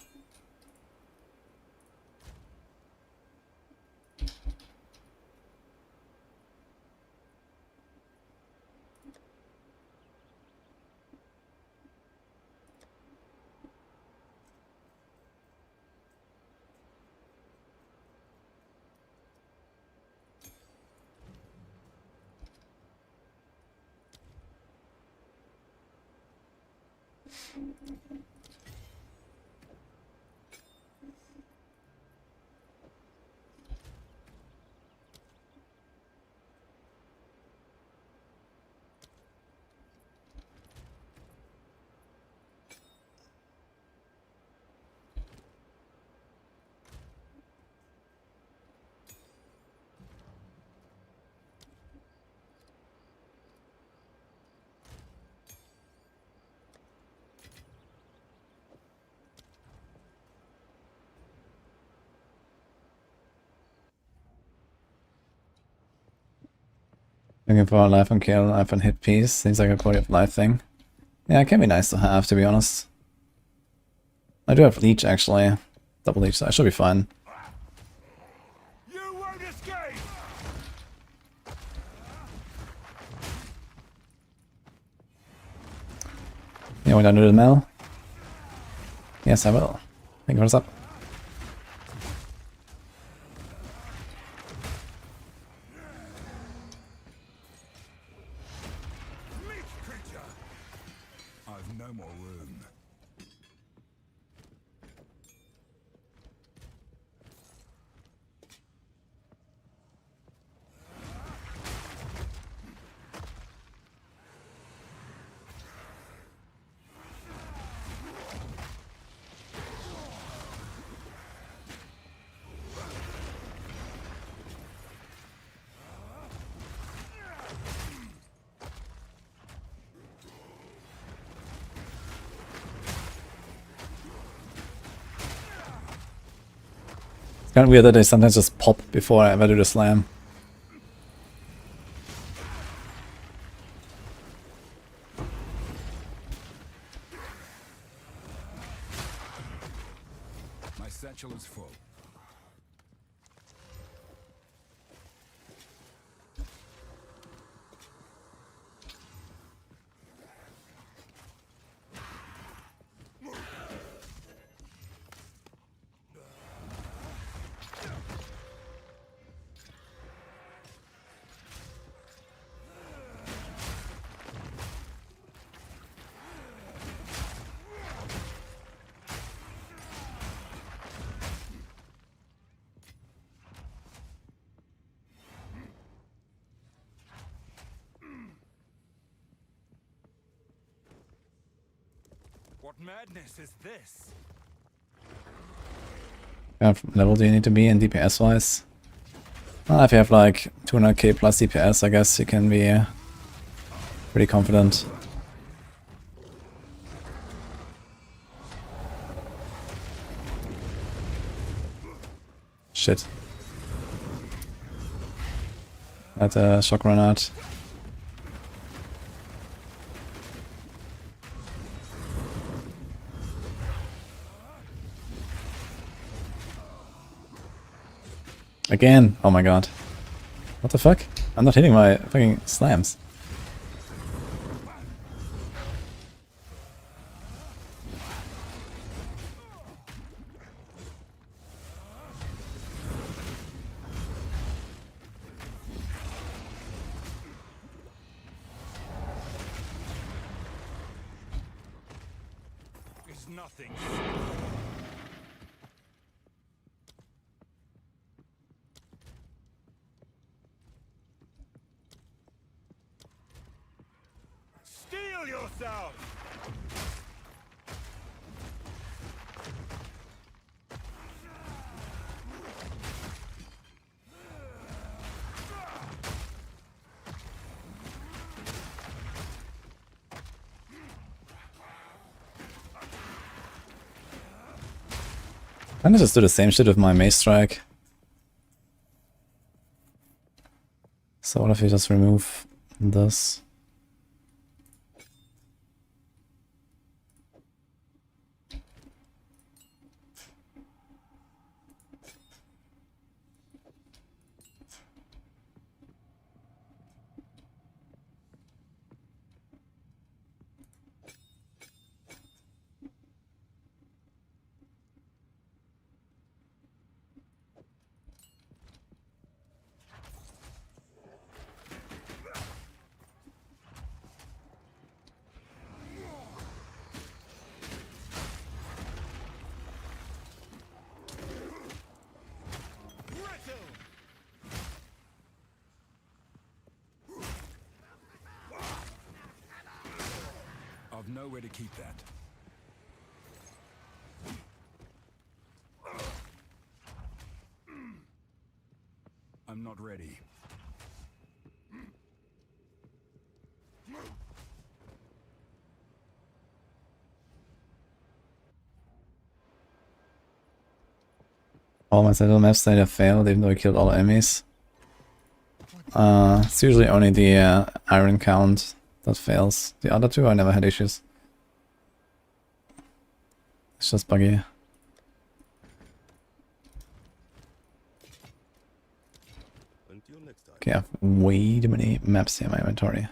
Looking for a life on kill, life on hit piece. Seems like a quality of life thing. Yeah, it can be nice to have, to be honest. I do have leech actually. Double leech, so I should be fine. You won't escape! You want to do the mill? Yes, I will. Fingers up. I've no more room. It's kind of weird that they sometimes just pop before I ever do the slam. My satchel is full. What madness is this? What level do you need to be in DPS wise? Well, if you have like 200k plus DPS, I guess you can be pretty confident. Shit. That's a shock grenade. Again! Oh my god. What the fuck? I'm not hitting my fucking slams. Is nothing. Steel yourself! Can I just do the same shit with my mace strike? So what if you just remove this? I've nowhere to keep that. I'm not ready. All my central maps say they failed even though I killed all enemies. It's usually only the iron count that fails. The other two I never had issues. It's just buggy. Okay, I have way too many maps here in my inventory.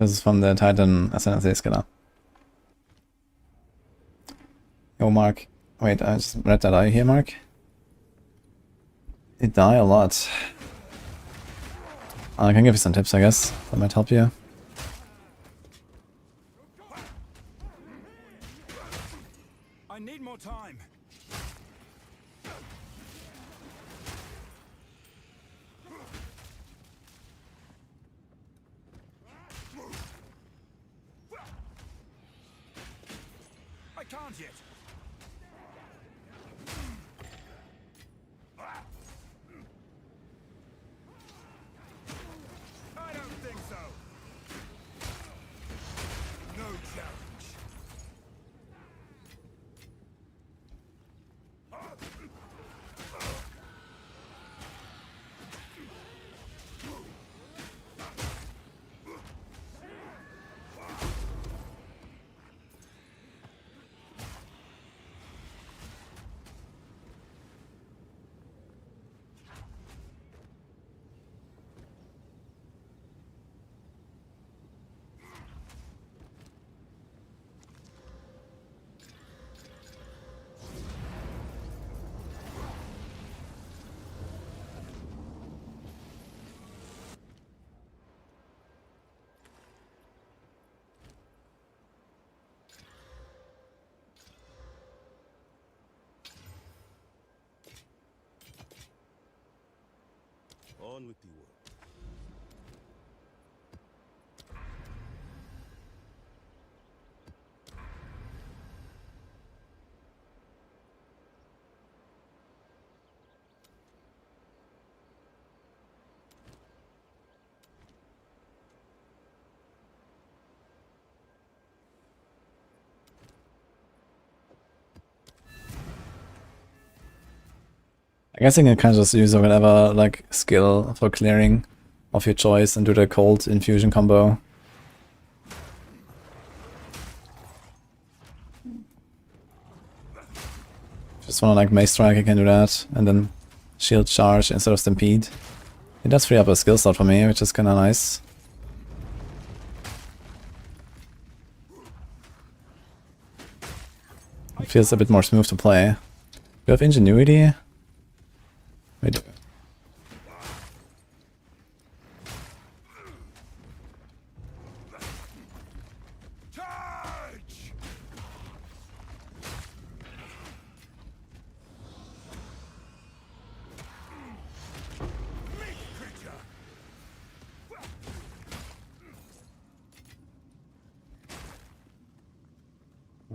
This is from the Titan SNSA scanner. Yo, Mark. Wait, I just read that. Are you here, Mark? You die a lot. I can give you some tips, I guess. That might help you. I need more time. I can't yet. I don't think so. No challenge. On with the work. I guess you can kind of just use whatever like skill for clearing of your choice and do the cold infusion combo. Just wanna like Mace Strike, you can do that, and then Shield Charge instead of Stampede. It does free up a skill slot for me, which is kinda nice. It feels a bit more smooth to play. Do you have Ingenuity? We do. Charge! Meat creature!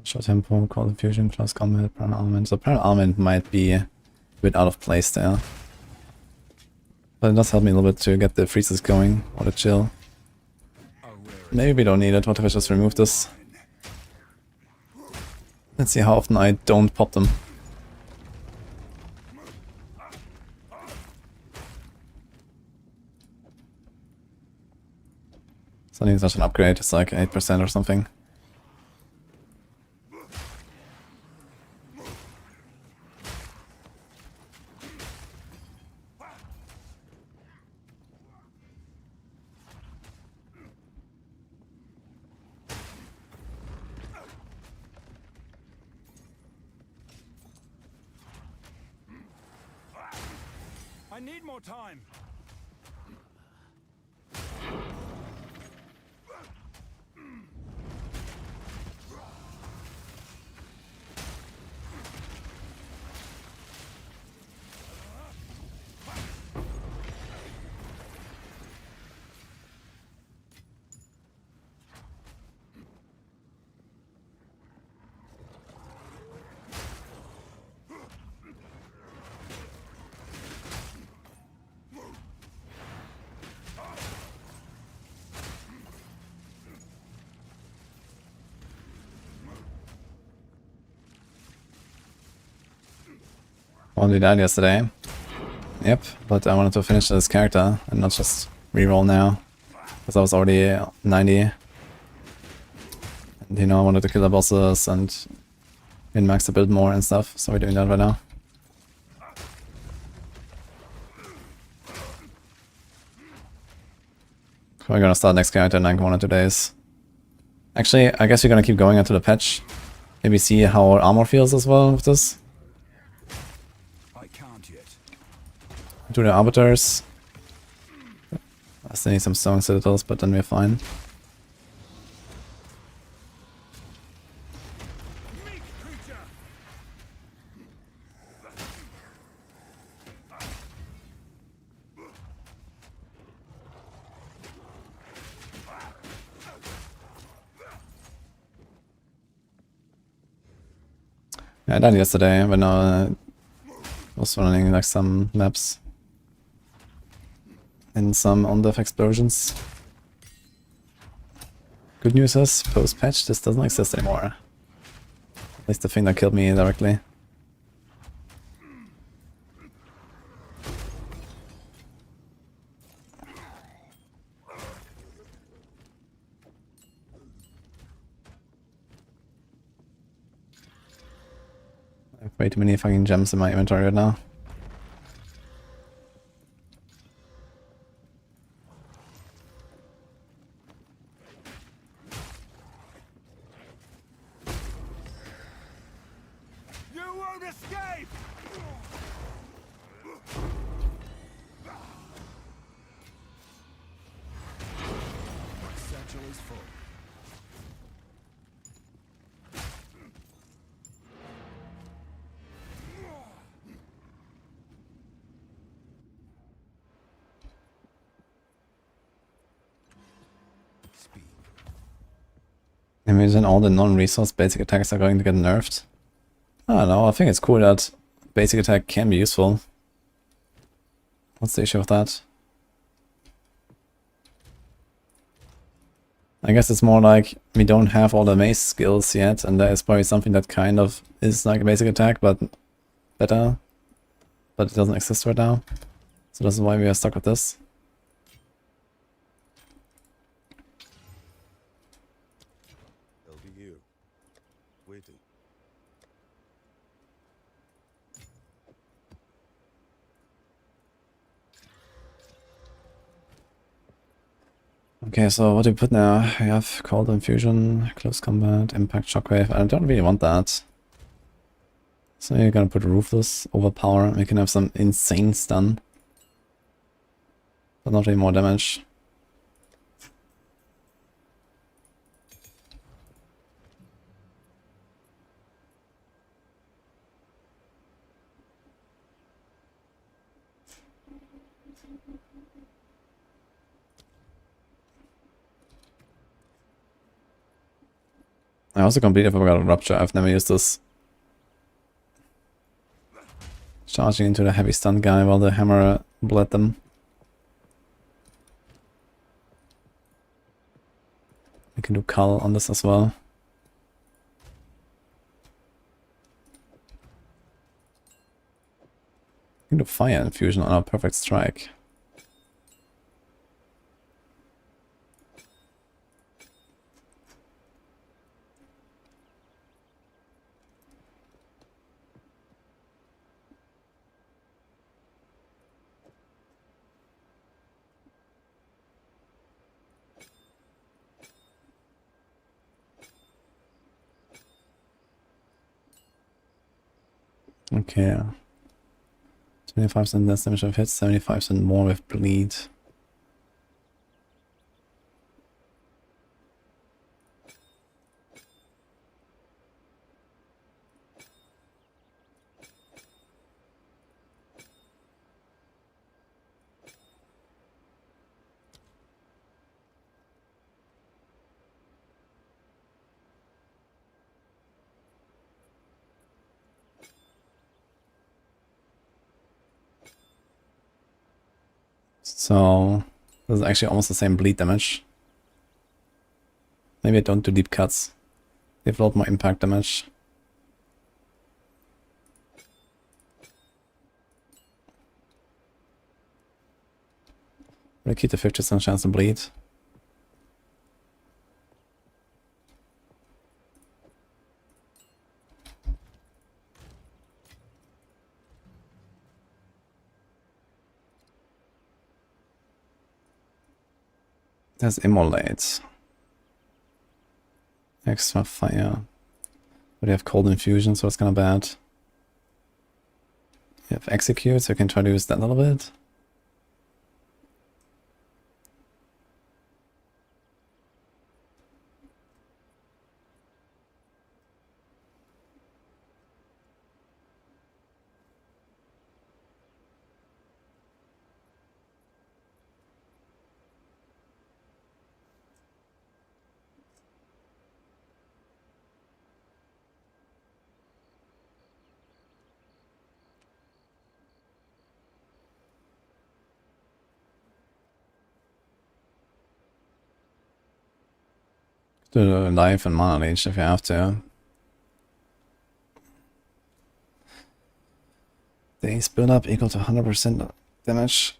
Short tempo, cold infusion, plus combat, prana armament. So prana armament might be a bit out of place there. But it does help me a little bit to get the freezes going, or the chill. Maybe we don't need it. What if I just remove this? Let's see how often I don't pop them. So I need such an upgrade, it's like 8% or something. I need more time. Only died yesterday. Yep, but I wanted to finish this character and not just reroll now. Because I was already 90. And you know, I wanted to kill the bosses and min-max the build more and stuff, so we're doing that right now. we're gonna start next character in like 1 or 2 days. Actually, I guess we're gonna keep going into the patch. Maybe see how our armor feels as well with this. I can't yet. Do the arbiters. I still need some stone citadels, but then we're fine. Yeah, I died yesterday when I was running like some maps and some on-death explosions. Good news is, post-patch, this doesn't exist anymore. At least the thing that killed me directly. I have way too many fucking gems in my inventory right now. You won't escape! My satchel is full. Speed. Imagine all the non-resource basic attacks are going to get nerfed. I don't know, I think it's cool that basic attack can be useful. What's the issue with that? I guess it's more like we don't have all the mace skills yet, and that is probably something that kind of is like a basic attack, but better. But it doesn't exist right now. So that's why we are stuck with this. LDU. Waiting. Okay, so what do we put now? We have Cold Infusion, Close Combat, Impact Shockwave. I don't really want that. So you're gonna put Ruthless, Overpower. We can have some insane stun. But not really more damage. I also completely forgot Rupture. I've never used this. Charging into the heavy stun guy while the hammer bled them. We can do Cull on this as well. We can do Fire Infusion on our Perfect Strike. Okay. 25% less damage of hits, 75% more with bleed. So this is actually almost the same bleed damage. Maybe I don't do deep cuts. They have a lot more impact damage. But I keep the 50% chance to bleed. There's Immolate. Extra fire. But you have cold infusion, so it's kind of bad. You have execute, so you can try to use that a little bit. Do life and mana leech if you have to. Days build up equal to 100% damage.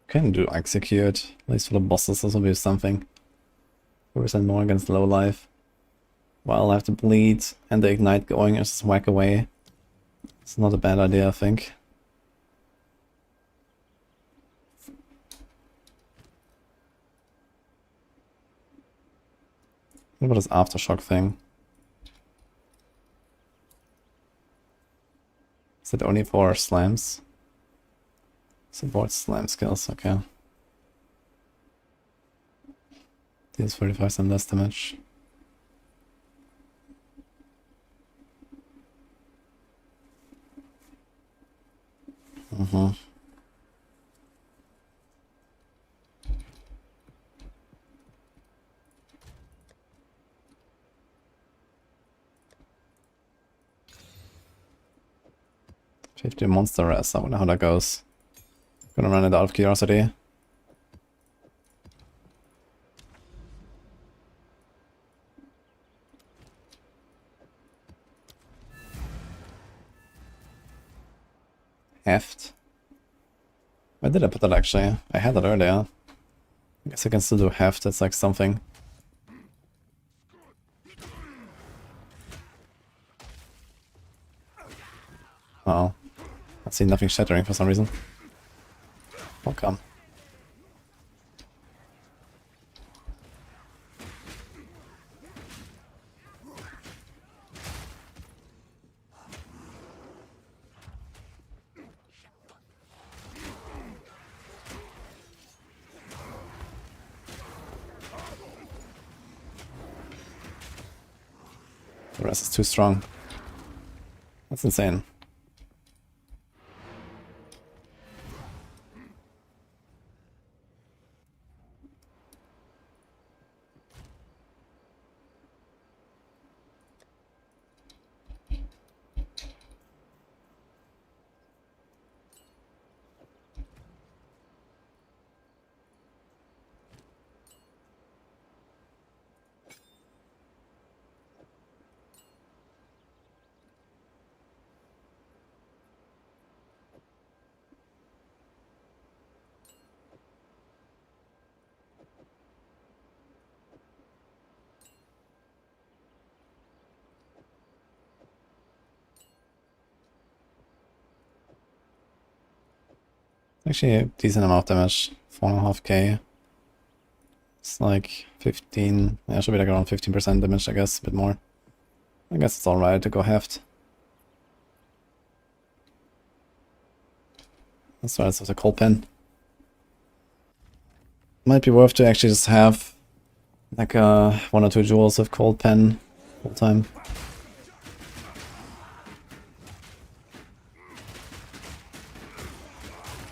Can do execute, at least for the bosses. This will be something. 4% more against low life. While I have to bleed and the ignite going and just whack away. It's not a bad idea, I think. What about this aftershock thing? Is it only for slams? Support slam skills, okay. Deals 45% less damage. Mm-hmm. $50 monster res, I wonder how that goes. Gonna run it out of curiosity. Heft. Where did I put that actually? I had that earlier. I guess I can still do heft, it's like something. Uh oh. I see nothing shattering for some reason. Oh, come. The rest is too strong. That's insane. Actually, a decent amount of damage. 4.5k. It's like 15. Yeah, it should be like around 15% damage, I guess, a bit more. I guess it's alright to go heft. That's why it's with a cold pen. Might be worth to actually just have like 1 or 2 jewels of cold pen full time.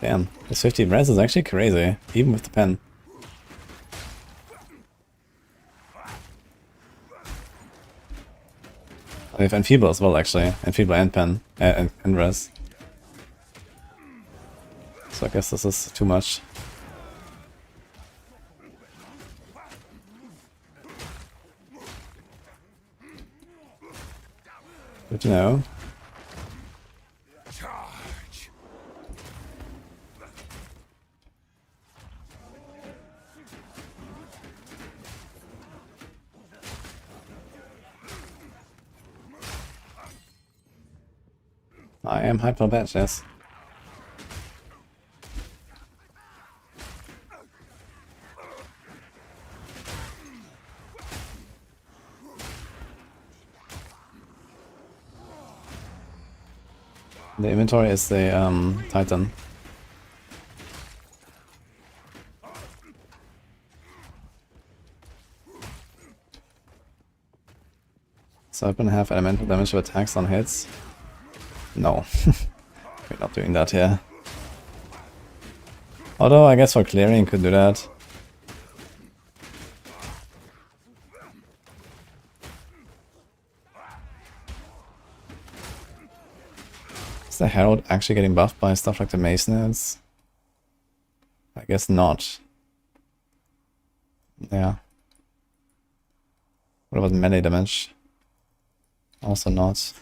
Damn, this 50 res is actually crazy, even with the pen. I have enfeeble as well, actually. Enfeeble and pen, and res. So I guess this is too much. Good to know. Charge. I am hyper bad, yes. The inventory is the Titan. So I'm gonna have elemental damage to attacks on hits. No, we're not doing that here. Although I guess for clearing could do that. Is the Herald actually getting buffed by stuff like the Masonets? I guess not. Yeah. What about melee damage? Also not.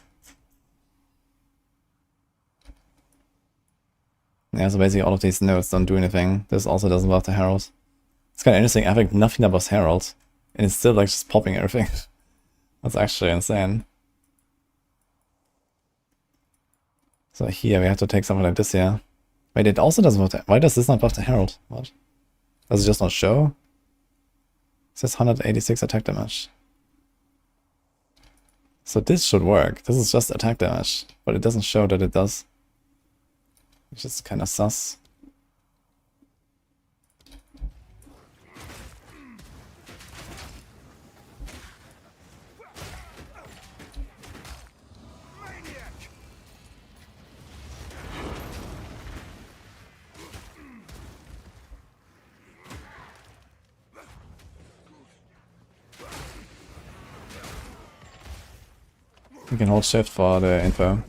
Yeah, so basically all of these nodes don't do anything. This also doesn't buff the Herald. It's kind of interesting, I think nothing that buffs Herald, and it's still like just popping everything. That's actually insane. So here we have to take something like this here. Wait, it also doesn't buff the... Why does this not buff the Herald? What? Does it just not show? It says 186 attack damage. So this should work. This is just attack damage, but it doesn't show that it does. Which is kind of sus. We can hold shift for the info.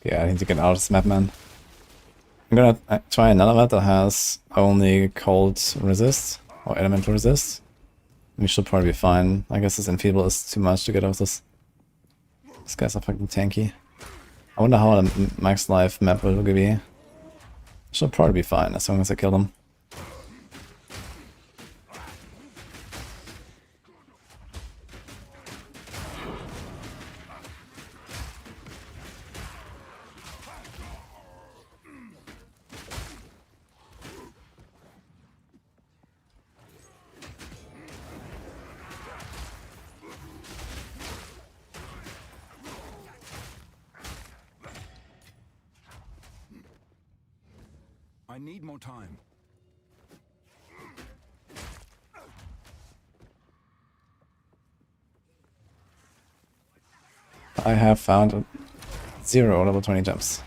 Yeah, I need to get out of this map, man. I'm gonna try another map that has only cold resist, or elemental resist. We should probably be fine. I guess this enfeeble is too much to get out of this. These guys are fucking tanky. I wonder how the max life map will be. Should probably be fine as long as I kill them. I need more time. I have found 0 level 20 jumps.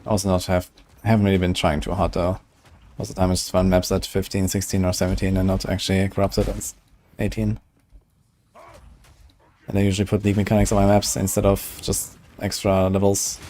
Also haven't really been trying too hard though. Most of the time it's fun maps at 15, 16 or 17 and not actually corrupted at 18. And I usually put league mechanics on my maps instead of just extra levels.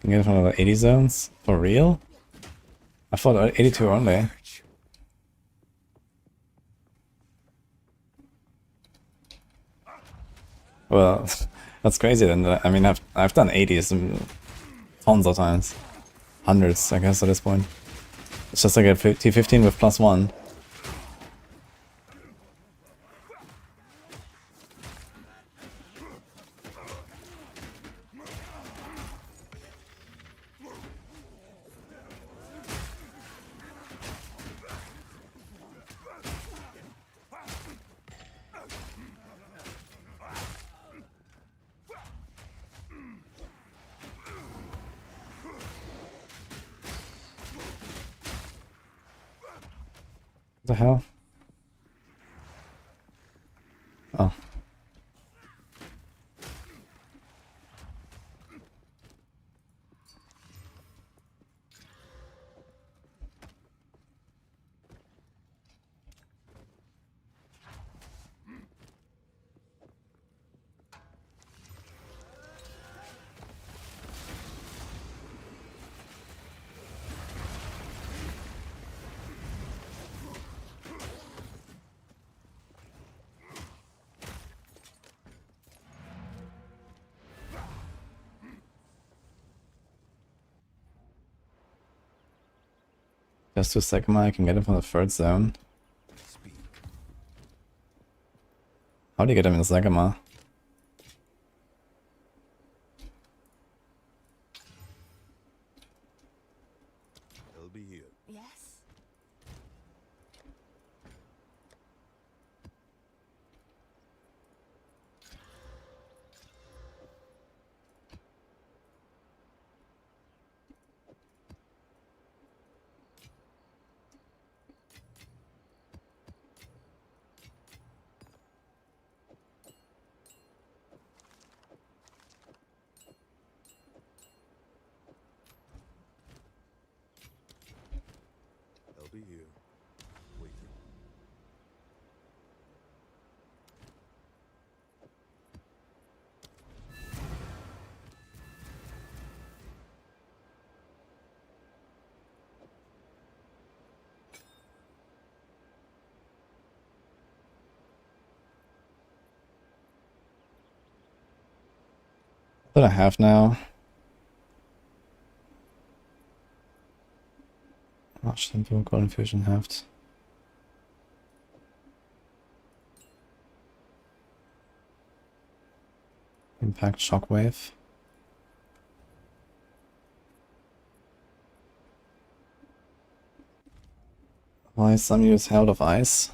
Can get from the 80 zones? For real? I thought 82 only. Well, that's crazy then. I mean, I've done 80s tons of times. Hundreds, I guess, at this point. It's just like a T15 with +1. What the hell? Oh. Just 2 seconds, I can get him from the third zone. Speak. How do you get him in Sagama? They'll be here. Yes? They'll be here. Waiting. What I have now? Tempo, Golden Fusion Heft. Impact Shockwave. Why some use Herald of Ice?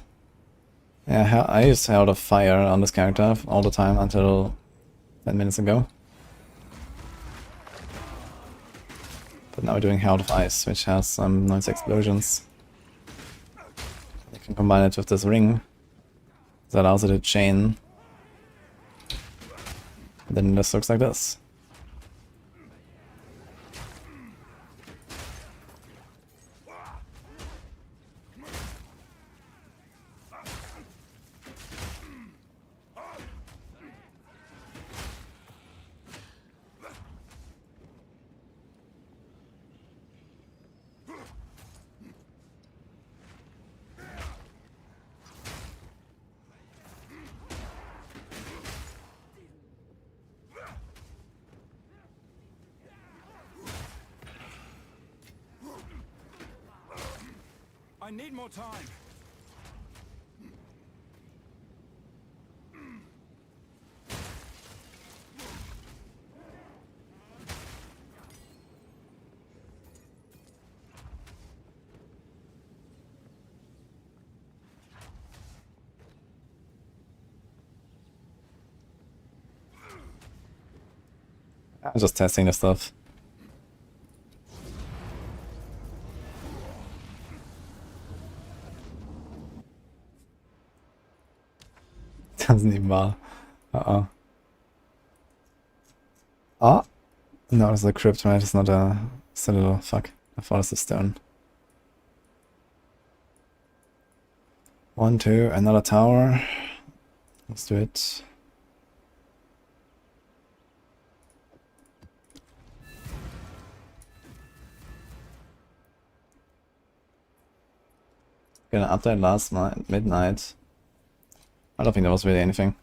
Yeah, I used Herald of Fire on this character all the time until 10 minutes ago. But now we're doing Herald of Ice, which has some nice explosions. You can combine it with this ring that allows it to chain. And then it just looks like this. I need more time. I'm just testing this stuff. Doesn't even bother. Uh-oh. Ah! No, it's a crypt, right? It's not a citadel. Fuck. I thought it's a stone. 1, 2, another tower. Let's do it. Get an update last night, midnight. I don't think there was really anything.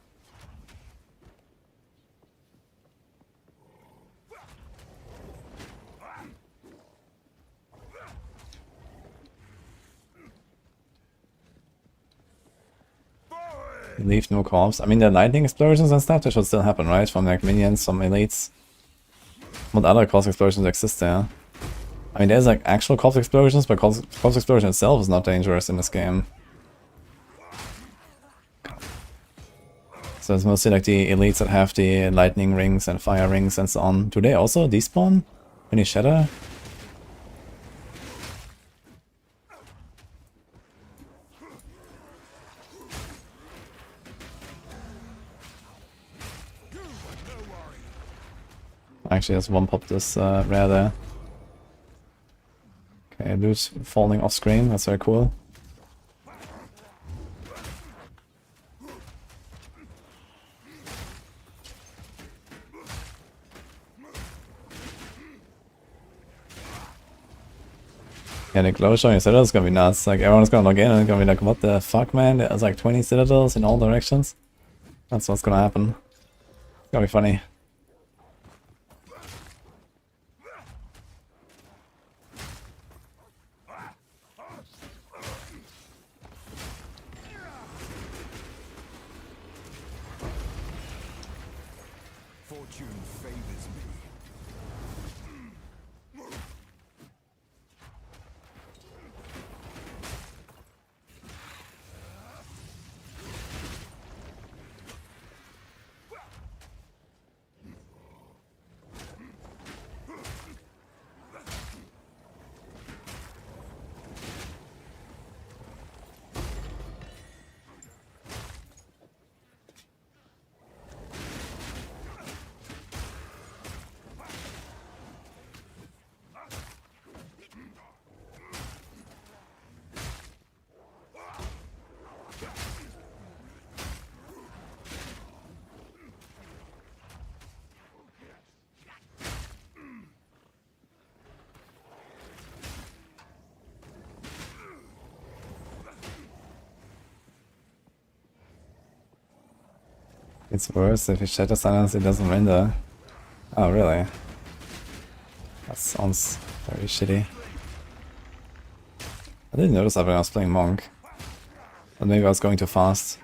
Leave no corpse. I mean, the lightning explosions and stuff, that should still happen, right? From like minions, some elites. What other corpse explosions exist there? I mean, there's like actual corpse explosions, but corpse explosion itself is not dangerous in this game. So it's mostly like the elites that have the lightning rings and fire rings and so on. Do they also despawn when you shatter? Actually, let's one pop this rare there. Okay, loot falling off screen, that's very cool. Yeah, the glow showing citadels is gonna be nuts. Like, everyone's gonna log in and it's gonna be like, what the fuck, man? There's like 20 citadels in all directions. That's what's gonna happen. It's gonna be funny. Fortune favors me. It's worse if you shatter silence, it doesn't render. Oh, really? That sounds very shitty. I didn't notice that when I was playing Monk. But maybe I was going too fast.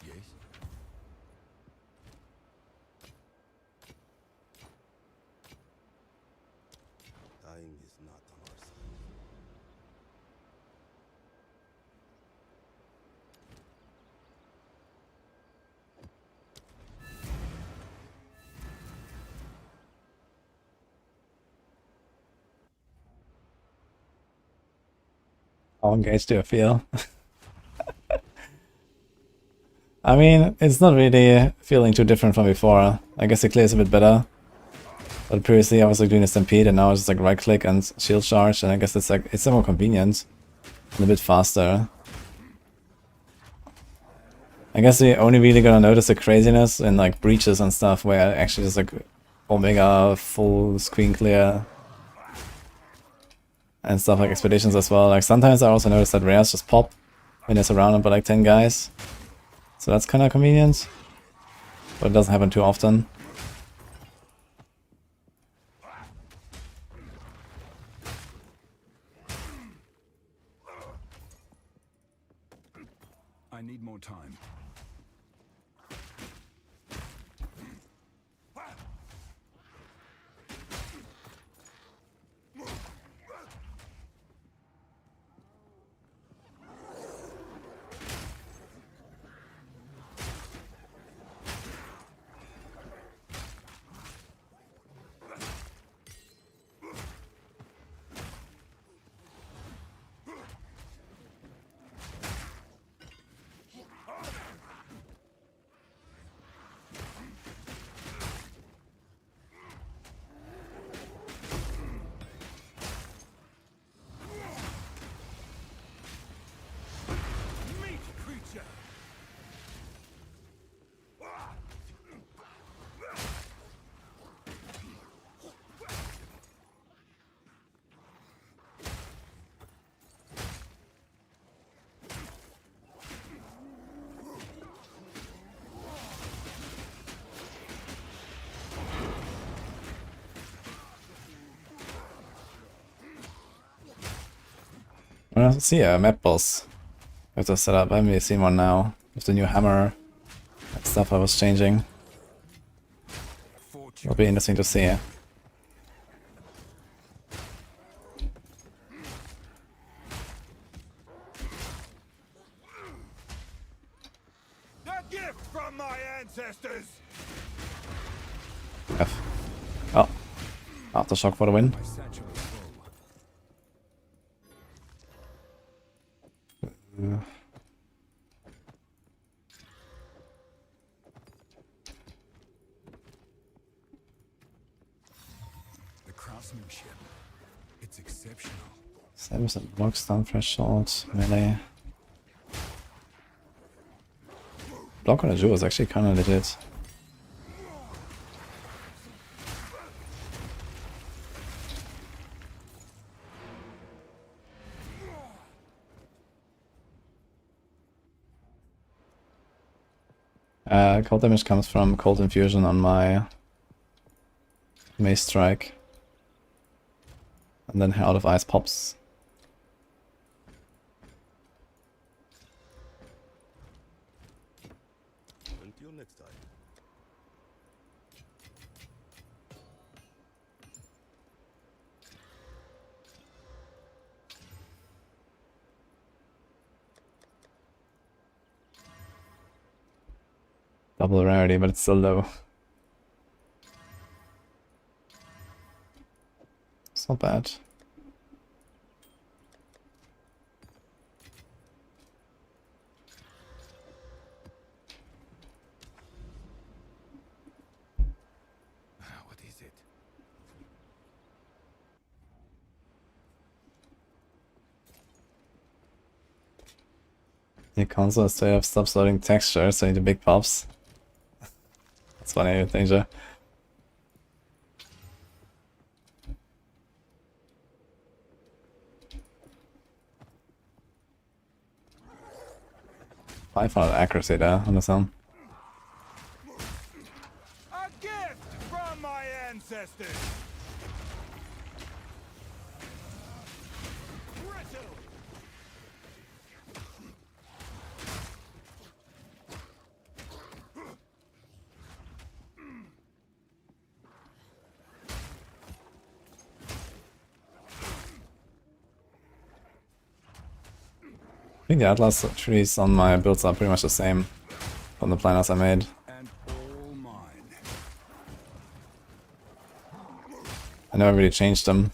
Yes? Time is not on our side. How engaged do you feel? I mean, it's not really feeling too different from before. I guess it clears a bit better. But previously I was like doing a stampede and now it's just like right click and shield charge, and I guess it's like, it's more convenient and a bit faster. I guess we're only really gonna notice the craziness in like breaches and stuff where actually just like Omega full screen clear and stuff like expeditions as well. Like sometimes I also notice that rares just pop when they're surrounded by like 10 guys. So that's kind of convenient, but it doesn't happen too often. I need more time. Well, see a map boss. I have to set up. I haven't really seen one now with the new hammer and stuff I was changing. It'll be interesting to see. A gift from my ancestors. F. Oh, aftershock for the win. My satchel is full. The craftsmanship, it's exceptional. 7% block, stun threshold, melee. Block on a jewel is actually kind of legit. Cold damage comes from cold infusion on my mace strike. And then Herald of Ice pops. Until next time. Double rarity, but it's still low. It's not bad. What is it? The console is to have stops loading textures, so I need the big pops. That's funny, danger. I found accuracy there on the sound. A gift from my ancestors. Brittle. I think the Atlas trees on my builds are pretty much the same from the planners I made. And all mine. I never really changed them.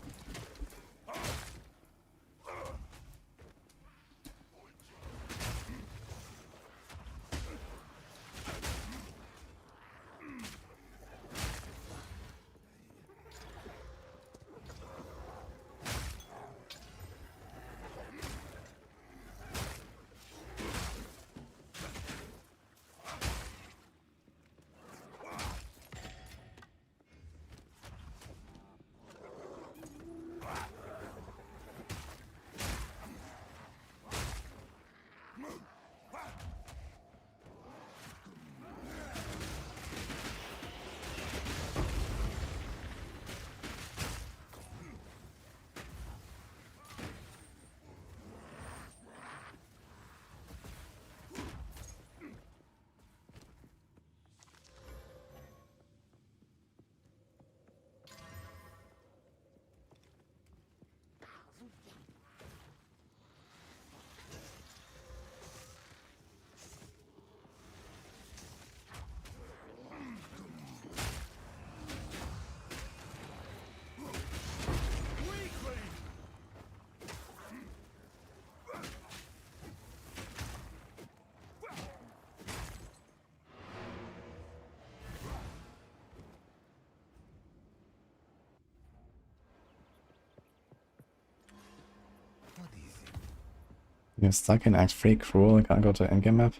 You're stuck in Act 3, cruel, I can't go to endgame map.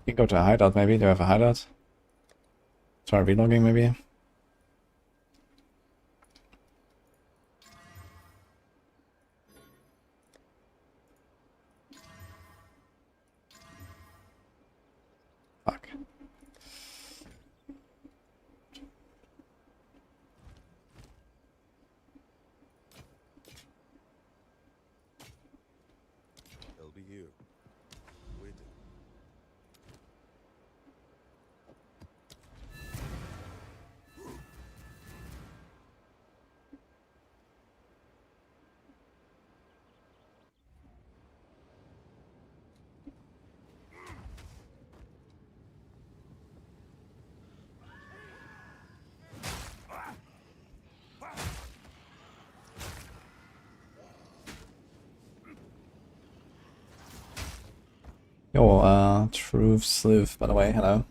You can go to a hideout maybe, do you have a hideout? Try relogging maybe? Fuck. It'll be you. Waiting. Yo, Truth Sleuth, by the way, hello.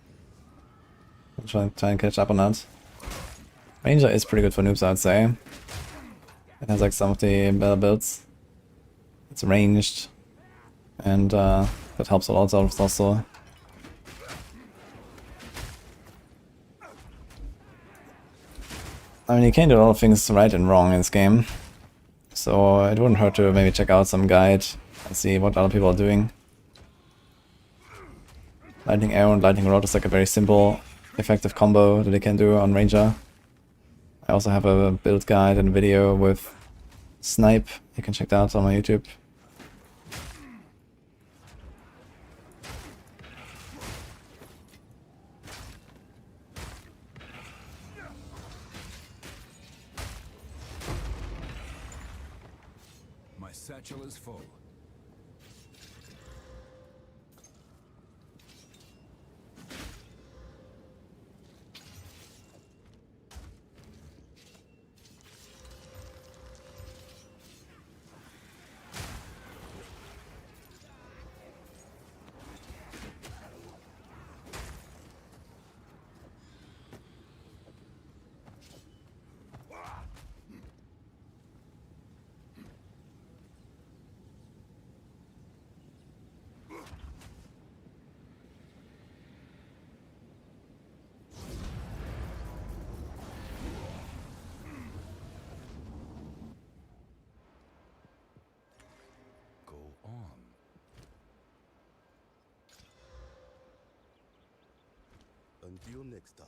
I'm trying to catch up on that. Ranger is pretty good for noobs, I'd say. It has like some of the better builds. It's ranged, and that helps a lot also. I mean, you can do a lot of things right and wrong in this game, so it wouldn't hurt to maybe check out some guide and see what other people are doing. Lightning Arrow and Lightning Rod is like a very simple, effective combo that you can do on Ranger. I also have a build guide and video with Snipe, you can check that out on my YouTube. My satchel is full. Go on. Until next time.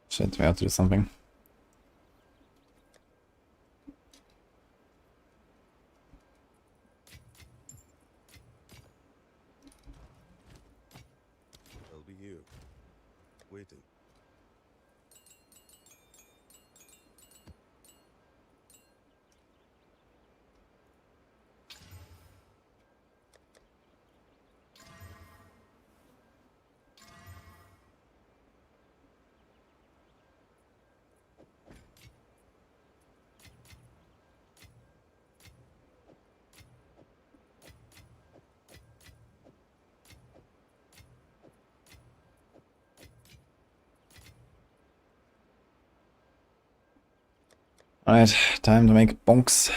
Shit, we have to do something. It'll be you. Waiting. Alright, time to make bonks.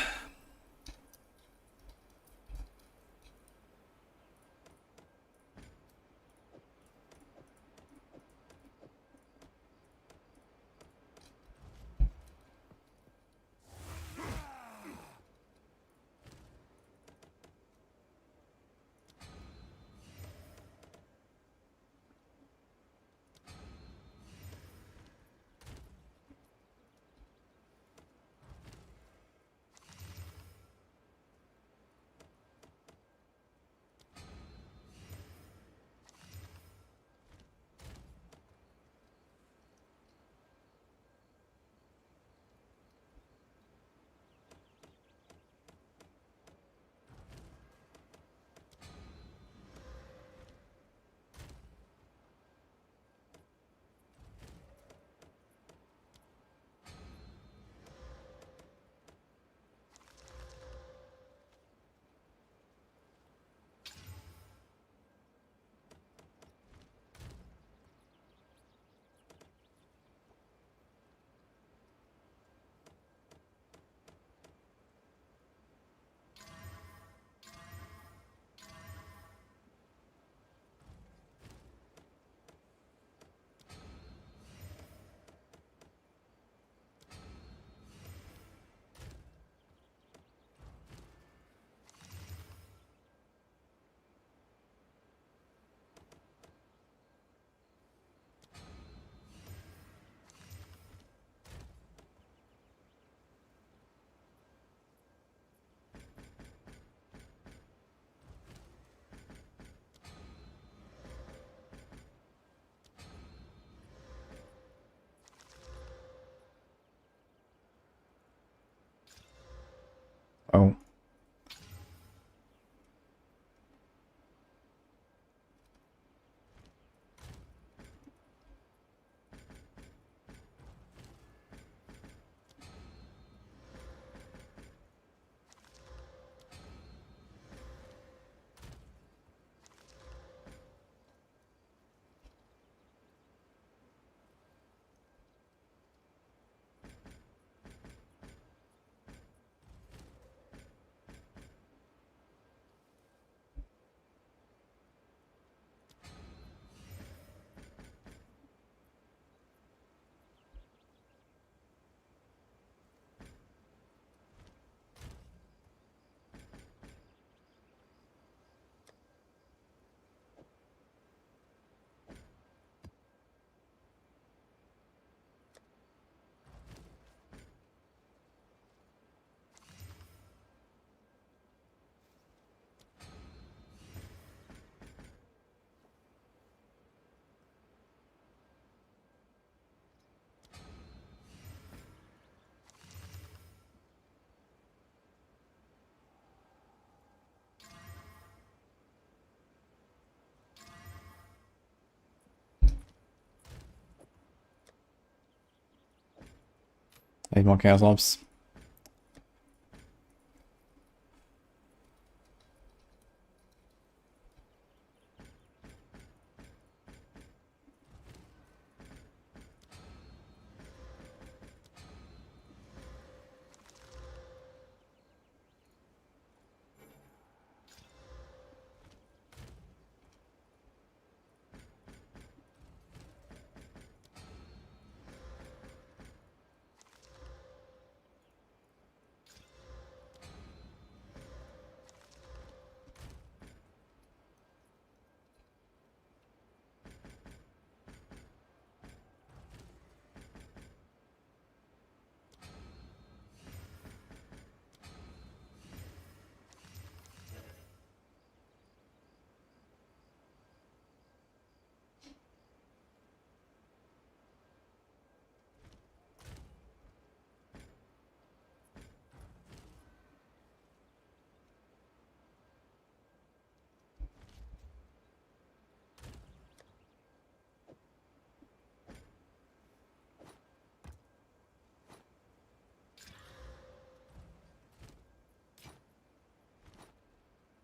Oh. Need more Chaos Orbs.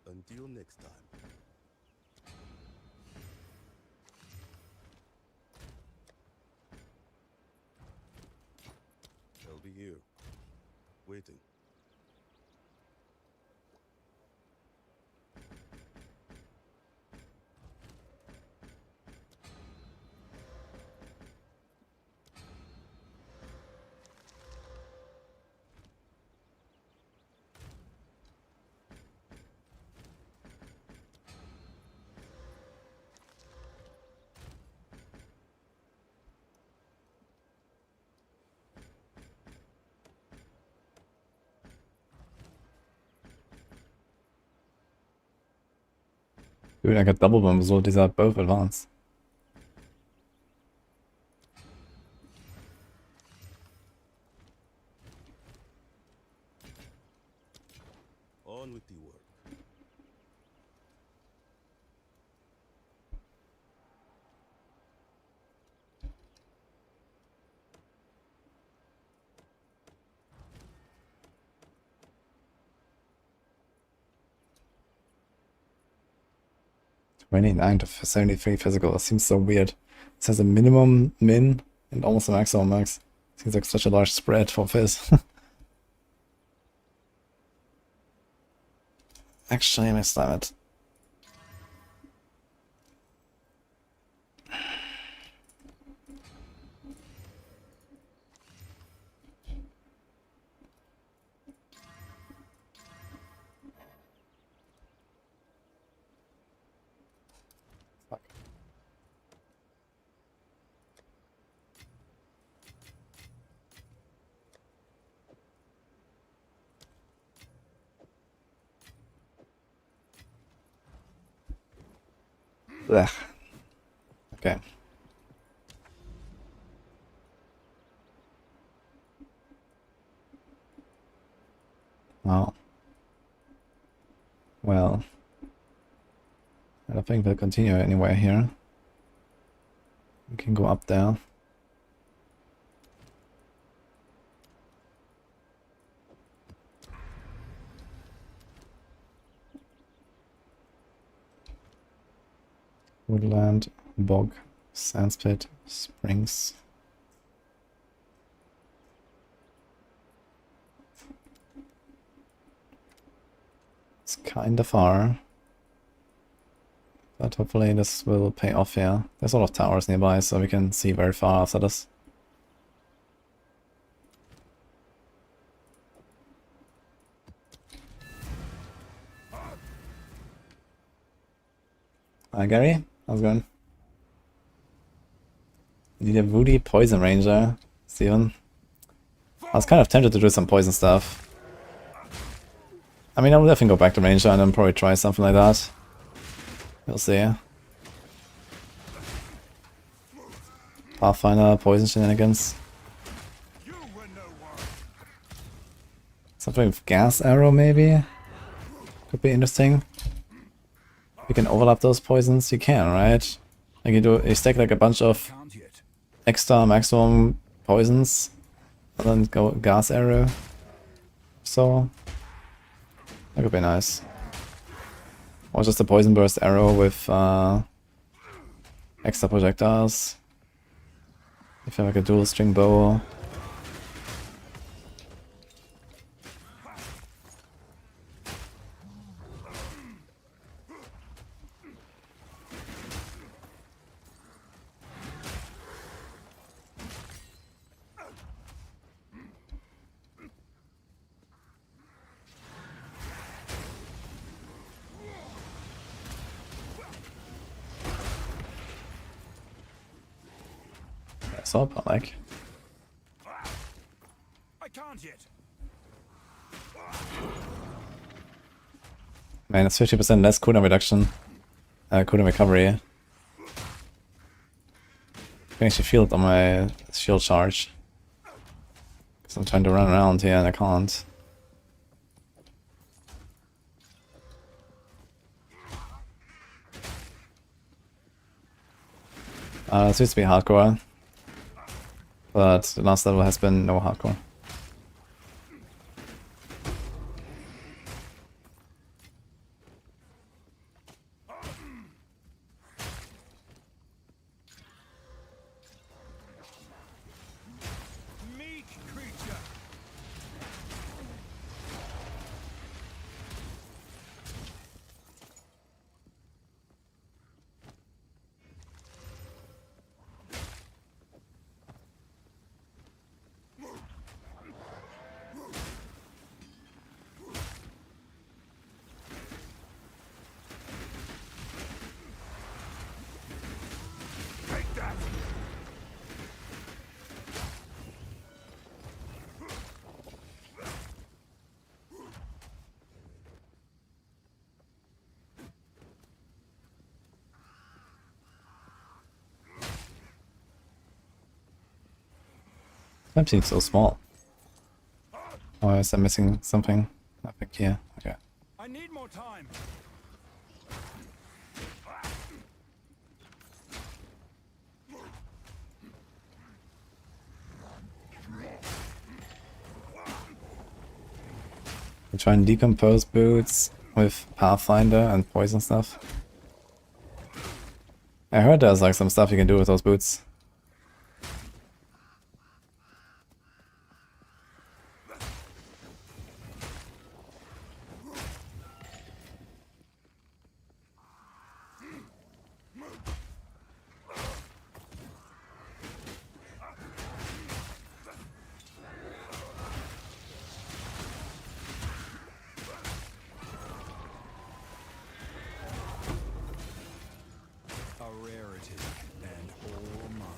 Until next time. I'll be here, waiting. Dude, I got double bomb, so these are both advanced. On with the work. $29 to 73 physical. That seems so weird. It has a minimum min and almost a maximum max. Seems like such a large spread for Fizz. Actually, I missed it. Fuck. Ugh. Okay. Wow. Well, I don't think we'll continue anywhere here. We can go up there. Woodland, bog, sandspit, springs. It's kinda far. But hopefully this will pay off here. There's a lot of towers nearby, so we can see very far after this. Hi Gary, how's it going? You need a Woody Poison Ranger, Steven. I was kind of tempted to do some poison stuff. I mean, I will definitely go back to Ranger and then probably try something like that. We'll see. Pathfinder, poison shenanigans. Something with gas arrow maybe? Could be interesting. You can overlap those poisons, you can, right? Like you stack like a bunch of extra maximum poisons and then go gas arrow. So that could be nice. Or just a poison burst arrow with extra projectiles. If you have like a dual string bow. That's up, I like. I can't yet. Man, it's 50% less cooldown reduction. Cooldown recovery. I can actually feel it on my shield charge. Because I'm trying to run around here and I can't. It seems to be hardcore. But the last level has been no hardcore. Meek creature. Take that. That seems so small. Oh, is I missing something? I think here. Okay. I need more time. We try and decompose boots with Pathfinder and poison stuff. I heard there's like some stuff you can do with those boots. A rarity and all mine.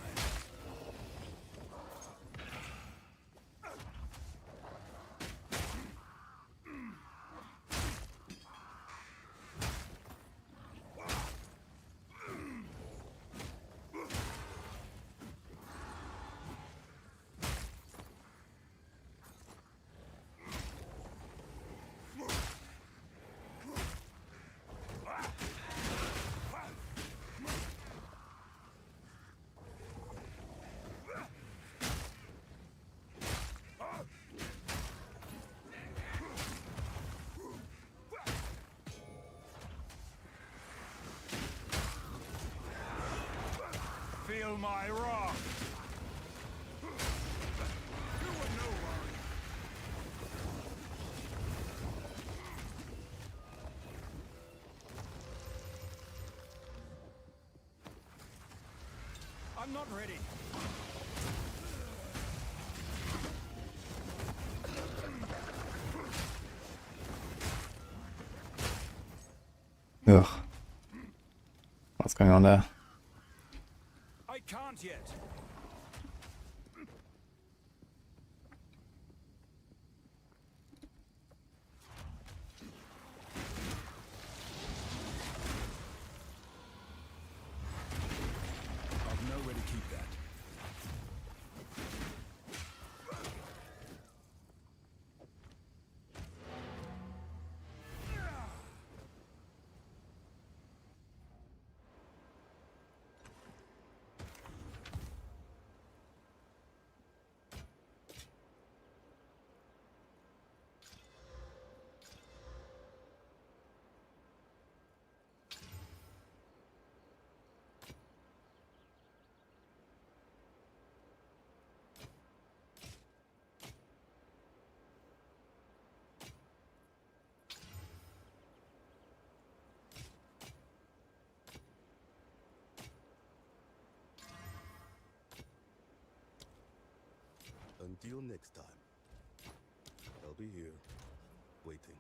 Feel my wrath. You were no warrior. I'm not ready. Ugh. What's going on there? I can't yet. I've nowhere to keep that. Until next time, I'll be here, waiting.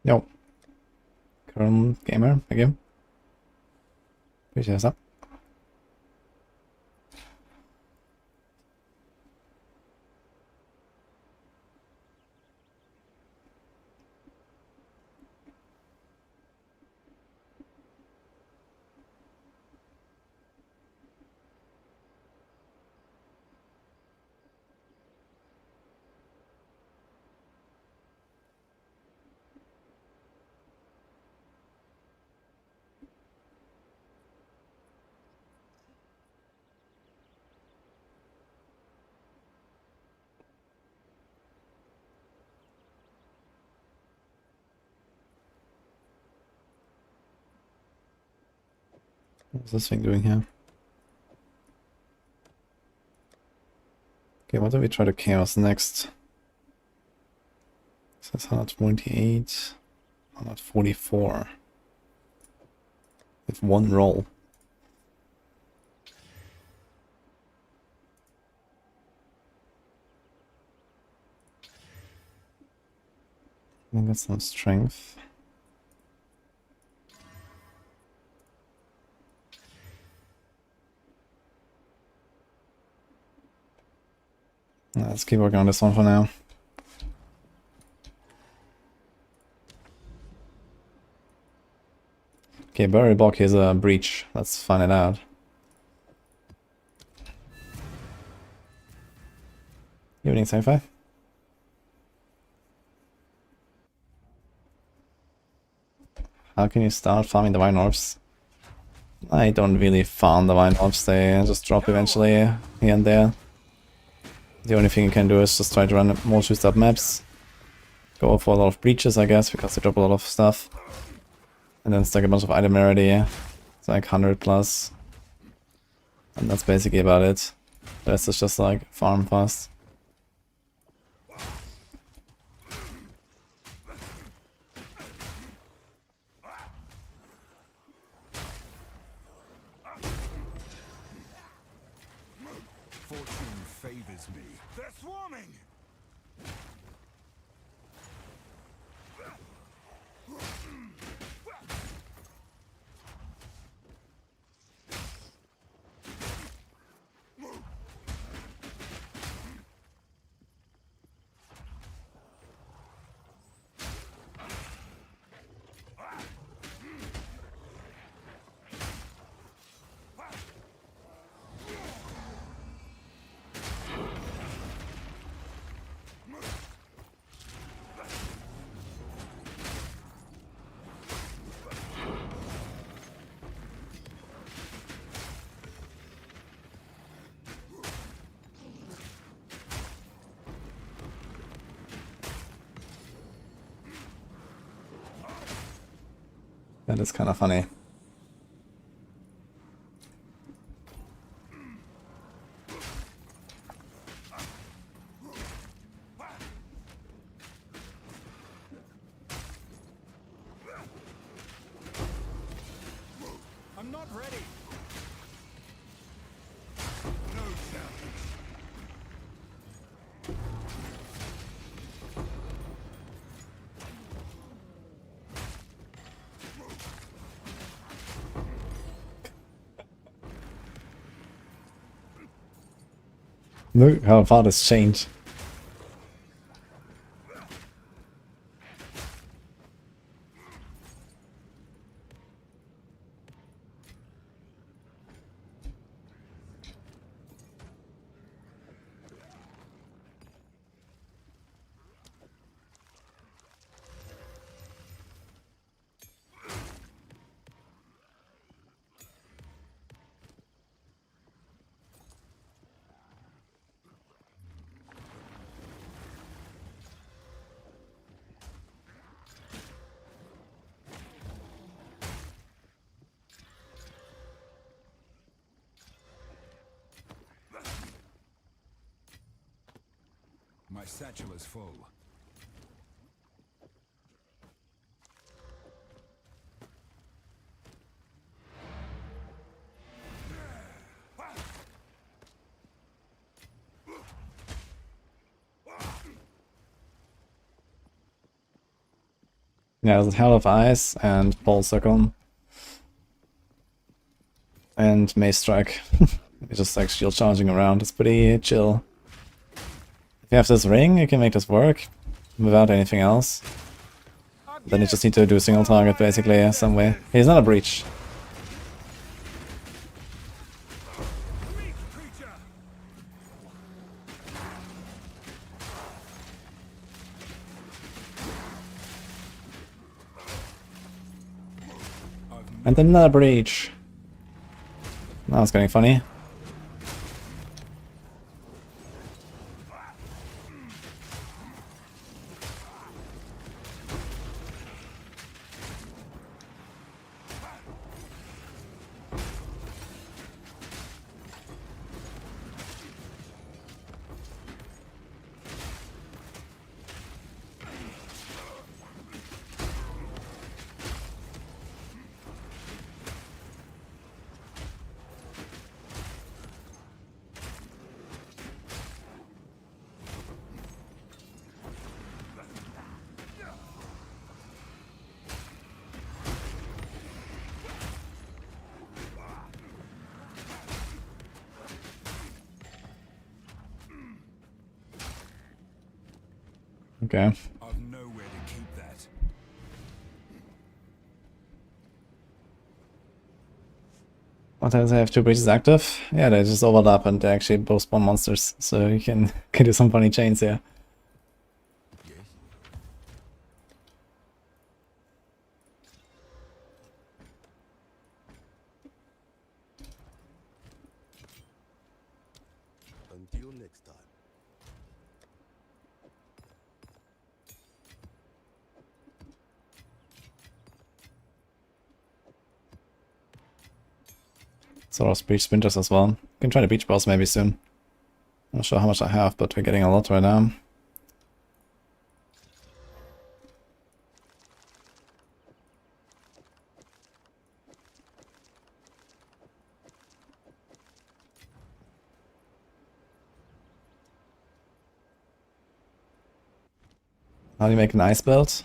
Yo. Current gamer, again. Appreciate that. What's this thing doing here? Okay, what do we try to chaos next? This is 128, 144. With one roll. I think that's some strength. Let's keep working on this one for now. Okay, Burial Block is a breach. Let's find it out. Evening sci-fi. How can you start farming Divine Orbs? I don't really farm Divine Orbs, they just drop eventually here and there. The only thing you can do is just try to run more juiced up maps. Go for a lot of breaches, I guess, because they drop a lot of stuff. And then stack a bunch of item rarity. It's like 100 plus. And that's basically about it. The rest is just like farm fast. Fortune favors me. They're swarming! That is kind of funny. I'm not ready. No challenge. Look how far this changed. My satchel is full. Yeah, there's Hell of Ice and Pole Circle. And Mace Strike. Just like shield charging around, it's pretty chill. If you have this ring, you can make this work without anything else. Then you just need to do a single target basically, some way. He's not a breach. And then another breach. Now it's getting funny. Okay. I've nowhere to keep that. What else? I have two breaches active? Yeah, they just overlap and they actually both spawn monsters, so you can do some funny chains here. Yes. Until next time. So those breach sprinters as well. Can try the beach boss maybe soon. Not sure how much I have, but we're getting a lot right now. How do you make an ice build?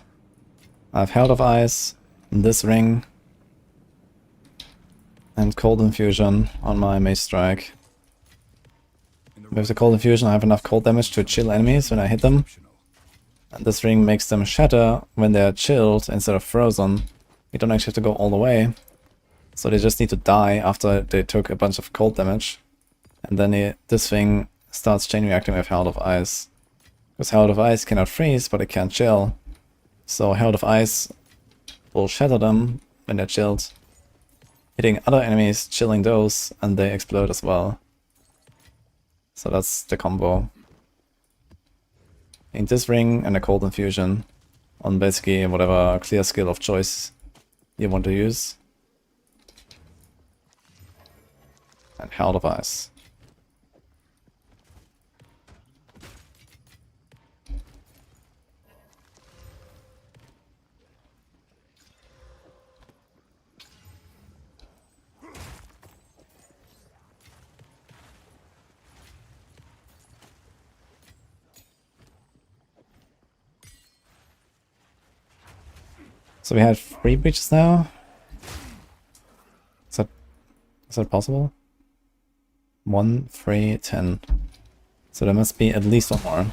I have Held of Ice, this ring, and Cold Infusion on my Mace Strike. With the Cold Infusion I have enough cold damage to chill enemies when I hit them. And this ring makes them shatter when they're chilled instead of frozen. You don't actually have to go all the way. So they just need to die after they took a bunch of cold damage. And then this thing starts chain reacting with Held of Ice. Because Held of Ice cannot freeze, but it can chill. So Held of Ice will shatter them when they're chilled, hitting other enemies, chilling those, and they explode as well. So that's the combo. In this ring and a Cold Infusion on basically whatever clear skill of choice you want to use. And Hell of Ice. So we have 3 breaches now. Is that possible? 1, 3, 10. So there must be at least 1 more.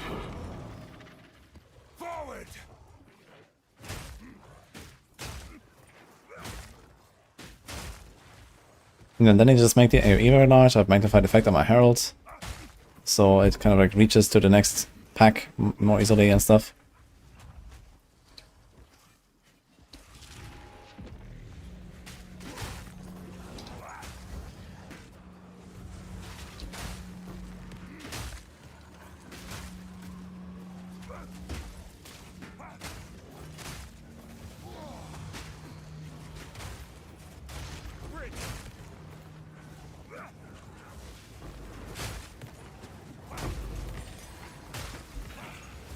Forward! And then I just make the AoE very large. I have magnified effect on my herald, so it kind of like reaches to the next pack more easily and stuff.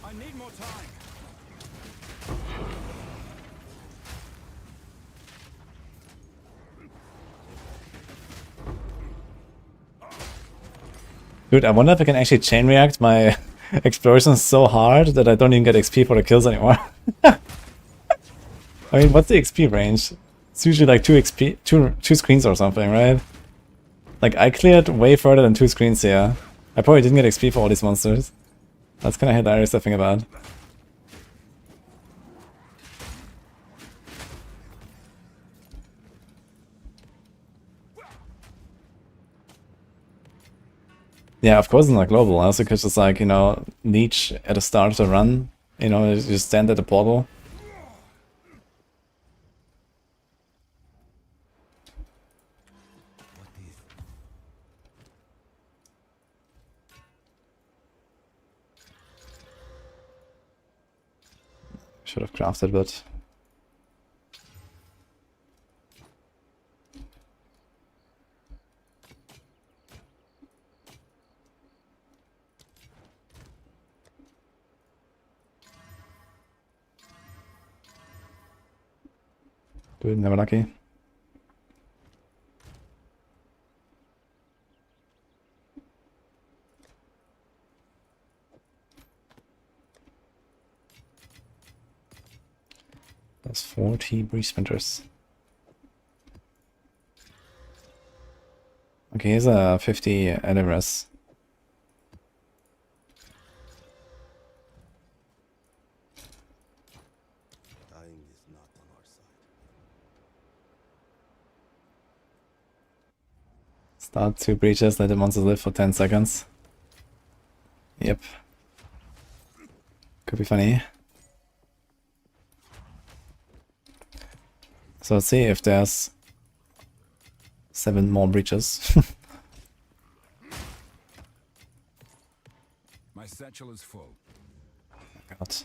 I need more time. Dude, I wonder if I can actually chain react my explosions so hard that I don't even get XP for the kills anymore. I mean, what's the XP range? It's usually like 2 XP, two screens or something, right? Like, I cleared way further than 2 screens here. I probably didn't get XP for all these monsters. That's kind of hilarious to think about. Yeah, of course it's not global. Also, because it's like, you know, leech at the start of the run. You know, you just stand at the portal. Should have crafted, but dude, never lucky. That's 40 breeze sprinters. Okay, here's a 50 Eleres. Dying is not on our side. Start 2 breaches, let the monsters live for 10 seconds. Yep. Could be funny. So let's see if there's 7 more breaches. My satchel is full. God.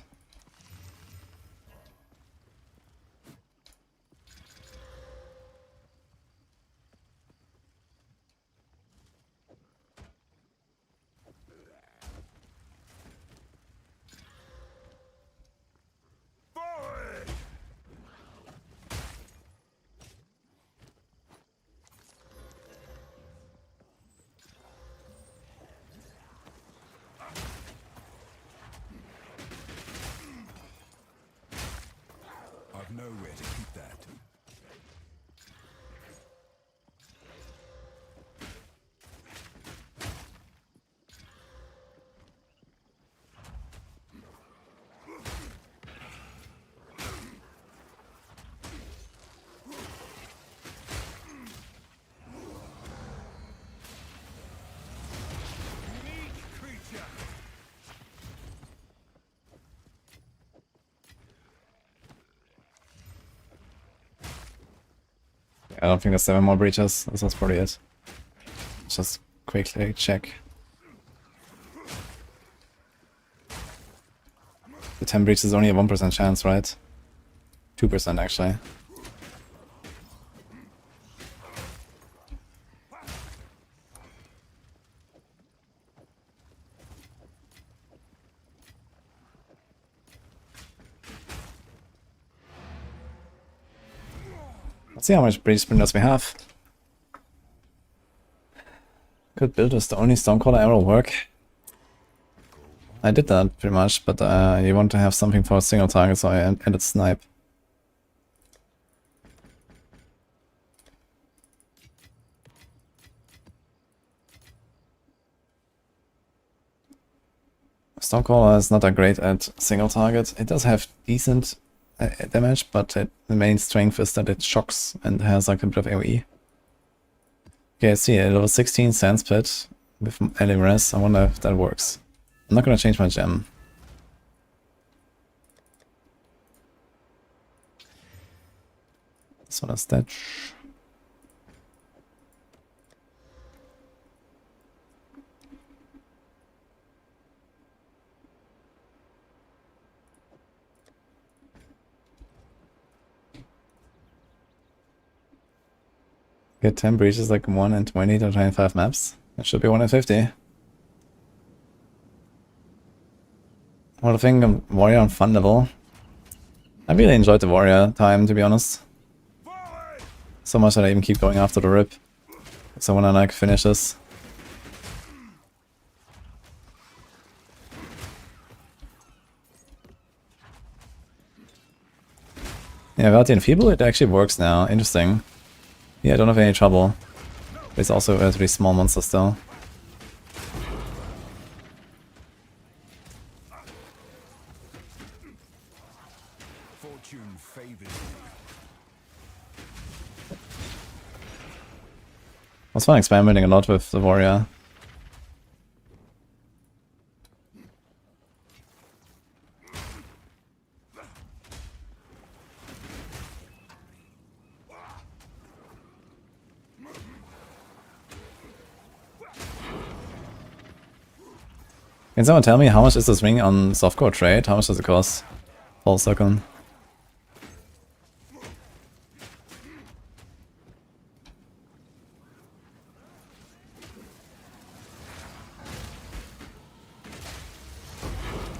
Forward! I've nowhere to keep that. Unique creature! I don't think there's 7 more breaches. This was probably it. Let's just quickly check. The 10 breaches is only a 1% chance, right? 2% actually. Let's see how much breach sprinters we have. Could build with the only Stonecaller arrow work. I did that pretty much, but you want to have something for a single target, so I added snipe. Stonecaller is not that great at single target. It does have decent damage, but the main strength is that it shocks and has like a bit of AoE. Okay, I see a level 16 Sands Pit with Res. I wonder if that works. I'm not gonna change my gem. This one is that. Get 10 breaches like 1 in 20 to 25 maps. That should be 1 in 50. Well, I think I'm warrior on fun level. I really enjoyed the warrior time, to be honest. So much that I even keep going after the rip. So when I like finish this. Yeah, without the enfeeble it actually works now. Interesting. Yeah, I don't have any trouble. But it's also a relatively small monster still. Fortune favors I was fun experimenting a lot with the warrior. Can someone tell me how much is this ring on softcore trade? How much does it cost? Full circle.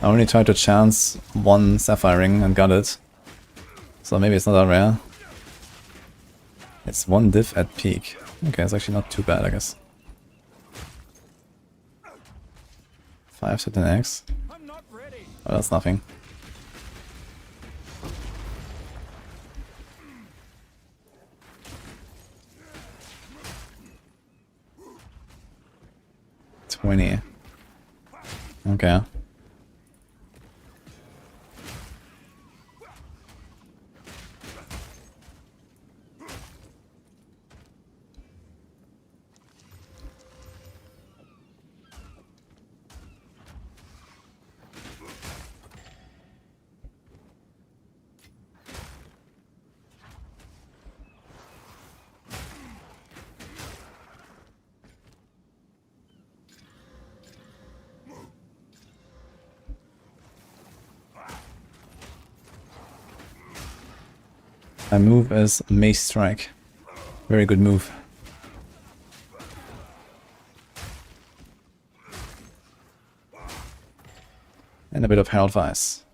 I only tried to chance one sapphire ring and got it. So maybe it's not that rare. It's 1 diff at peak. Okay, it's actually not too bad, I guess. 5 to 10x. Oh, that's nothing. $20. Okay. My move is Mace Strike. Very good move. And a bit of Herald Vice.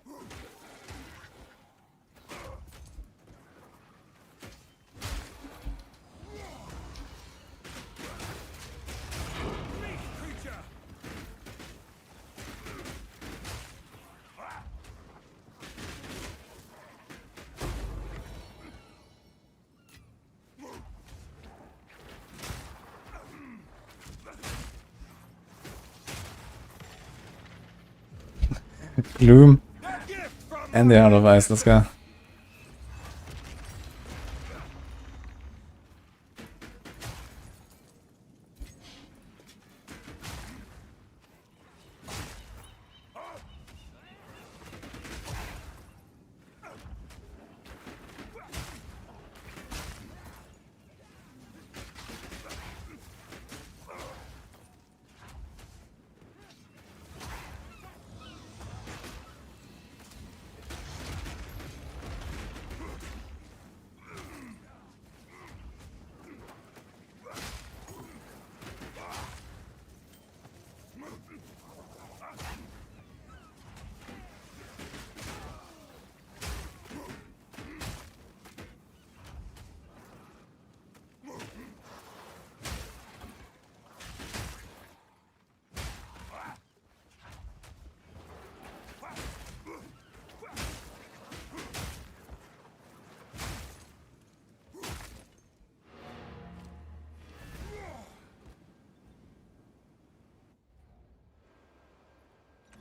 Gloom. And the Heart of Ice, let's go.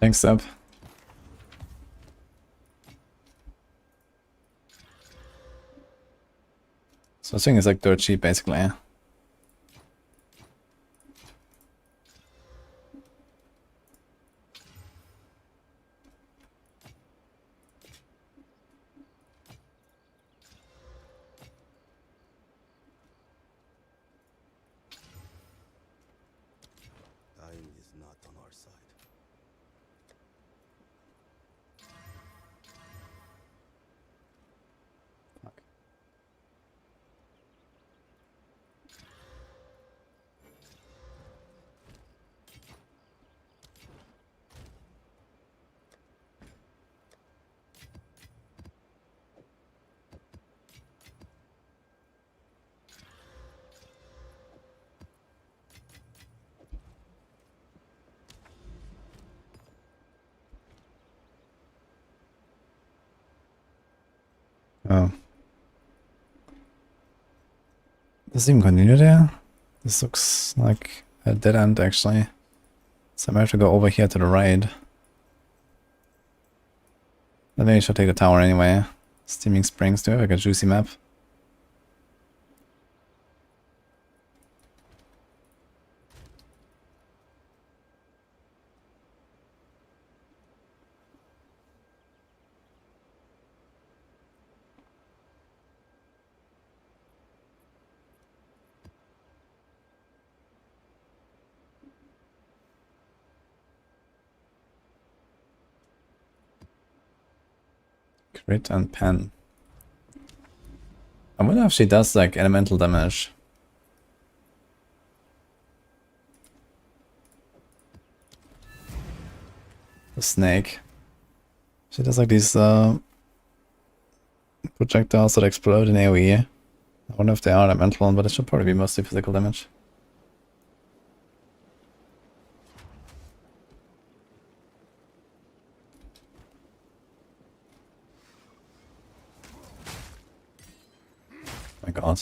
Thanks, Seb. So this thing is like dirt cheap, basically. Dying is not on our side. Oh. Does it even continue there? This looks like a dead end, actually. So I might have to go over here to the right. But maybe I should take the tower anyway. Steaming Springs, do I have like a juicy map? Crit and pen. I wonder if she does like elemental damage. The snake. She does like these projectiles that explode in AoE. I wonder if they are elemental, but it should probably be mostly physical damage. My god.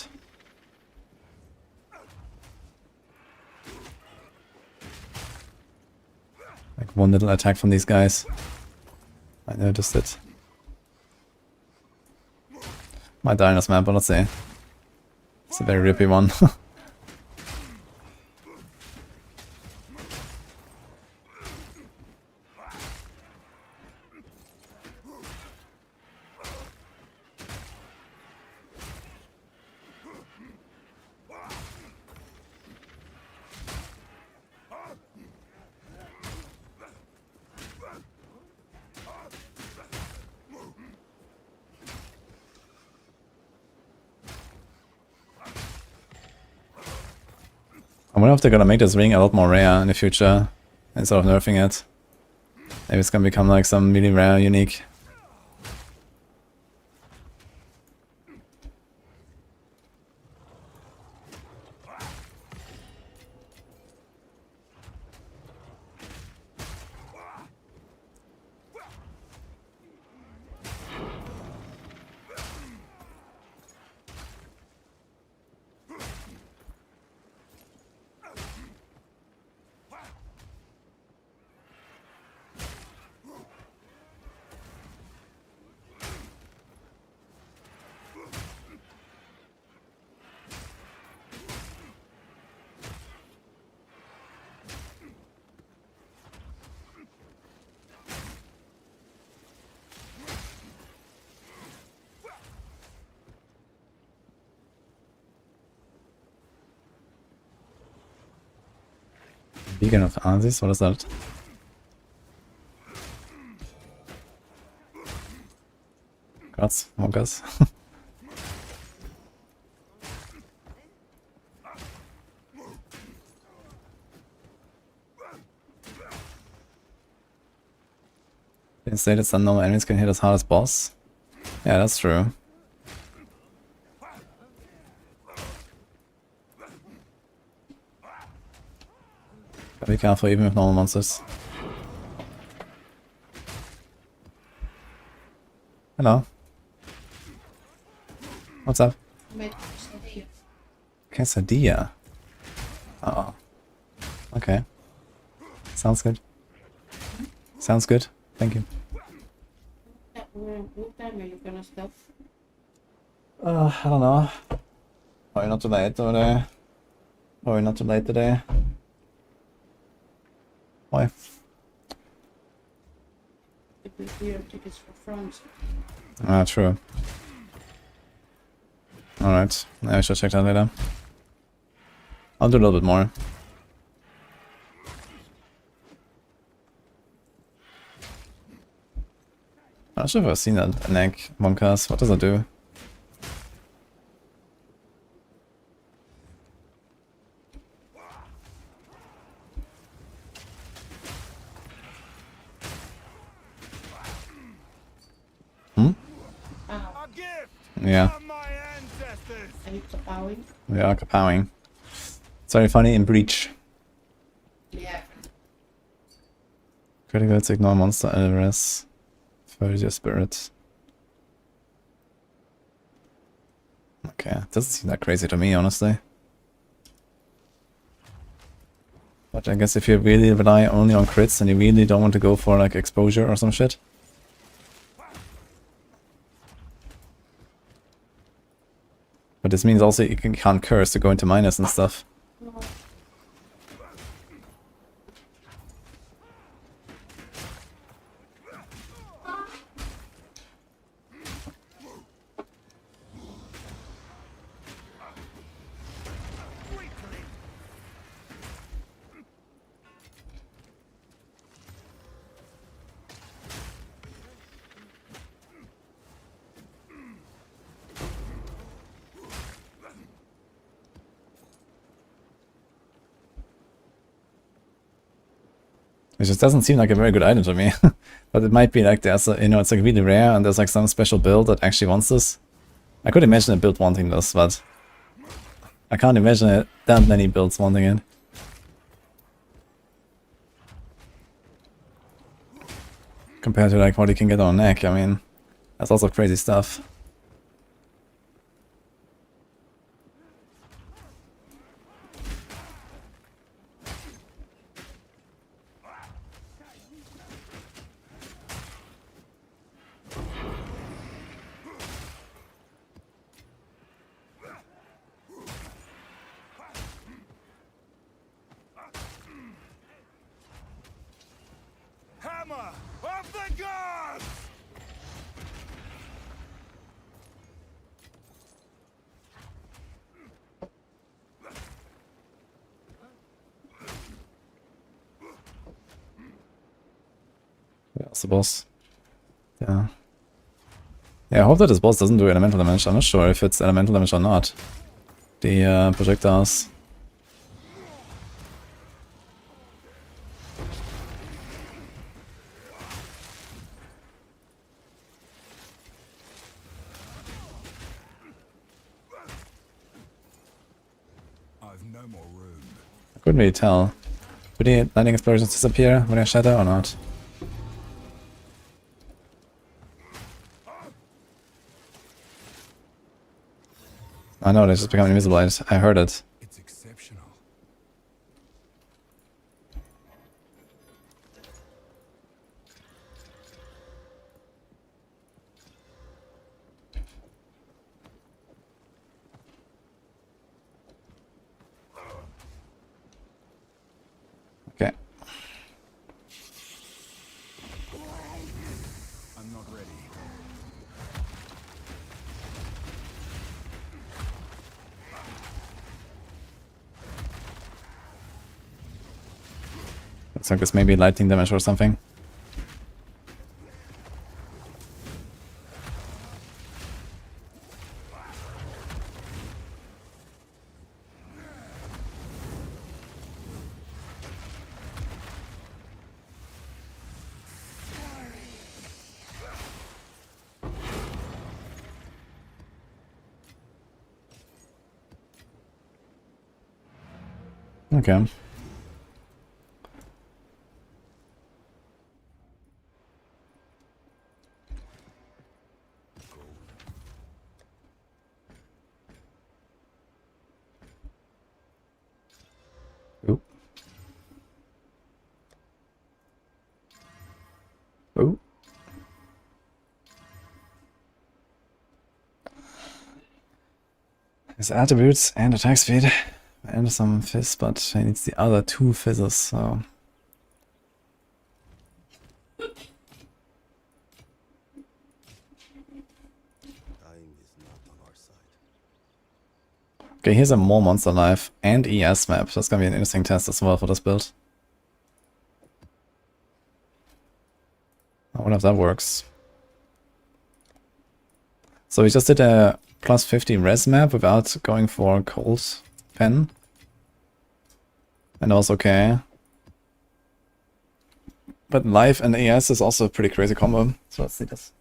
Like one little attack from these guys. I noticed it. Might die in this map, but let's see. It's a very rippy one. I wonder if they're gonna make this ring a lot more rare in the future instead of nerfing it. Maybe it's gonna become like some really rare, unique. Beacon of Asis, what is that? Gods, Monkers. They stated some normal enemies can hit as hard as boss. Yeah, that's true. Gotta be careful even with normal monsters. Hello. What's up? Made quesadilla. Quesadilla. Oh. Okay. Sounds good. Sounds good. Thank you. What time are you gonna stop? I don't know. Probably not too late today. Probably not too late today. Why? Because we have tickets for France. Ah, true. Alright, I should check that later. I'll do a little bit more. I'm not sure if I've seen that an egg Monkas. What does it do? Hmm? A gift Yeah. from my ancestors. Are you kapowing? We are kapowing. It's very funny in Breach. Yeah. Critical hits ignore monster LRS. Further your spirit. Okay, doesn't seem that crazy to me, honestly. But I guess if you really rely only on crits and you really don't want to go for like exposure or some shit. But this means also you can't curse to go into minus and stuff. It just doesn't seem like a very good item to me. But it might be like there's a, you know, it's like really rare and there's like some special build that actually wants this. I could imagine a build wanting this, but I can't imagine it, that many builds wanting it. Compared to like what you can get on neck, I mean, that's also crazy stuff. Hammer of the gods. Yeah, that's the boss. Yeah. Yeah, I hope that this boss doesn't do elemental damage. I'm not sure if it's elemental damage or not. The projectiles. I've no more room. I couldn't really tell. Do the lightning explosions disappear when I shatter or not? I know, they just become invisible. I heard it. It's exceptional. Okay. I'm not ready. Looks like this may be lightning damage or something. Okay. Oop. Oh. His attributes and attack speed and some fizz, but he needs the other 2 fizzes, so... Time is not on our side. Okay, here's a more monster life and ES map. That's gonna be an interesting test as well for this build. I wonder if that works. So we just did a plus 50 res map without going for cold pen. And that was okay. But life and ES is also a pretty crazy combo. So let's see this.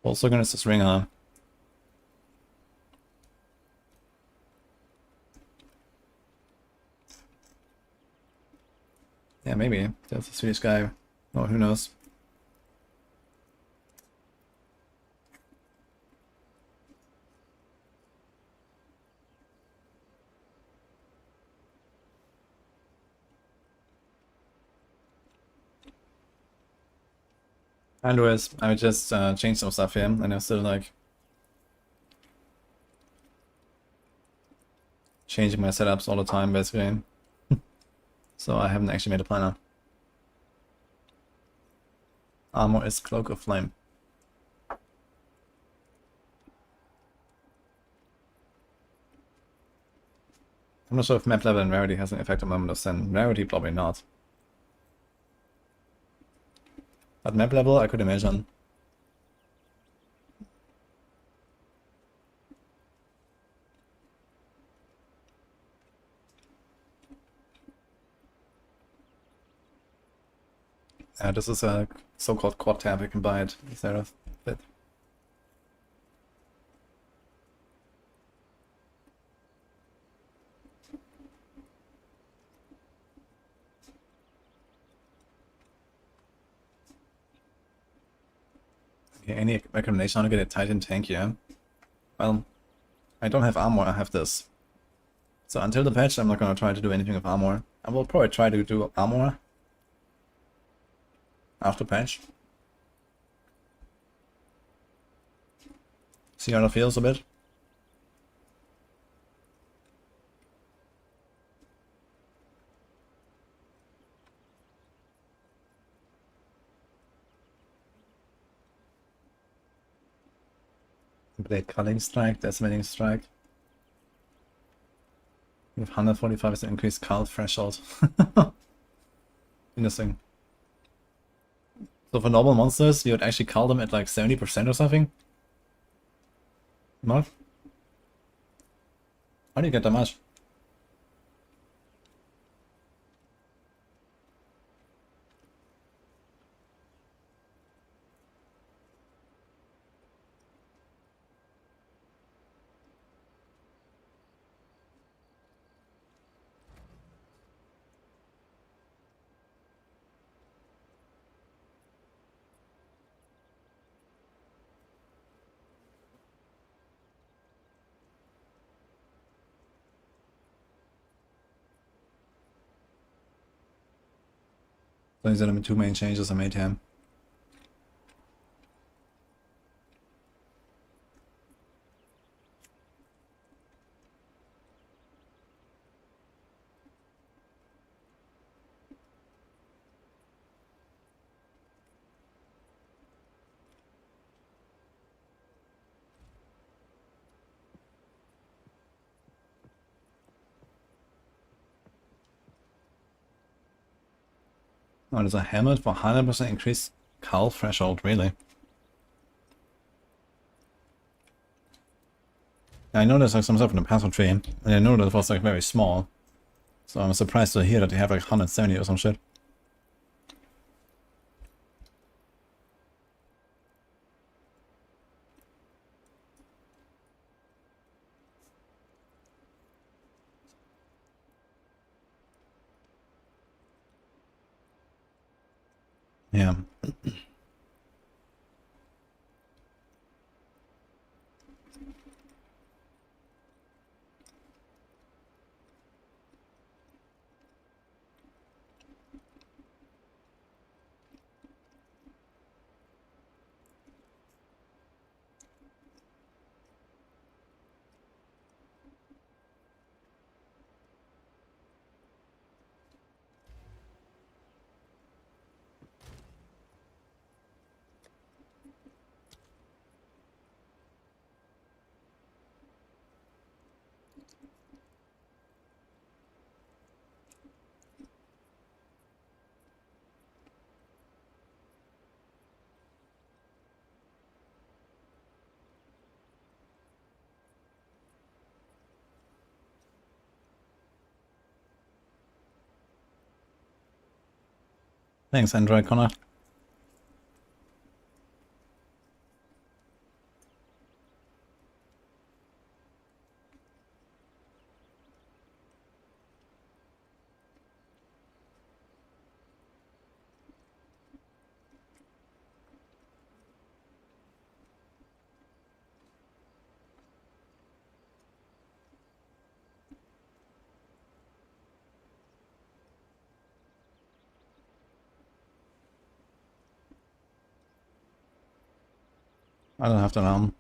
Also gonna just ring a... Yeah, maybe. That's a Swedish guy. Oh, who knows? Anyways, I would just change some stuff here, and I'm still like changing my setups all the time, basically. So I haven't actually made a planner. Armor is Cloak of Flame. I'm not sure if map level and rarity has an effect on Moment of Sin. Rarity, probably not. But map level, I could imagine. This is a so-called quad tab, you can buy it instead of it. Okay, any recommendation how to get a Titan tank here? Well, I don't have armor, I have this. So until the patch, I'm not gonna try to do anything with armor. I will probably try to do armor after patch. See how it feels a bit. Blade Culling Strike, Decimating Strike. With 145 is the increased cull threshold. Interesting. So for normal monsters, you would actually cull them at like 70% or something? What? How do you get that much? So these are the 2 main changes I made here. Oh, there's a helmet for 100% increased cull threshold, really? I know there's like some stuff in the passive tree, and I know that it was like very small. So I'm surprised to hear that they have like 170 or some shit. Yeah. Thanks, Android Connor. I don't have to alarm.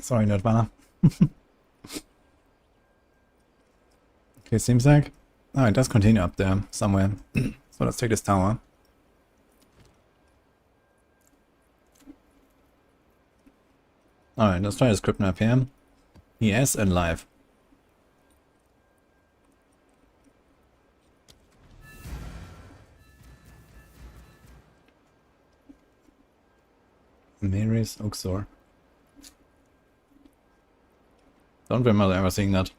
Sorry, Nerdvana. Okay, seems like... Oh, it does continue up there somewhere. So let's take this tower. Alright, let's try the script map here. Yes, and live. Mary's Uxor. Don't remember ever seeing that.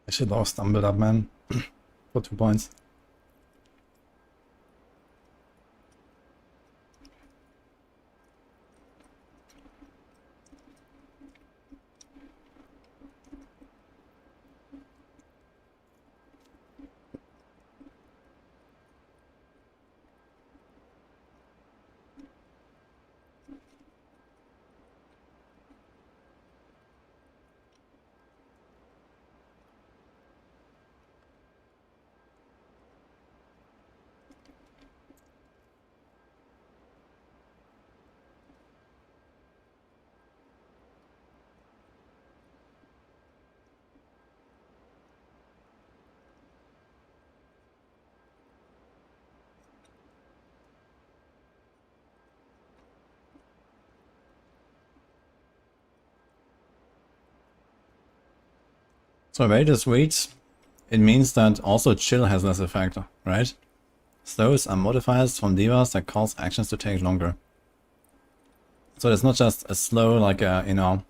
I should have stumbled up, man. For 2 points. So the way this reads, it means that also chill has less effect, right? Slows are modifiers from debuffs that cause actions to take longer. So it's not just a slow, like a, you know,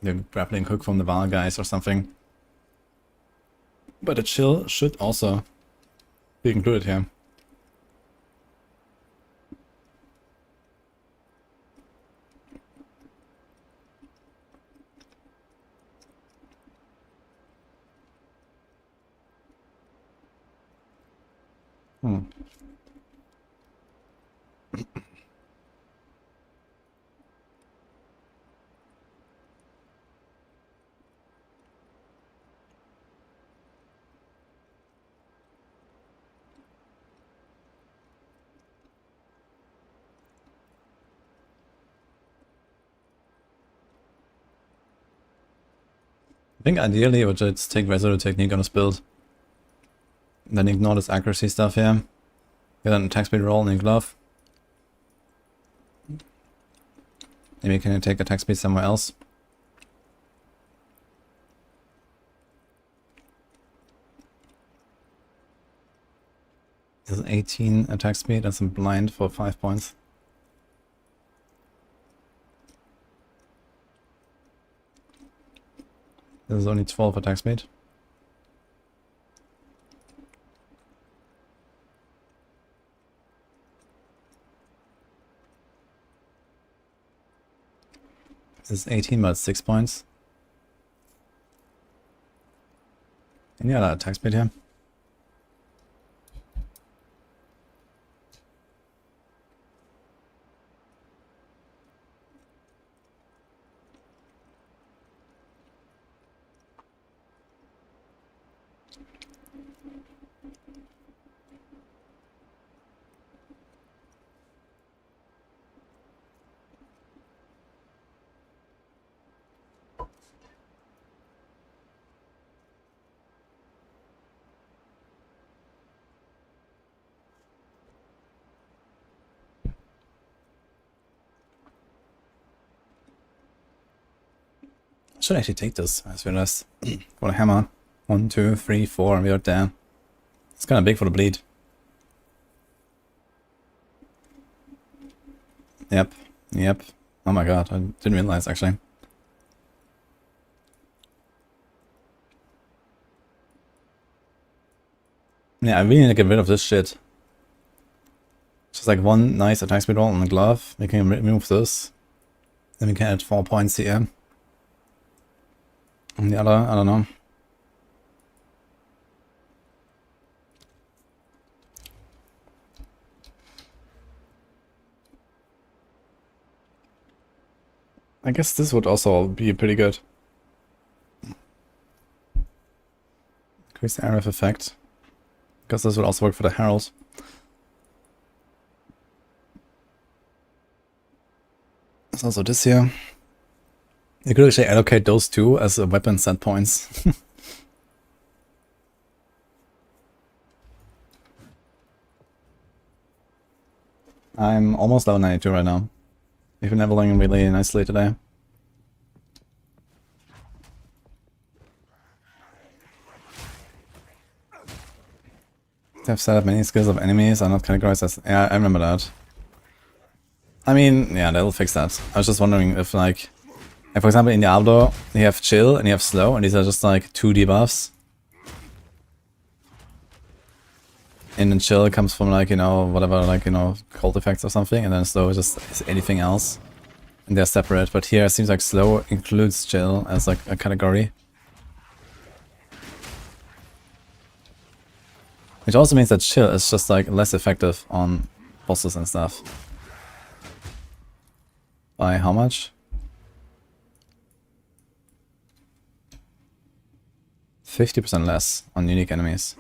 the grappling hook from the Val guys or something. But a chill should also be included here. I think ideally I would just take Resolute Technique on this build. Then ignore this accuracy stuff here. Get an attack speed roll in glove. Maybe can you take attack speed somewhere else? This is 18 attack speed, that's a blind for 5 points. This is only 12 attack speed. This is 18 but it's 6 points. Any other attack speed here? I should actually take this, I realized. Got a hammer. 1, 2, 3, 4, and we are down. It's kind of big for the bleed. Yep, yep. Oh my god, I didn't realize actually. Yeah, I really need to get rid of this shit. Just like one nice attack speed roll on the glove. We can remove this. Then we can add 4 points here. And the other, I don't know. I guess this would also be pretty good. Increase the RF effect. Because this would also work for the Herald. There's also this here. You could actually allocate those two as a weapon set points. I'm almost level 92 right now. We've been leveling really nicely today. I've set up many skills of enemies are not categorized as... Yeah, I remember that. I mean, yeah, they'll fix that. I was just wondering if, like for example, in Diablo, you have chill and you have slow, and these are just like 2 debuffs. And then chill comes from, like, you know, whatever, like, you know, cold effects or something, and then slow is just is anything else. And they're separate, but here it seems like slow includes chill as like a category. Which also means that chill is just like less effective on bosses and stuff. By how much? 50% less on unique enemies.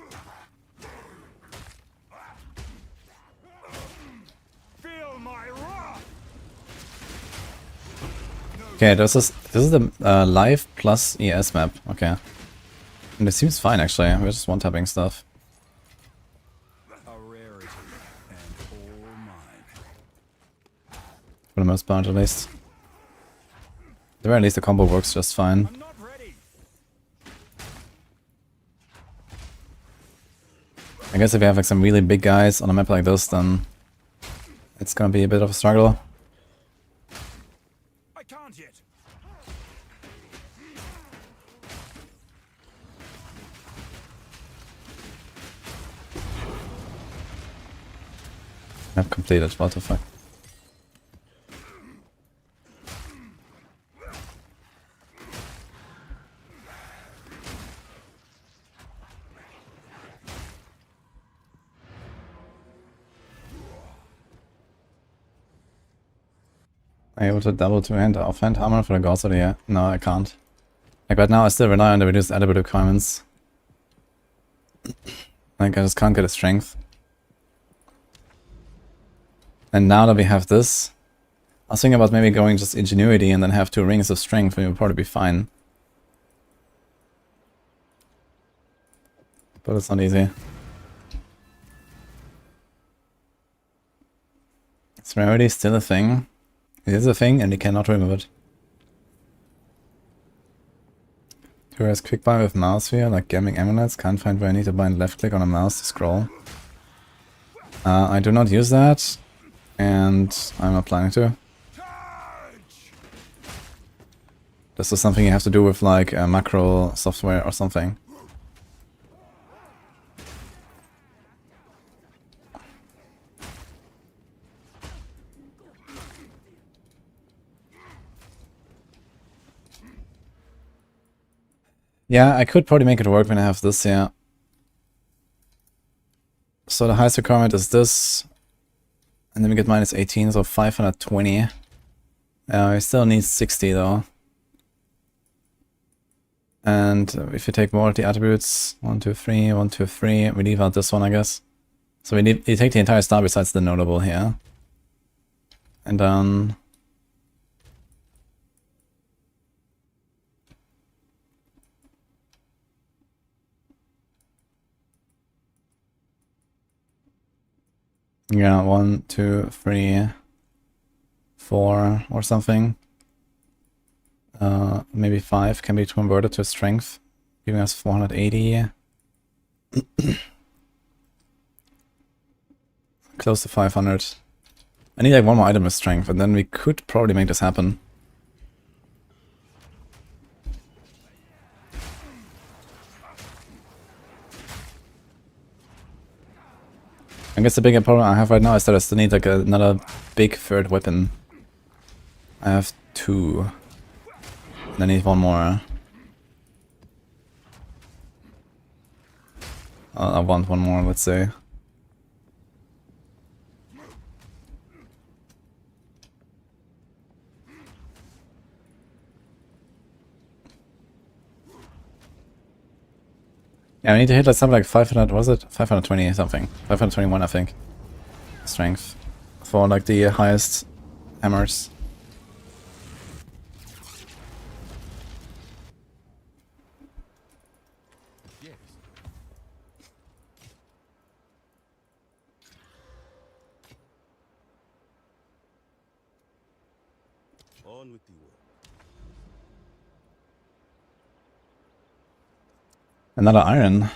Okay, this is the live plus ES map. Okay, and it seems fine actually. We're just one-tapping stuff. For the most part, at least. At the very least, the combo works just fine. guess if you have like some really big guys on a map like this, then it's gonna be a bit of a struggle. I can't yet. Map completed, what the fuck. Am I able to double two-hand offhand armor for the Gauss yeah? No, I can't. Like right now I still rely on the reduced attribute requirements. Like I just can't get a strength. And now that we have this, I was thinking about maybe going just ingenuity and then have 2 rings of strength, and it would probably be fine. But it's not easy. Is rarity still a thing? It is a thing and you cannot remove it. Whereas quick buy with mouse here, like gambling amulets, can't find where I need to bind left click on a mouse to scroll. I do not use that, and I'm not planning to. This is something you have to do with like Maxroll software or something. Yeah, I could probably make it work when I have this here. So the highest requirement is this. And then we get minus 18, so 520. I still need 60 though. And if you take more of the attributes, 1, 2, 3, 1, 2, 3, we leave out this one, I guess. So you take the entire star besides the notable here. And then... yeah, 1, 2, 3, 4 or something. Maybe 5 can be converted to strength, giving us 480. Close to 500. I need like 1 more item with strength, and then we could probably make this happen. I guess the bigger problem I have right now is that I still need like another big third weapon. I have 2. And I need 1 more. I want 1 more, let's say. Yeah, I need to hit like something like 500, was it? 520 something. 521, I think. Strength. For like the highest hammers. Yes. On with the work. Another iron.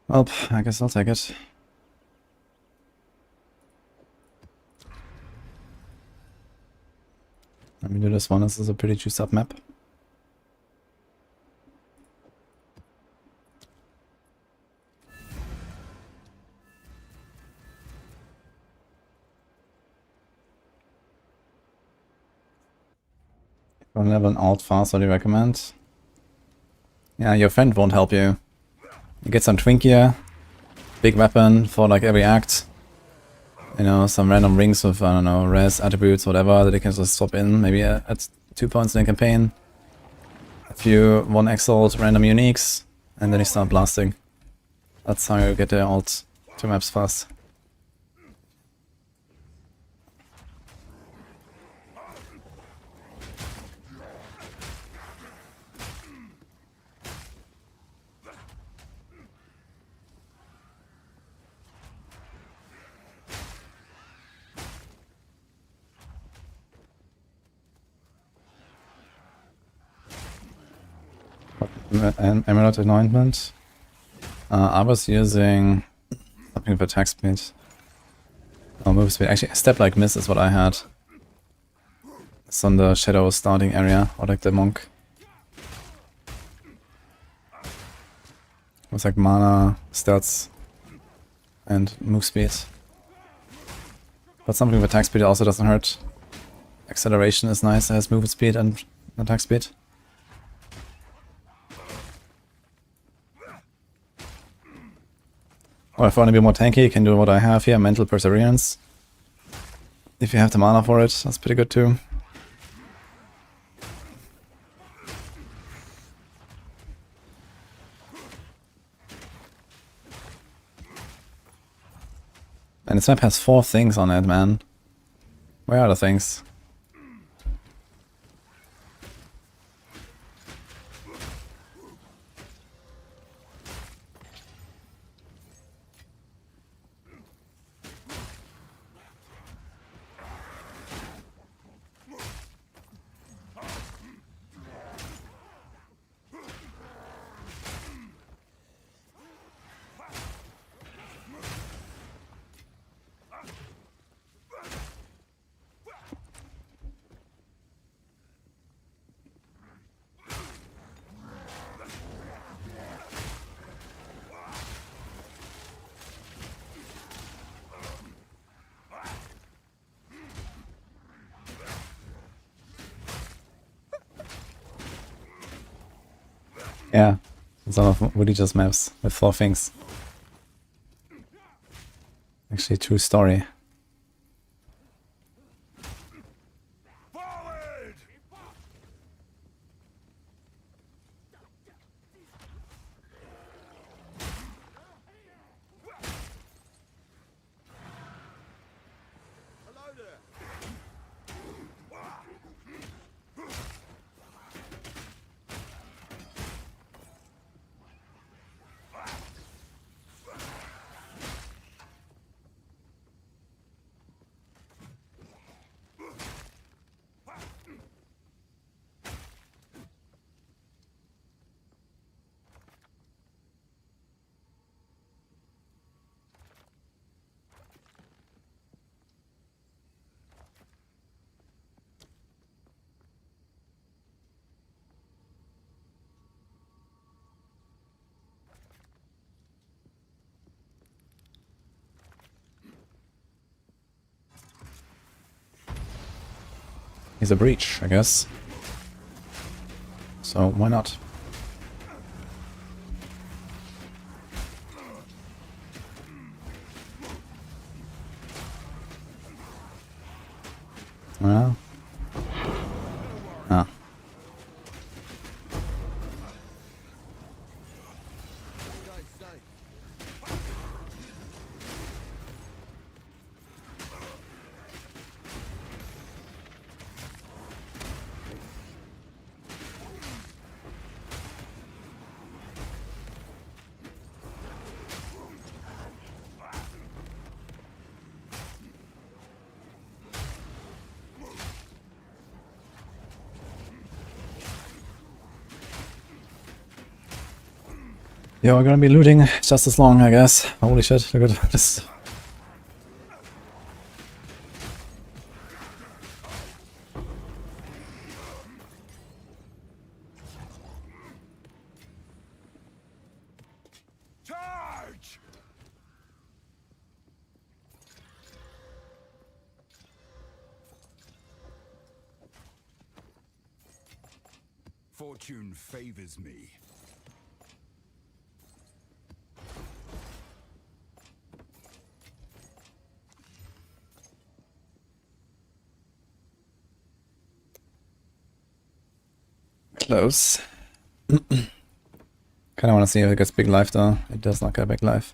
Well, I guess I'll take it. Let me do this one. This is a pretty juiced up map. Don't level an alt fast, what do you recommend? Yeah, your friend won't help you. You get some Twinkie, big weapon for like every act. You know, some random rings with, I don't know, res, attributes, whatever, that you can just swap in, maybe at 2 points in the campaign. A few 1 Exile random uniques, and then you start blasting. That's how you get the alt 2 maps fast. An Emerald Anointment. I was using something with attack speed. Oh, move speed. Actually, step like miss is what I had. It's on the shadow starting area, or like the monk. It was like mana, stats, and move speed. But something with attack speed also doesn't hurt. Acceleration is nice, it has movement speed and attack speed. Or if you want to be more tanky, you can do what I have here, Mental Perseverance. If you have the mana for it, that's pretty good too. And this map has 4 things on it, man. Where are the things? Yeah, some of wudijo's maps with 4 things. Actually, true story. Forward! Hello there. He's a breach, I guess. So why not? Well. Ah. Stay safe. Yeah, we're gonna be looting just as long, I guess. Holy shit, look at this. Charge! Fortune favors me. Close. Kinda wanna see if it gets big life though. It does not get big life.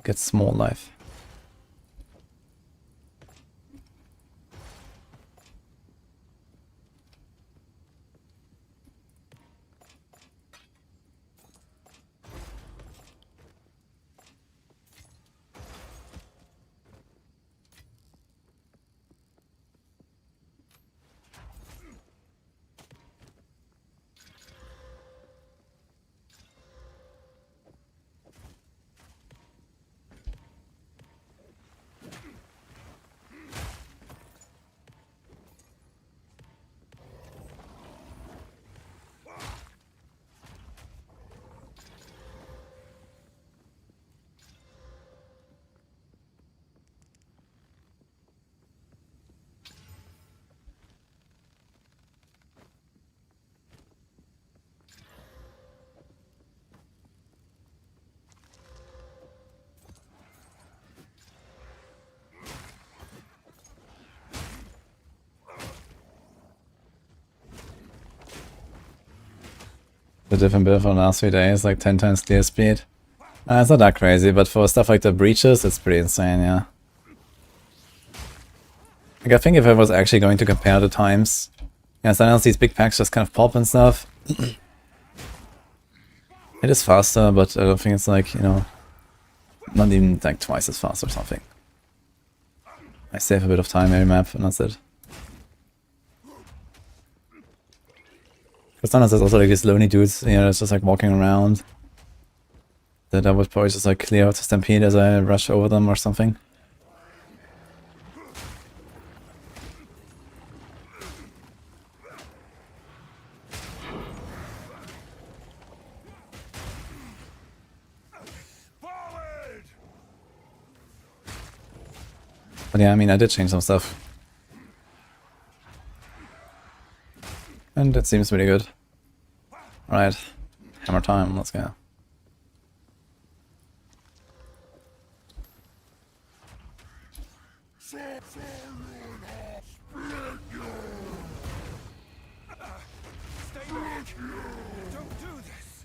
It gets small life. The different build for the last few days, like 10 times clear speed. It's not that crazy, but for stuff like the breaches, it's pretty insane, yeah. Like, I think if I was actually going to compare the times, yeah, sometimes these big packs just kind of pop and stuff. It is faster, but I don't think it's like, you know, not even like twice as fast or something. I save a bit of time every map, and that's it. Because sometimes there's also like these lonely dudes, you know, that's just like walking around. That I would probably just like clear out the stampede as I rush over them or something. But yeah, I mean, I did change some stuff. And it seems really good. Alright, hammer time, let's go. Stay back! Don't do this!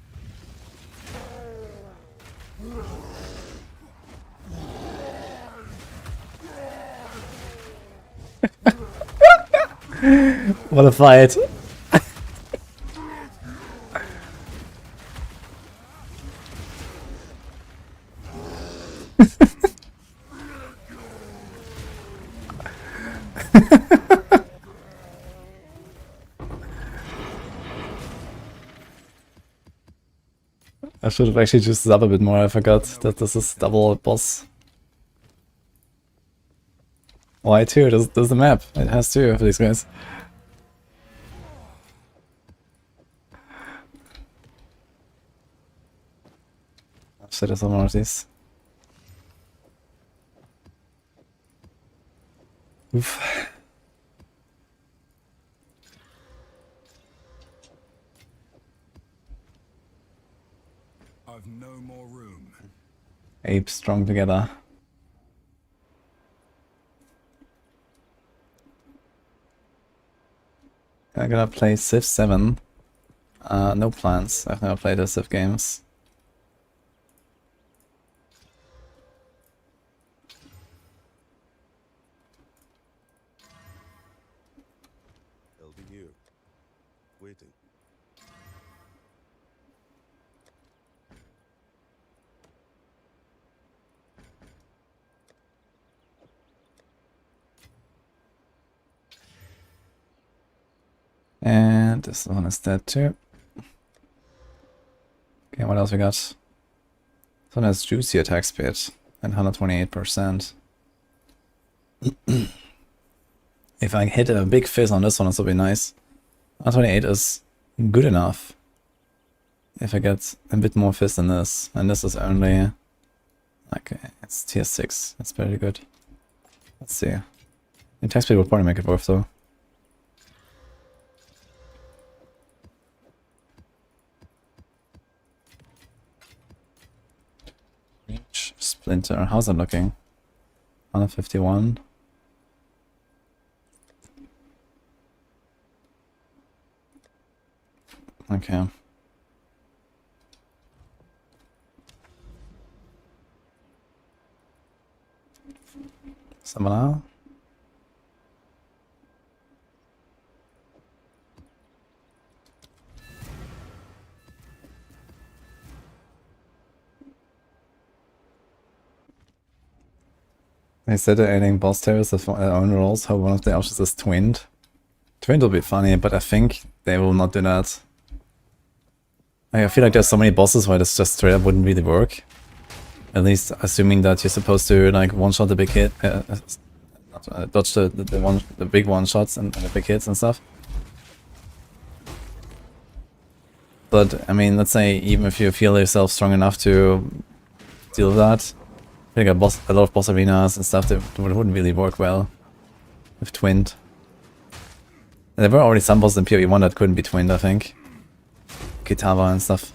What a fight! I should have actually just sub a bit more, I forgot that this is double boss. Why two? There's the map. It has two of these guys. Should have some more of these. Oof. I've no more room. Apes strong together. I'm gonna play Civ 7. No plans. I've never played the Civ games. They'll be here, waiting. And this one is dead too. Okay, what else we got? This one has juicy attack speed and 128%. If I hit a big fizz on this one, this will be nice. 128 is good enough. If I get a bit more fizz than this, and this is only... Okay, it's tier 6, that's pretty good. Let's see. The attack speed will probably make it worth though. Reach, Splinter, how's that looking? 151. Okay. Similar. They said they're adding boss terrors of their own rolls, how one of the options is twinned. Twinned will be funny, but I think they will not do that. I feel like there's so many bosses where this just straight up wouldn't really work. At least assuming that you're supposed to like one-shot the big hit, dodge the big one-shots and the big hits and stuff. But I mean, let's say even if you feel yourself strong enough to deal with that, I think a lot of boss arenas and stuff that wouldn't really work well with twinned. And there were already some bosses in PoE 1 that couldn't be twinned, I think. Kitava and stuff.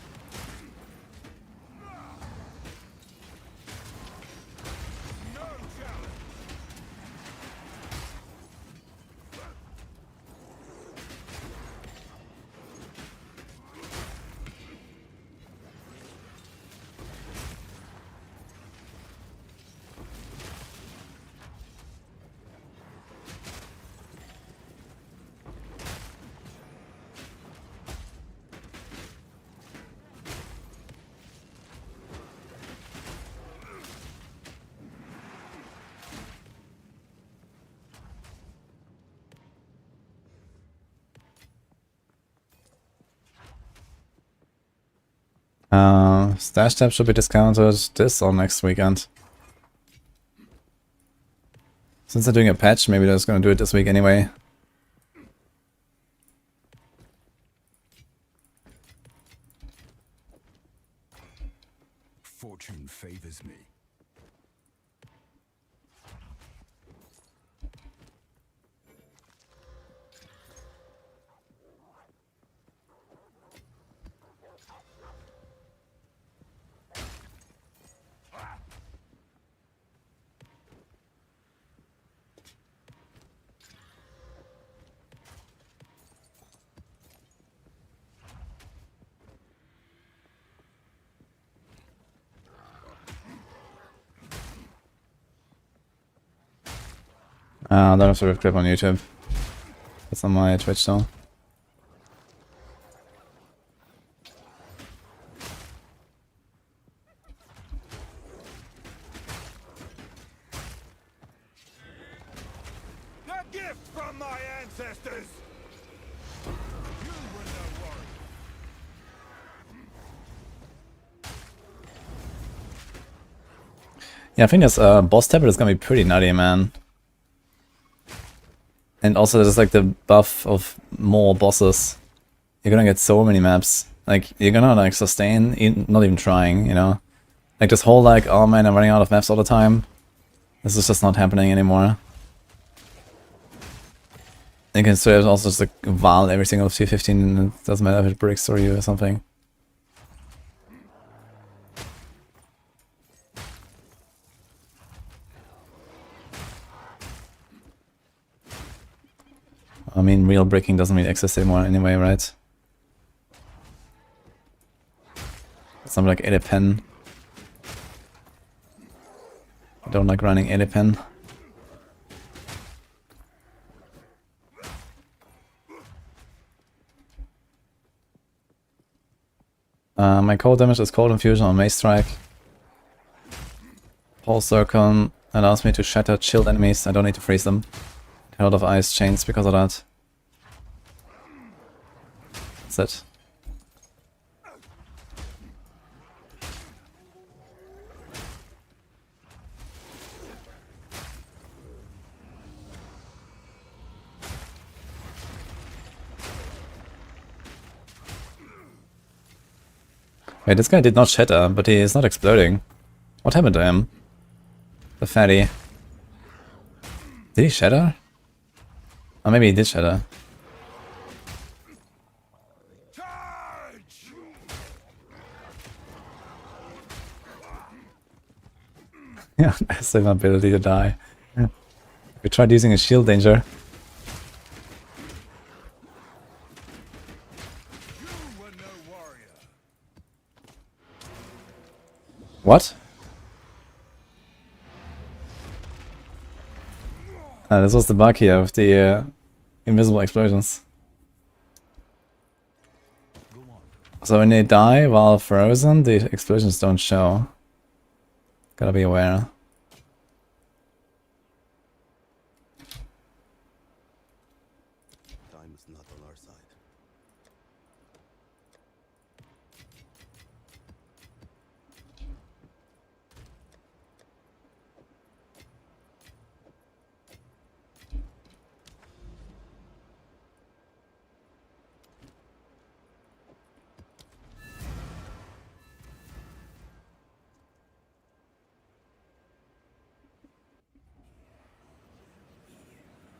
Stash tab should be discounted this or next weekend. Since they're doing a patch, maybe they're just gonna do it this week anyway. Fortune favors me. I don't have to clip on YouTube. That's on my Twitch though. A gift from my ancestors! You were no warrior. Yeah, I think this boss tablet is gonna be pretty nutty, man. And also there's like the buff of more bosses. You're gonna get so many maps. Like, you're gonna like sustain, not even trying, you know? Like this whole like, oh man, I'm running out of maps all the time. This is just not happening anymore. You can straight up also just like val every single T15 and it doesn't matter if it breaks through you or something. I mean, real breaking doesn't really exist anymore anyway, right? Something like 80 pen. I don't like running 80 pen. My cold damage is cold infusion on Mace Strike. Pulse Circle allows me to shatter chilled enemies. I don't need to freeze them. A lot of ice chains because of that. That's it. Wait, this guy did not shatter, but he is not exploding. What happened to him? The fatty. Did he shatter? Or maybe he did shatter. Charge! Yeah, same ability to die. We tried using a shield danger. You were no warrior. What? This was the bug here with the invisible explosions. So when they die while frozen, the explosions don't show. Gotta be aware. Time is not on our side.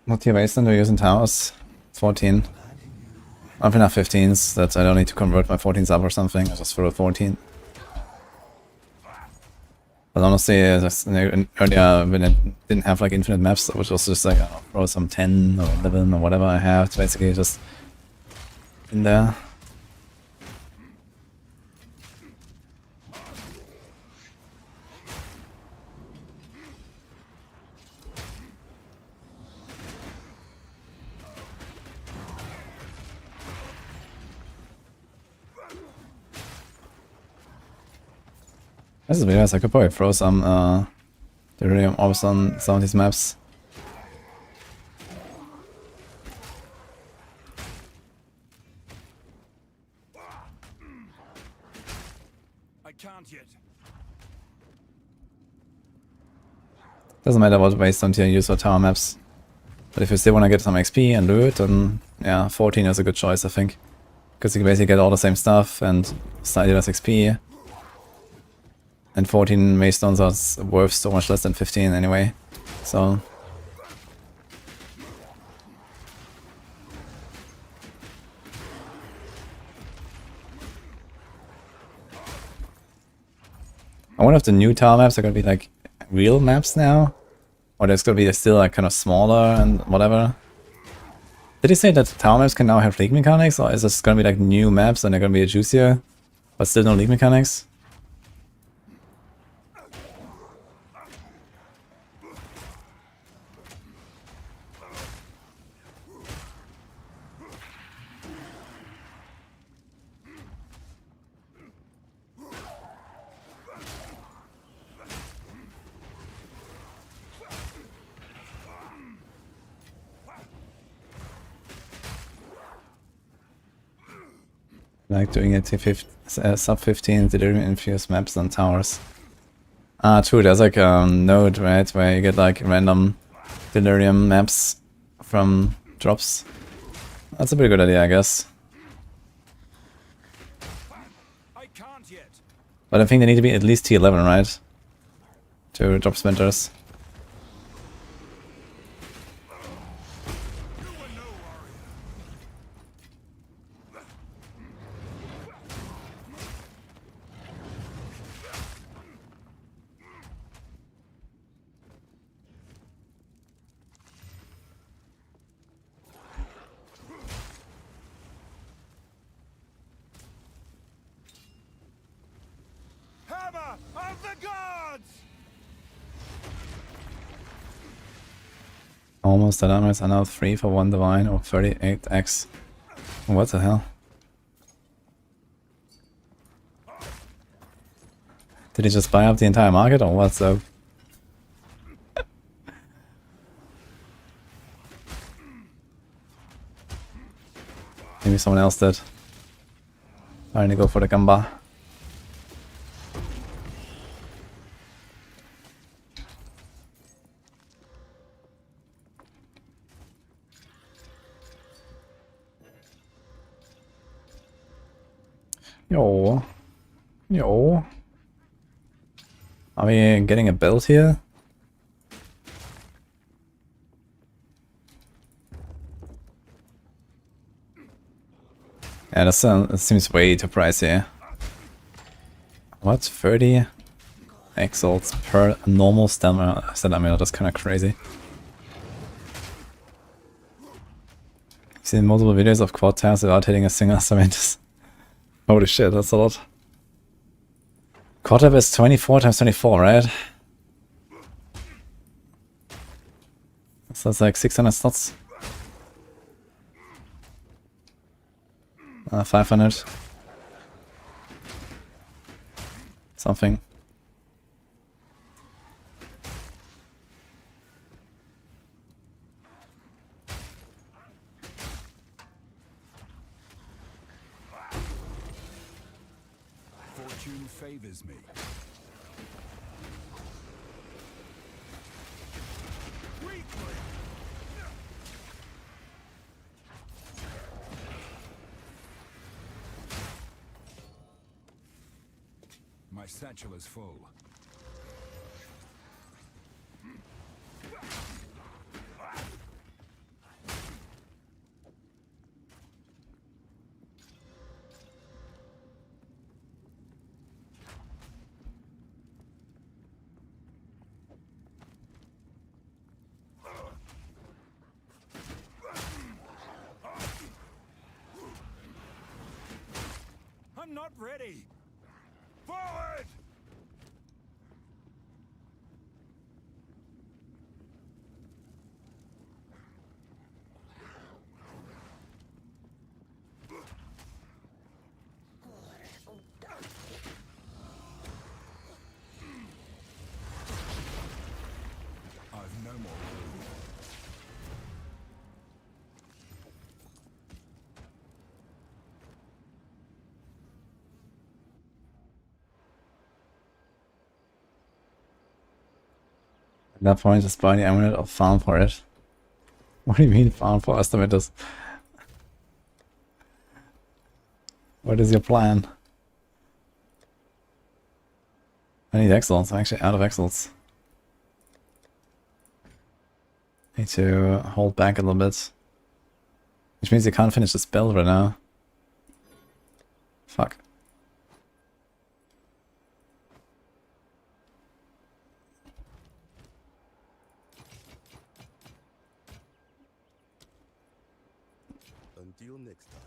Motivation to use in towers. 14. I have enough 15s that I don't need to convert my 14s up or something. I just throw a 14. But honestly, earlier when I didn't have like infinite maps, which was just like, I'll throw some 10 or 11 or whatever I have. It's basically just in there. This is really nice. I could probably throw some Delirium Orbs on some of these maps. can't yet. Doesn't matter what wasteland you use for tower maps. But if you still want to get some XP and loot, then yeah, 14 is a good choice, I think. Because you can basically get all the same stuff and slightly less XP. And 14 waystones are worth so much less than 15 anyway. So I wonder if the new tower maps are gonna be like real maps now, or there's gonna be still like kind of smaller and whatever. Did he say that tower maps can now have league mechanics, or is this gonna be like new maps and they're gonna be juicier, but still no league mechanics? Like doing it sub 15 delirium infused maps on towers. Ah, true, there's like a node, right, where you get like random delirium maps from drops. That's a pretty good idea, I guess. I can't yet. But I think they need to be at least T11, right? To drop splinters. Hammer of the gods! Almost the numbers are now 3 for 1 divine or 38x. What the hell? Did he just buy up the entire market or what? So maybe someone else did. Trying to go for the gamba. Yo. Yo. Are we getting a belt here? Yeah, that seems way too pricey. What? 30 exalts per normal stamina? That's kind of crazy. I've seen multiple videos of quad tails without hitting a single Cervantes. Holy shit, that's a lot. Quad tab is 24 times 24, right? So that's like 600 slots. 500. Something. Fortune favors me. My satchel is full. I'm not ready! Forward! I've no more room. that point, just buy the amulet or farm for it. What do you mean farm for estimators? What is your plan? I need exiles. I'm actually out of exiles. Need to hold back a little bit. Which means you can't finish the spell right now. Fuck. Until next time.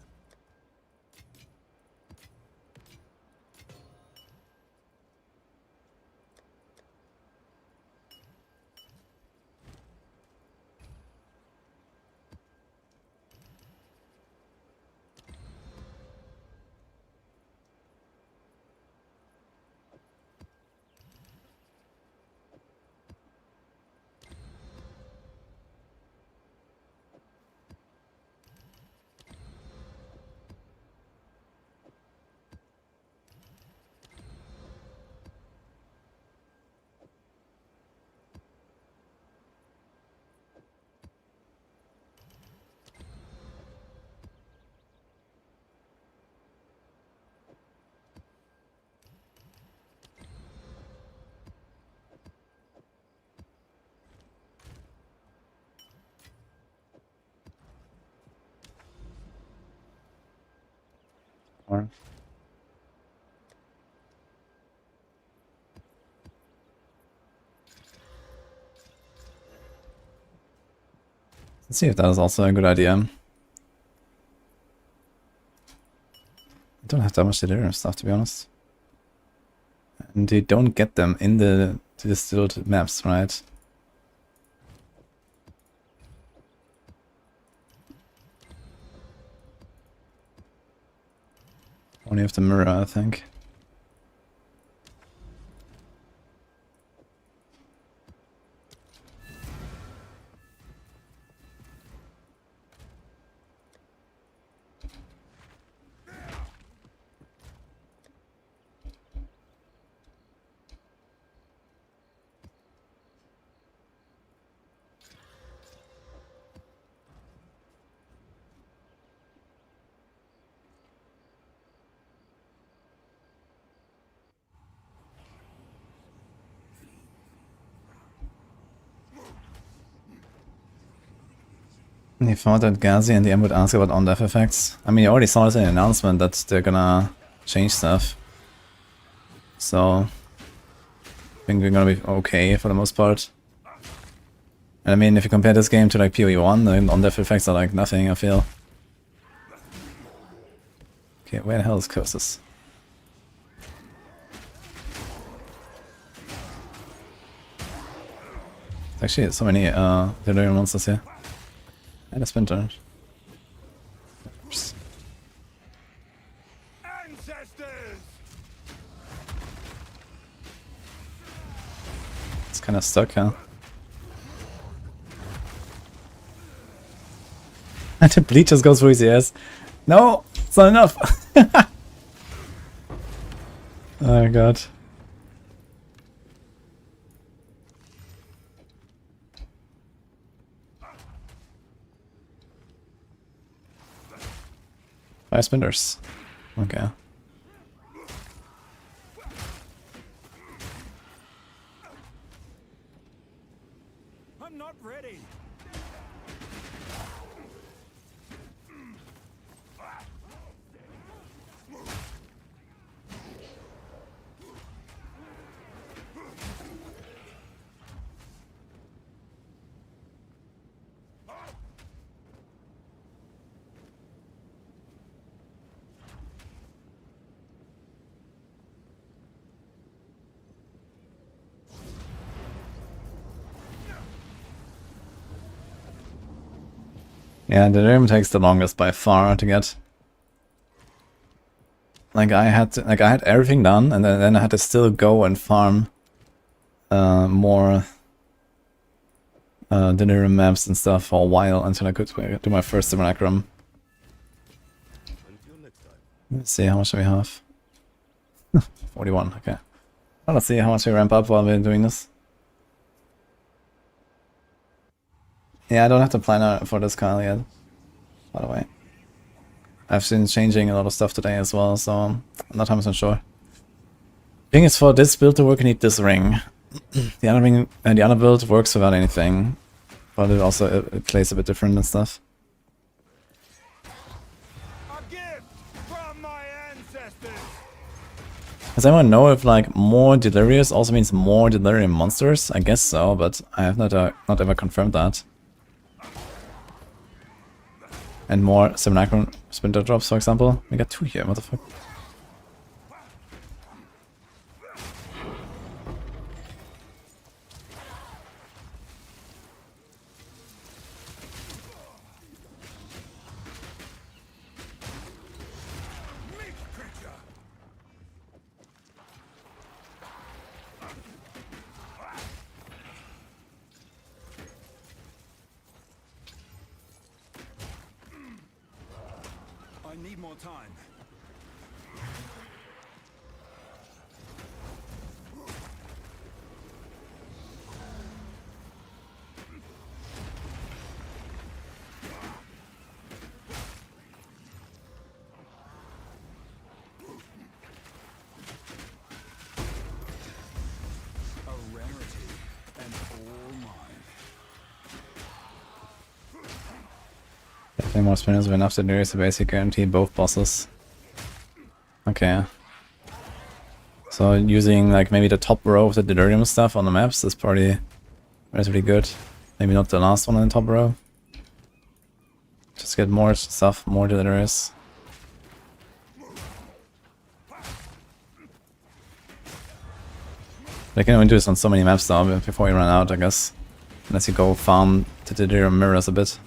Or let's see if that is also a good idea. I don't have that much delirium stuff, to be honest. And you don't get them in the distilled maps, right? Only have the mirror, I think. You thought that Gazi and the M would ask about on-death effects? I mean, you already saw this in the announcement that they're gonna change stuff. So, I think we're gonna be okay for the most part. And I mean, if you compare this game to like PoE1, the on-death effects are like nothing, I feel. Okay, where the hell is Curses? Actually, so many delirium monsters here. And a splinter. Oops. Ancestors! It's kind of stuck, huh? And the bleach just goes through his ears. No, it's not enough. Oh my god. Five spinners. Okay. I'm not ready. Yeah, the delirium takes the longest by far to get. Like I had everything done, and then I had to still go and farm more delirium maps and stuff for a while until I could do my first simulacrum. Until next time. Let's see, how much do we have? 41, okay. Well, let's see how much we ramp up while we're doing this. Yeah, I don't have the planner for this Kyle yet, by the way. I've been changing a lot of stuff today as well, so I'm not 100% sure. Thing is, for this build to work, you need this ring. The other ring and the other build works without anything, but it also it plays a bit different and stuff. A gift from my ancestors. Does anyone know if like more delirious also means more delirium monsters? I guess so, but I have not ever confirmed that. And more Simulacrum Splinter drops, for example. We got 2 here, what the fuck? I need more time. A rarity and all mine. Definitely more spinners enough to delirious to basically guarantee both bosses. Okay. So using like maybe the top row of the delirium stuff on the maps is probably relatively good. Maybe not the last one on the top row. Just get more stuff, more delirious. They can only do this on so many maps though before you run out, I guess. Unless you go farm the delirium mirrors a bit.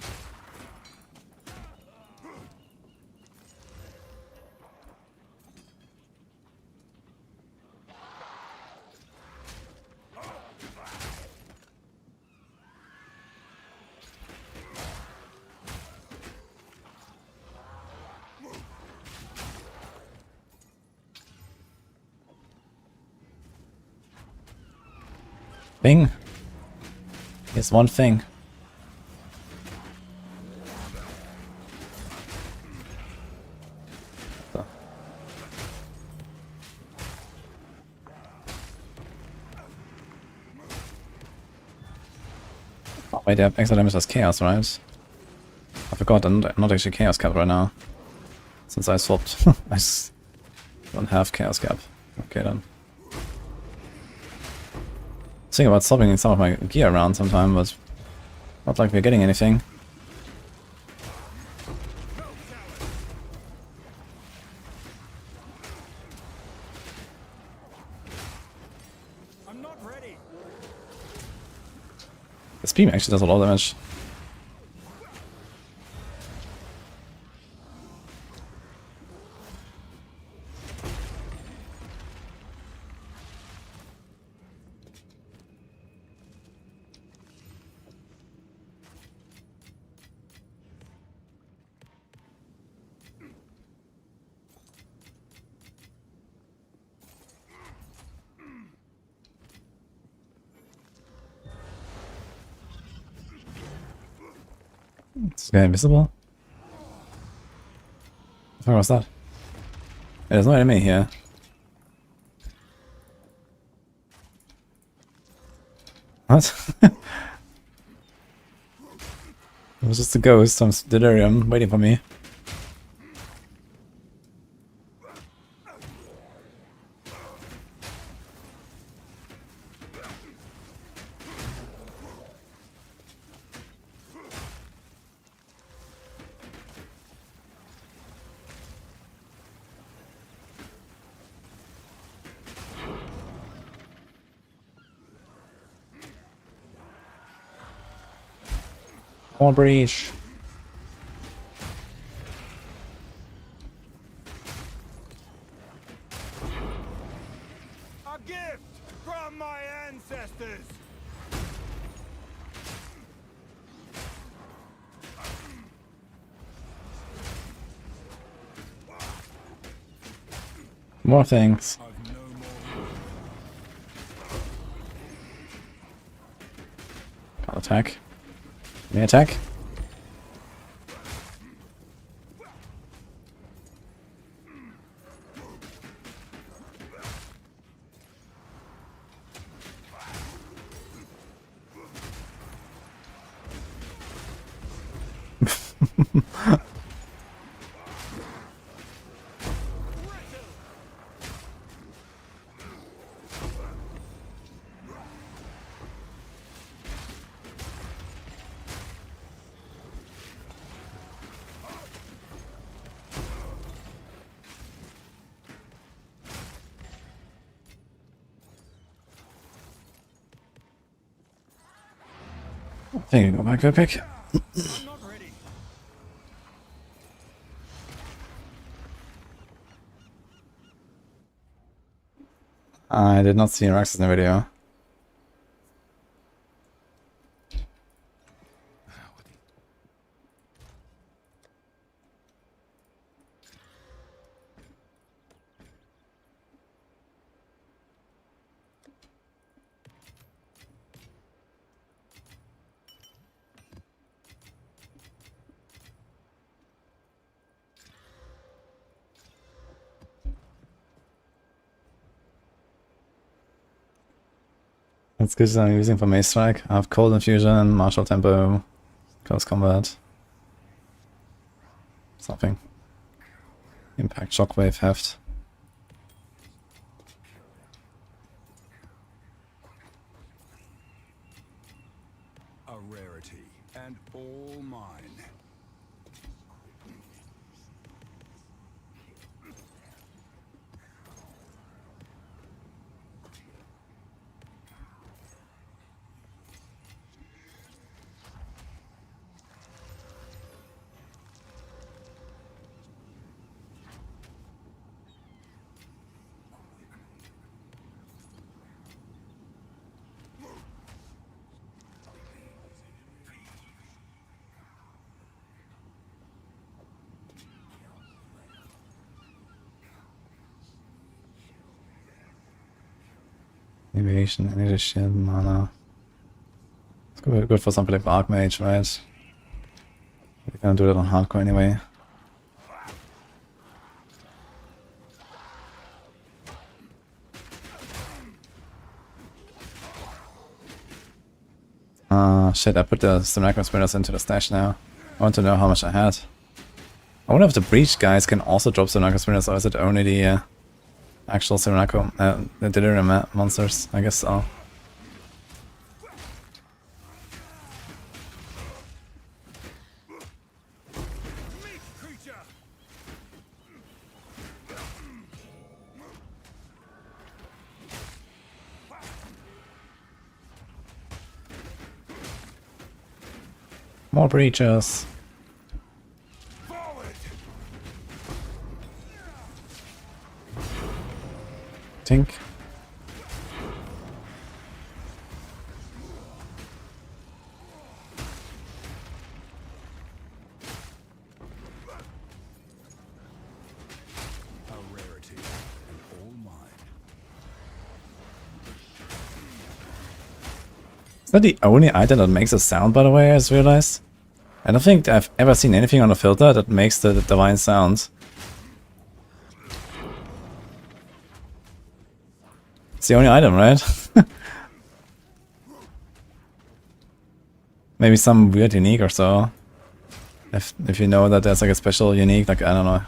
Thing. Here's one thing. So. Oh wait, they have extra damage as chaos, right? I forgot, I'm not actually chaos cap right now. Since I swapped. I don't have chaos cap. Okay then. Think about swapping some of my gear around sometime, but not like we're getting anything. I'm not ready. This beam actually does a lot of damage. Is this guy invisible? The fuck was that? Hey, there's no enemy here. What? It was just a ghost, some delirium waiting for me. More breach. A gift from my ancestors. More things. I've no more. Can't attack. May I attack? I think I go back real quick. I'm not ready. I did not see Raxus in the video. That's good I'm using for Mace Strike. I have Cold Infusion, Martial Tempo, Close Combat. Something. Impact, Shockwave, Heft. A rarity, and all mine. Evasion, Energy Shield, Mana. It's good for something like Archmage, right? We're gonna do that on hardcore anyway. Shit, I put the Stomachus Spinners into the stash now. I want to know how much I had. I wonder if the Breach guys can also drop Stomachus Spinners, or is it only the actual Siranaco, the Delirium monsters? I guess so. Creature. More Breaches. Forward. Tink. A rarity, and all mine. Is that the only item that makes a sound, by the way, I just realized? I don't think I've ever seen anything on a filter that makes the divine sound. It's the only item, right? Maybe some weird unique or so. If you know that there's like a special unique, like, I don't know,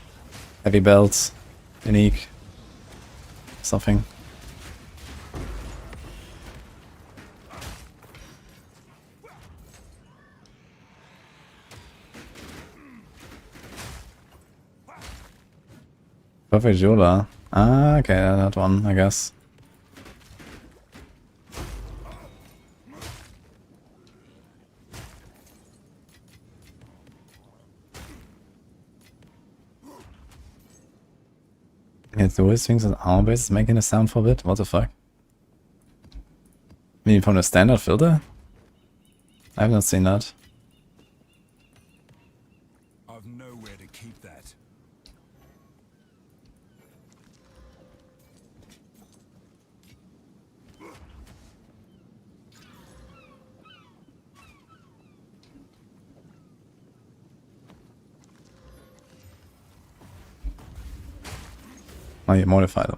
heavy belts, unique, something. Perfect Jula. Ah, okay, that one, I guess. Yeah, dual swings and armor base is making a sound for a bit? What the fuck? I mean, from the standard filter? I have not seen that. I've nowhere to keep that. how you modify them.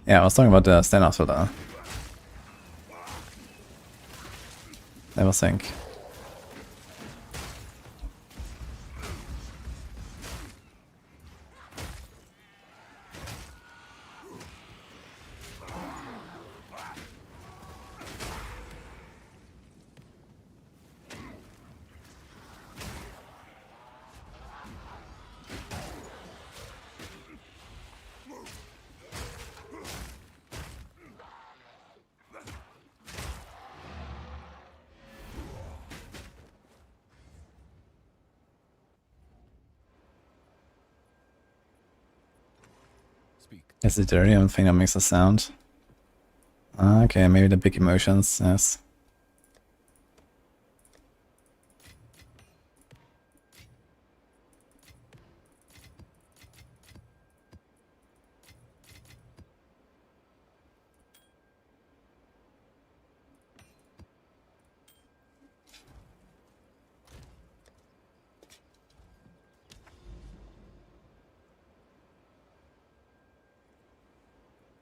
Yeah, I was talking about the standout filter. Never think. Speak. Is it the Ethereum thing that makes a sound? Okay, maybe the big emotions, yes.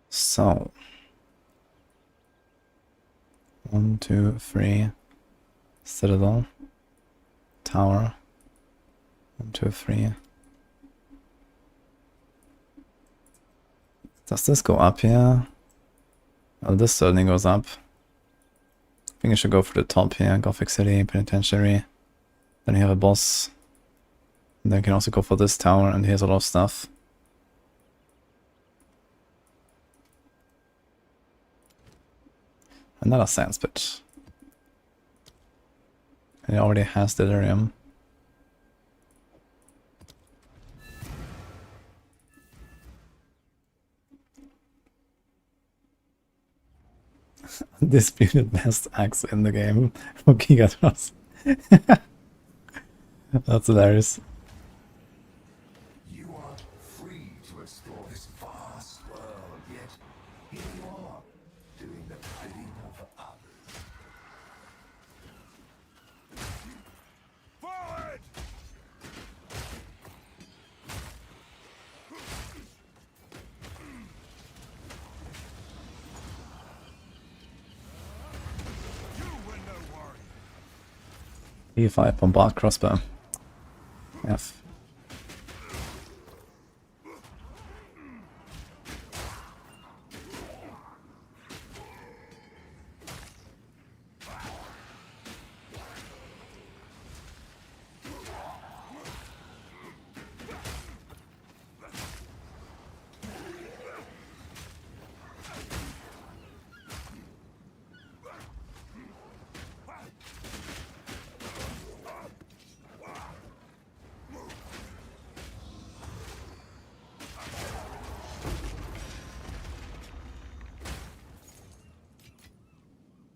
So 1, 2, 3 Citadel Tower 1, 2, 3. Does this go up here? Well, this certainly goes up. I think I should go for the top here. Gothic City, Penitentiary. Then you have a boss. And then you can also go for this tower, and here's a lot of stuff. Another sand pit. And it already has delirium. Disputed best axe in the game for Gigatros. That's hilarious. You are free to explore this vast world, yet here you are, doing the bidding of others. Forward! You win no worry. E5 bombard crossbow. F.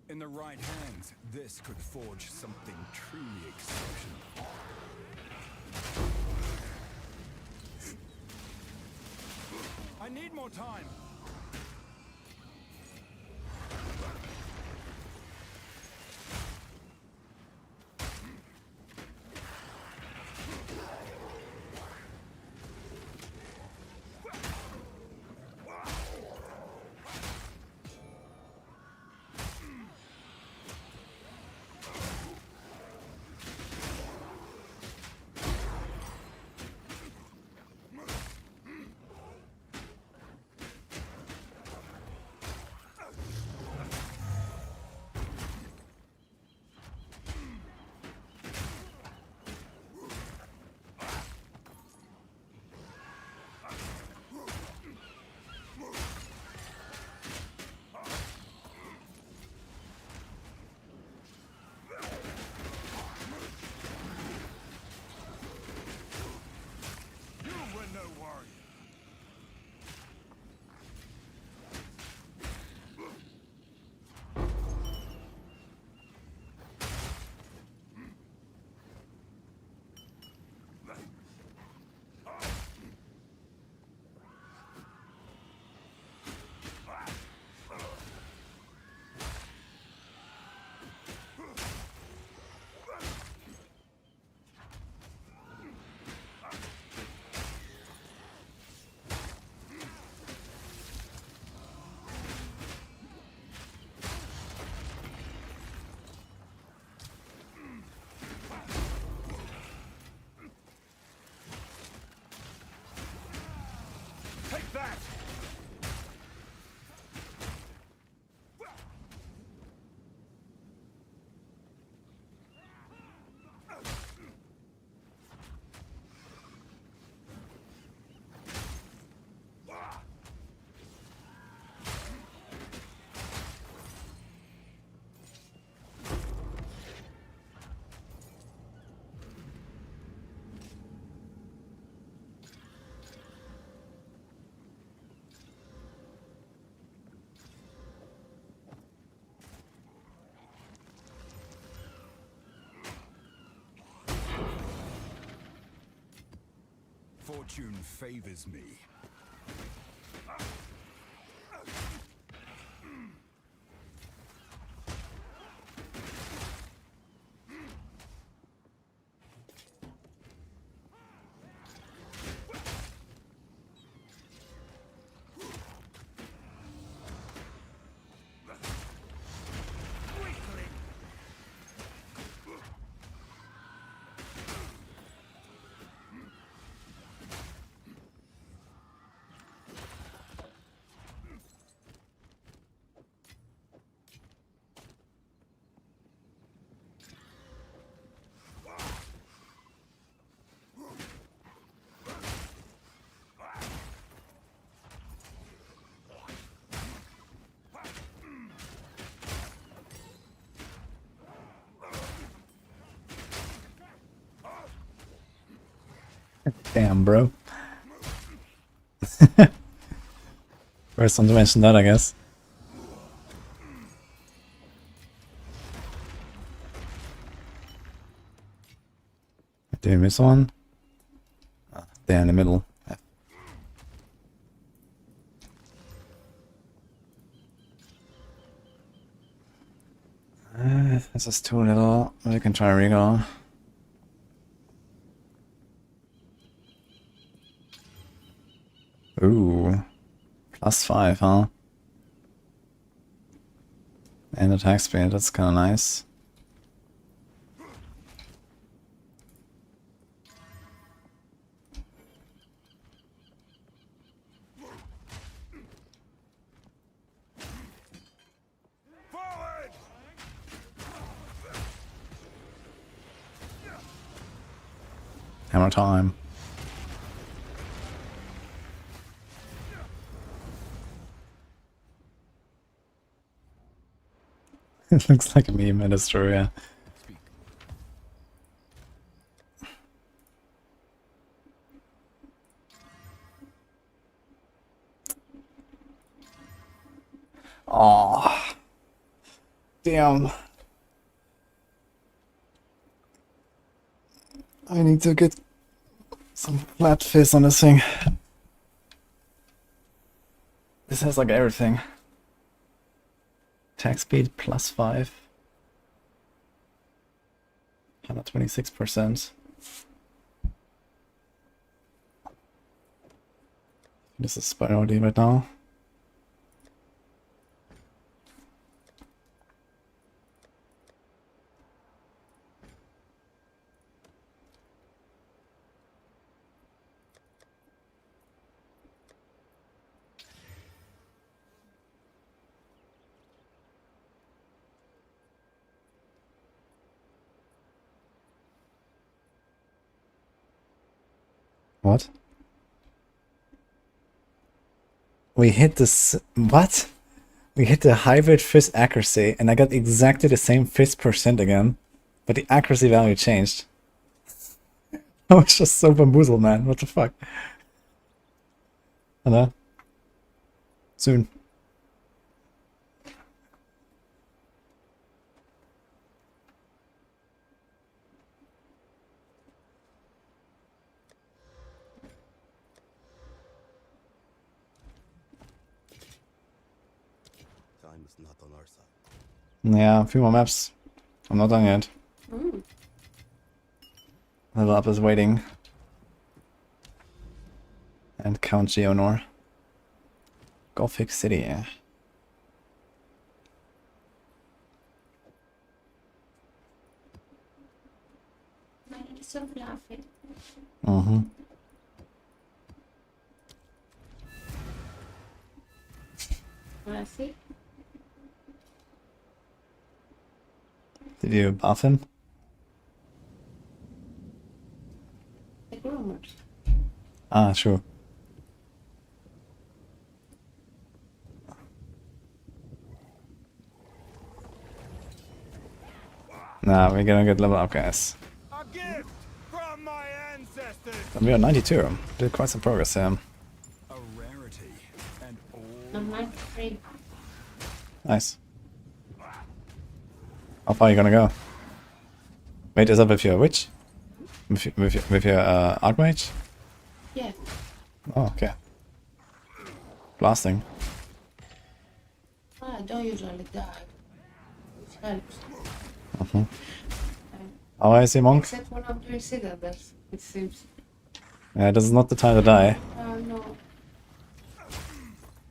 In the right hands, this could forge something truly exceptional. I need more time. Take that! Fortune favors me. Damn, bro. First one to mention that, I guess. Did we miss one? Ah, there in the middle. This is too little. We can try regal. Ooh. +5, huh? And attack speed, that's kinda nice. Forward! Hammer time. It looks like a meme minister, yeah. Oh, damn. I need to get some flat fizz on this thing. This has like everything. Attack speed +5. 126%. This is priority right now. What? We hit this. What? We hit the hybrid fizz accuracy, and I got exactly the same fizz percent again, but the accuracy value changed. I was just so bamboozled, man. What the fuck? Hello? Soon. Time is not on our side. Yeah, a few more maps. I'm not done yet. Level up is waiting. And Count Geonor. Gothic City, yeah. Maar het is zo fluffy. Mm-hmm. I see. Did you buff him? The groomers. Ah, sure. Nah, we're gonna get level up, guys. A gift from my ancestors. And we are 92. Did quite some progress here. A rarity, and all I'm 93. Nice. How far are you gonna go? Wait, is that with your witch? With your archmage? Yeah. Oh, okay. Blasting. I don't usually die. It helps. How is he, monk? Except when I'm doing citadels, it seems. Yeah, this is not the time to die. No.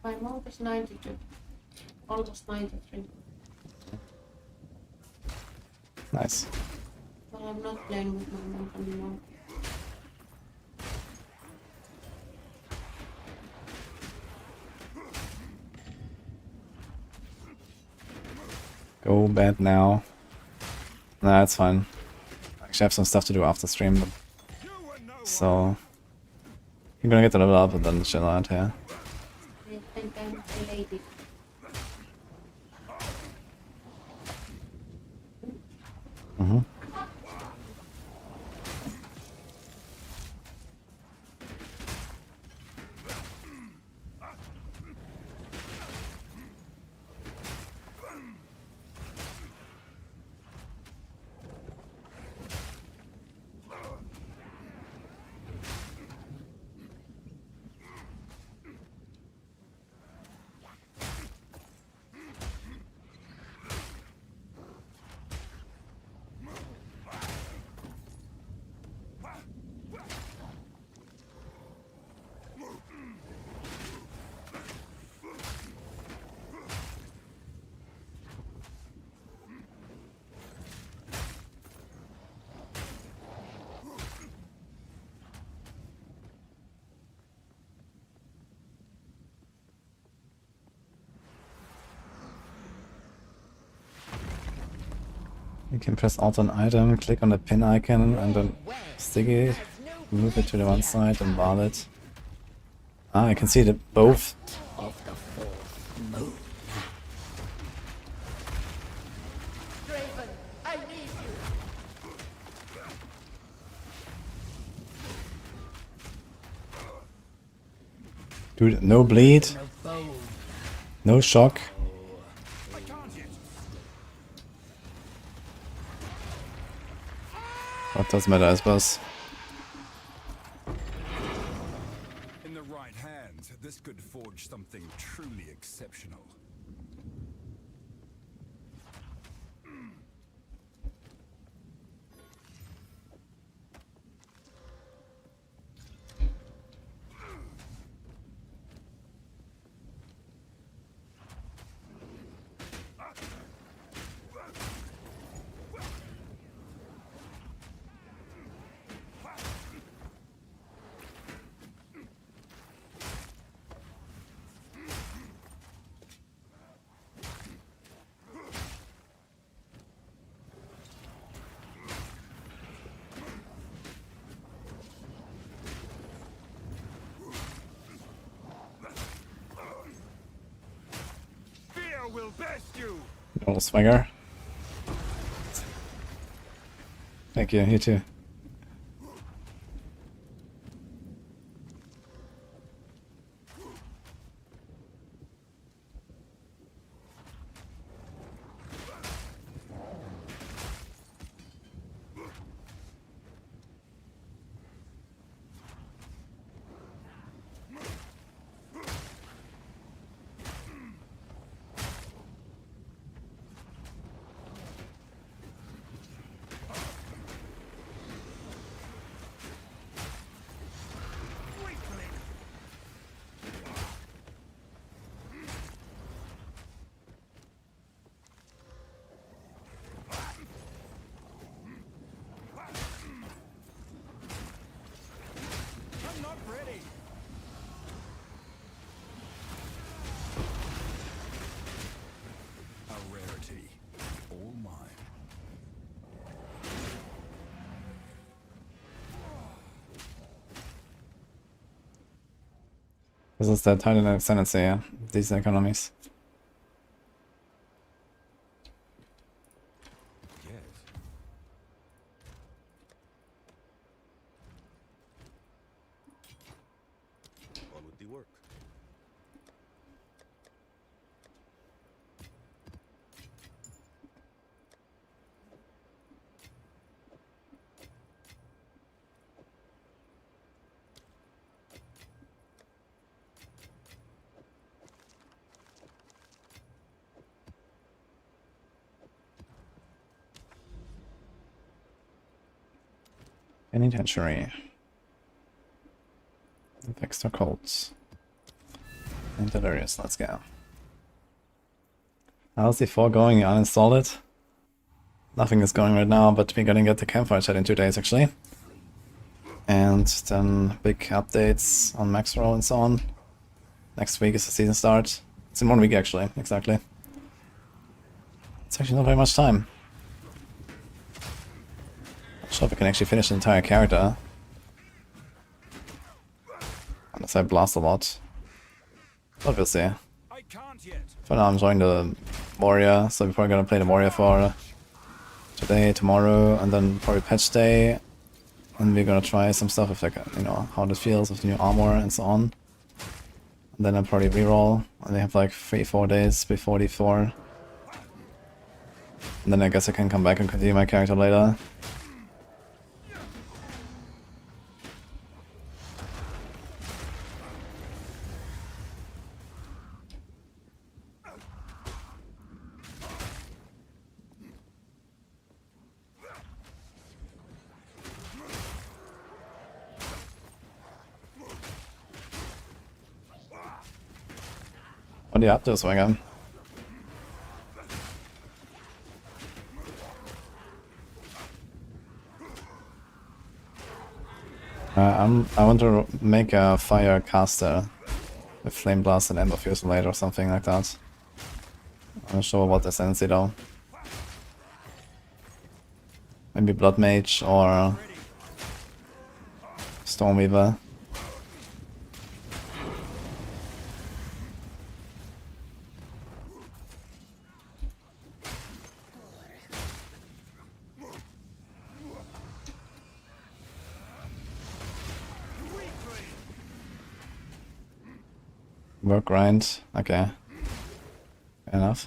My monk is 92. Almost 93. Nice. But I'm not playing with my monk anymore. Go bed now. Nah, it's fine. Actually, I have some stuff to do after stream, but so you're gonna get the level up and then chill out here. I think I'm a lady. You can press Alt on item, click on the pin icon, and then sticky, move it to the one side and bar it. Ah, I can see the both. Dude, no bleed, no shock. What does matter, I suppose. in the right hands, this could forge something truly exceptional. Fear will best you. Little swinger. Thank you, you too. This is the title ascendancy, yeah. These economies. Yes. On with the work. Penitentiary. Extra codes. And delirious, let's go. How's the 4 going? You uninstalled it? Nothing is going right now, but we're gonna get the campfire chat in 2 days actually. And then big updates on Maxroll and so on. Next week is the season start. It's in 1 week actually, exactly. It's actually not very much time. Not sure if I can actually finish the entire character. Unless I blast a lot. But we'll see. I can't yet. For now I'm enjoying the warrior, so we're probably gonna play the warrior for today, tomorrow, and then probably patch day. And we're gonna try some stuff with like, you know, how this feels with the new armor and so on. And then I'll probably reroll, and they have like 3-4 days before D4. And then I guess I can come back and continue my character later. What are you up to, Swinger? I want to make a fire caster with Flame Blast and End of Fusion Blade or something like that. I'm not sure what ascendancy though. Maybe Blood Mage or Stormweaver. Work grind, okay. Fair enough.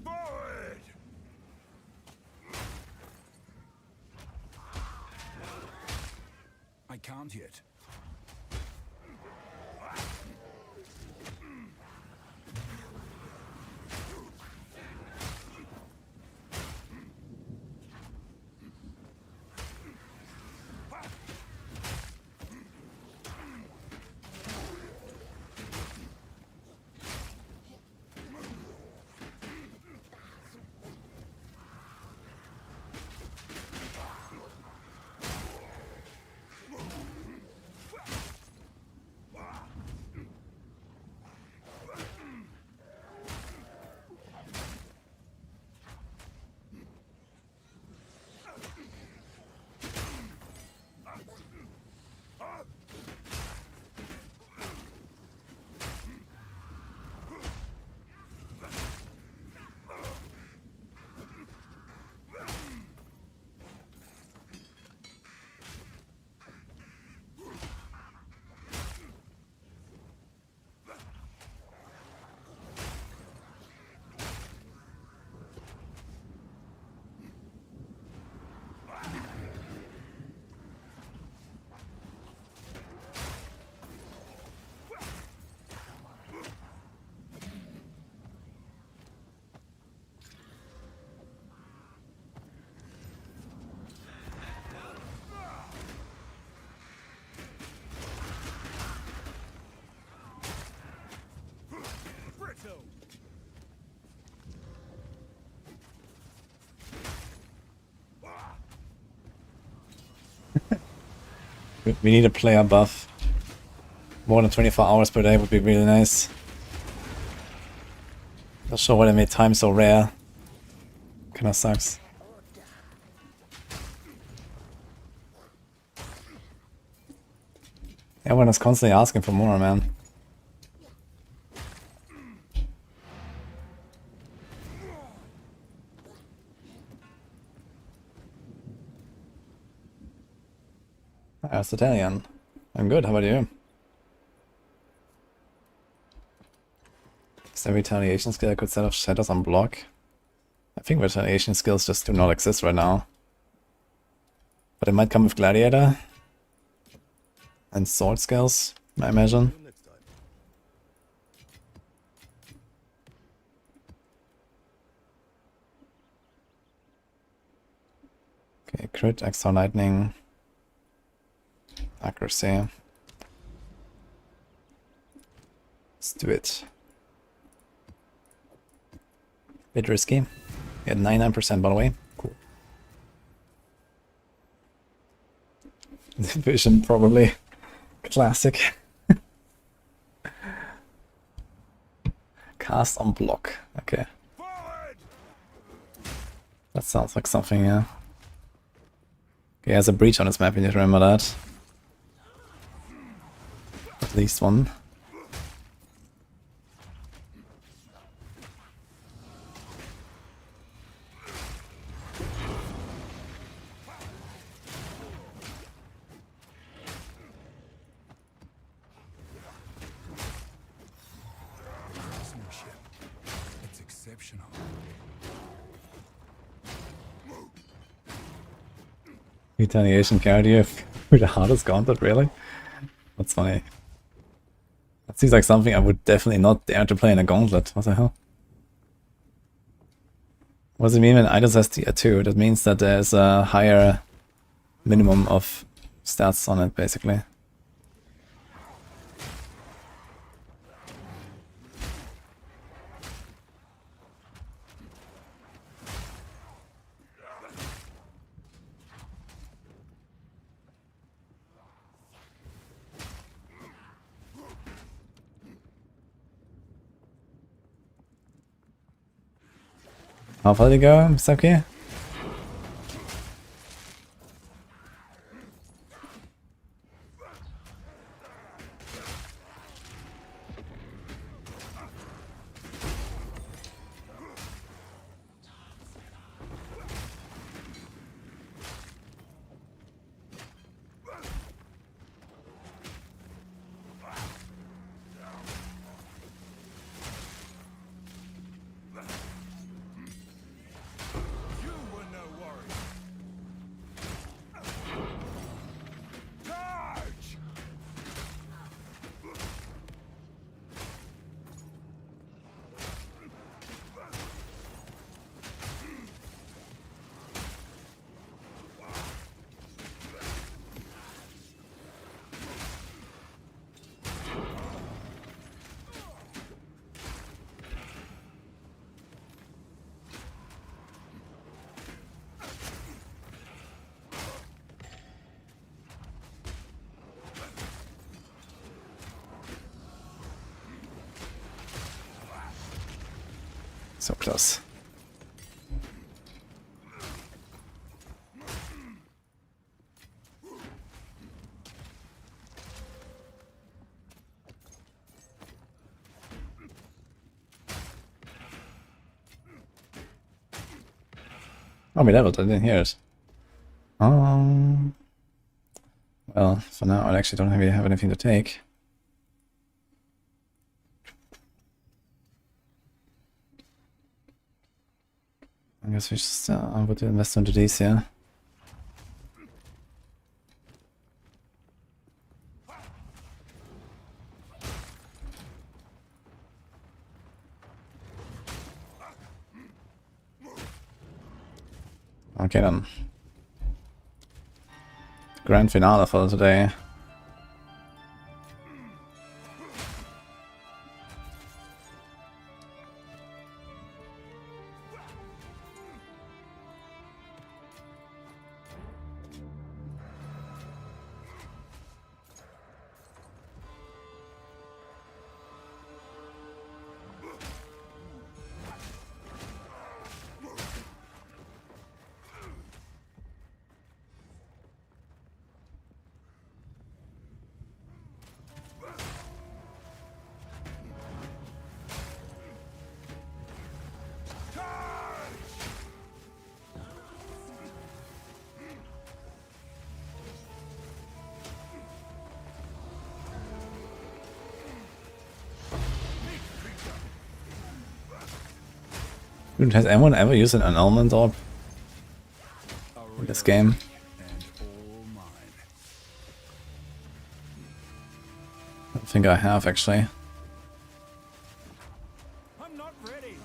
Forward! I can't yet. We need a player buff. More than 24 hours per day would be really nice. Not sure why they made time so rare. Kinda sucks. Everyone is constantly asking for more, man. That's Italian. I'm good, how about you? Is there a retaliation skill I could set off shadows on block? I think retaliation skills just do not exist right now. But it might come with Gladiator. And sword skills, I imagine. Next time. Okay, crit, extra lightning. Accuracy. Let's do it. Bit risky. At 99% by the way. Cool. Vision probably. Classic. Cast on block. Okay. That sounds like something, yeah. Okay, there's a breach on this map, you need to remember that. At least one. Craftsmanship. It's exceptional. Retaliation cardio with the hardest gauntlet, really? That's funny. That seems like something I would definitely not dare to play in a gauntlet. What the hell? What does it mean when items has tier 2? That means that there's a higher minimum of stats on it, basically. How far did it go, Mr. Okay? You were no worry. Charge! So close. Oh, we leveled, I didn't hear it. Well, for now I actually don't really have anything to take. I guess we just would invest into these here. Okay then. Grand finale for today. Dude, has anyone ever used an annulment orb in this game? And all mine. I don't think I have, actually. I'm not ready.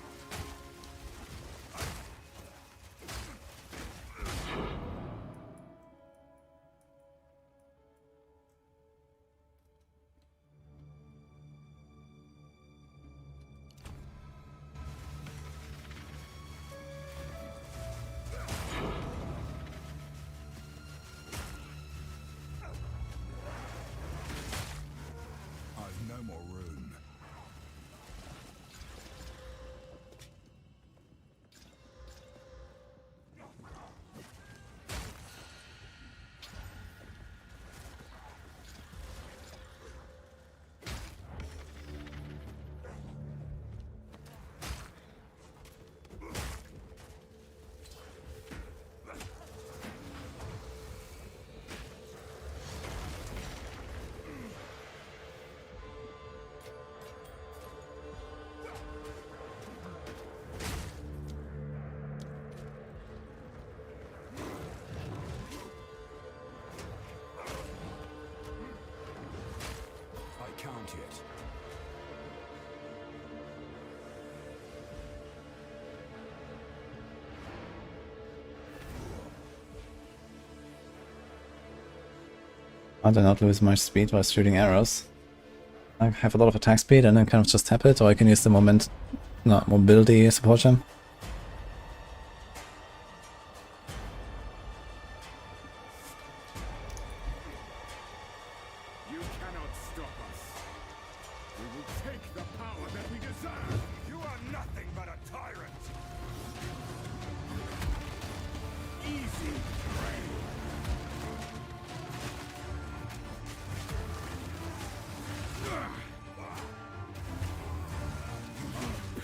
I've no more room. I can't yet. I do not lose much speed while shooting arrows. I have a lot of attack speed and then kind of just tap it, or I can use the mobility support gem. You cannot stop us. We will take the power that we deserve. You are nothing but a tyrant. Easy prey.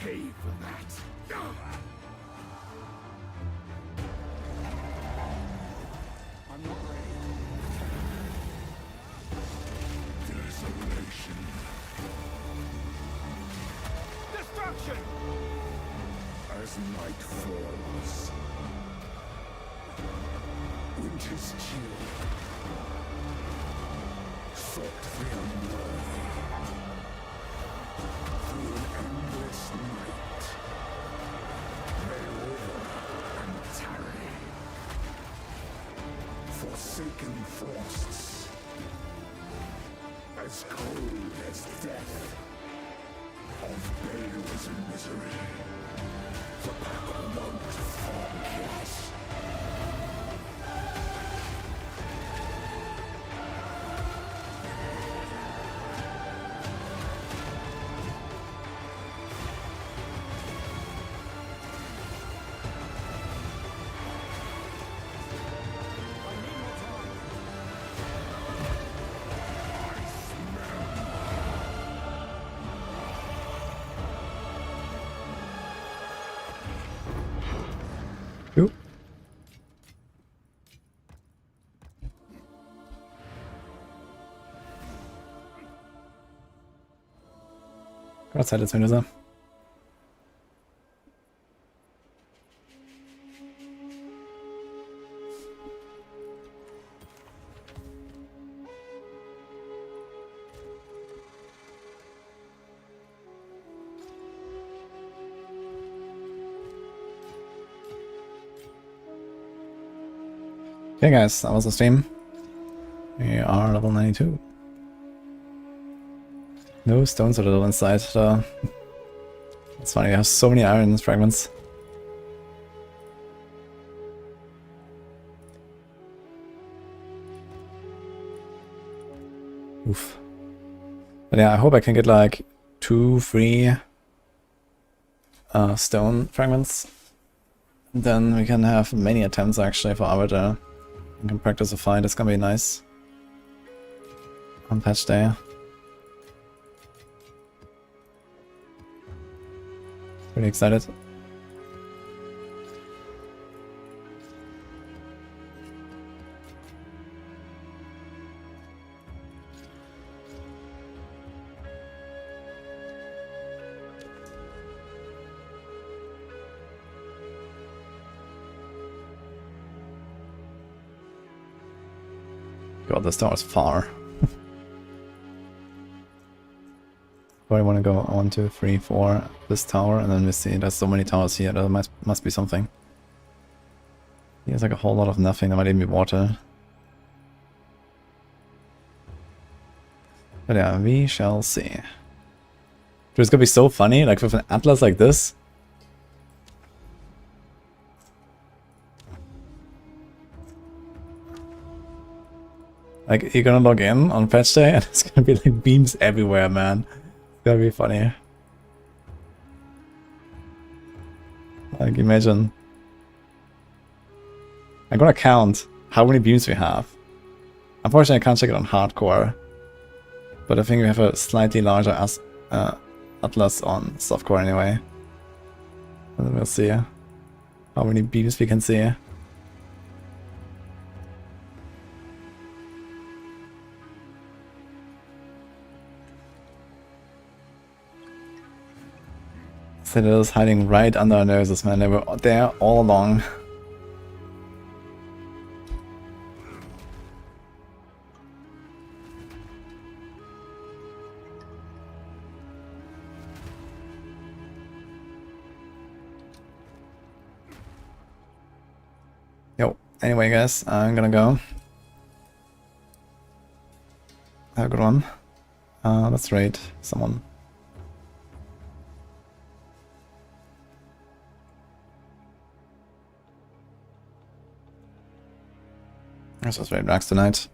Pay for that. I'm not ready. Desolation. Destruction. As night falls, winter's chill, sought the unworthy, through an endless night, they wither and tarry, forsaken frosts, as cold as death, of Bale's misery. The pack won't forget. Oop. Gott sei Dank, jetzt Menüse. Okay guys, that was the stream. We are level 92. No stones are little inside. It's funny, I have so many iron fragments. Oof. But yeah, I hope I can get like 2 free stone fragments. And then we can have many attempts actually for Arbiter. We can practice a fight, it's gonna be nice. On patch day. Pretty excited. God, this tower is far. Probably want to go 1, 2, 3, 4 this tower, and then we see there's so many towers here. There must be something. Here's like a whole lot of nothing. There might even be water. But yeah, we shall see. Dude, it's gonna be so funny, like with an atlas like this. Like, you're gonna log in on patch day and it's gonna be like beams everywhere, man. It's gonna be funny. Like, imagine. I'm gonna count how many beams we have. Unfortunately, I can't check it on hardcore. But I think we have a slightly larger atlas on softcore anyway. And then we'll see how many beams we can see. Citadels hiding right under our noses, man. They were there all along. Yo, anyway guys, I'm gonna go. Have a good one. Let's raid someone. Let's just raid Max tonight.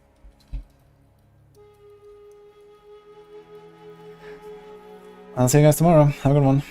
I'll see you guys tomorrow. Have a good one.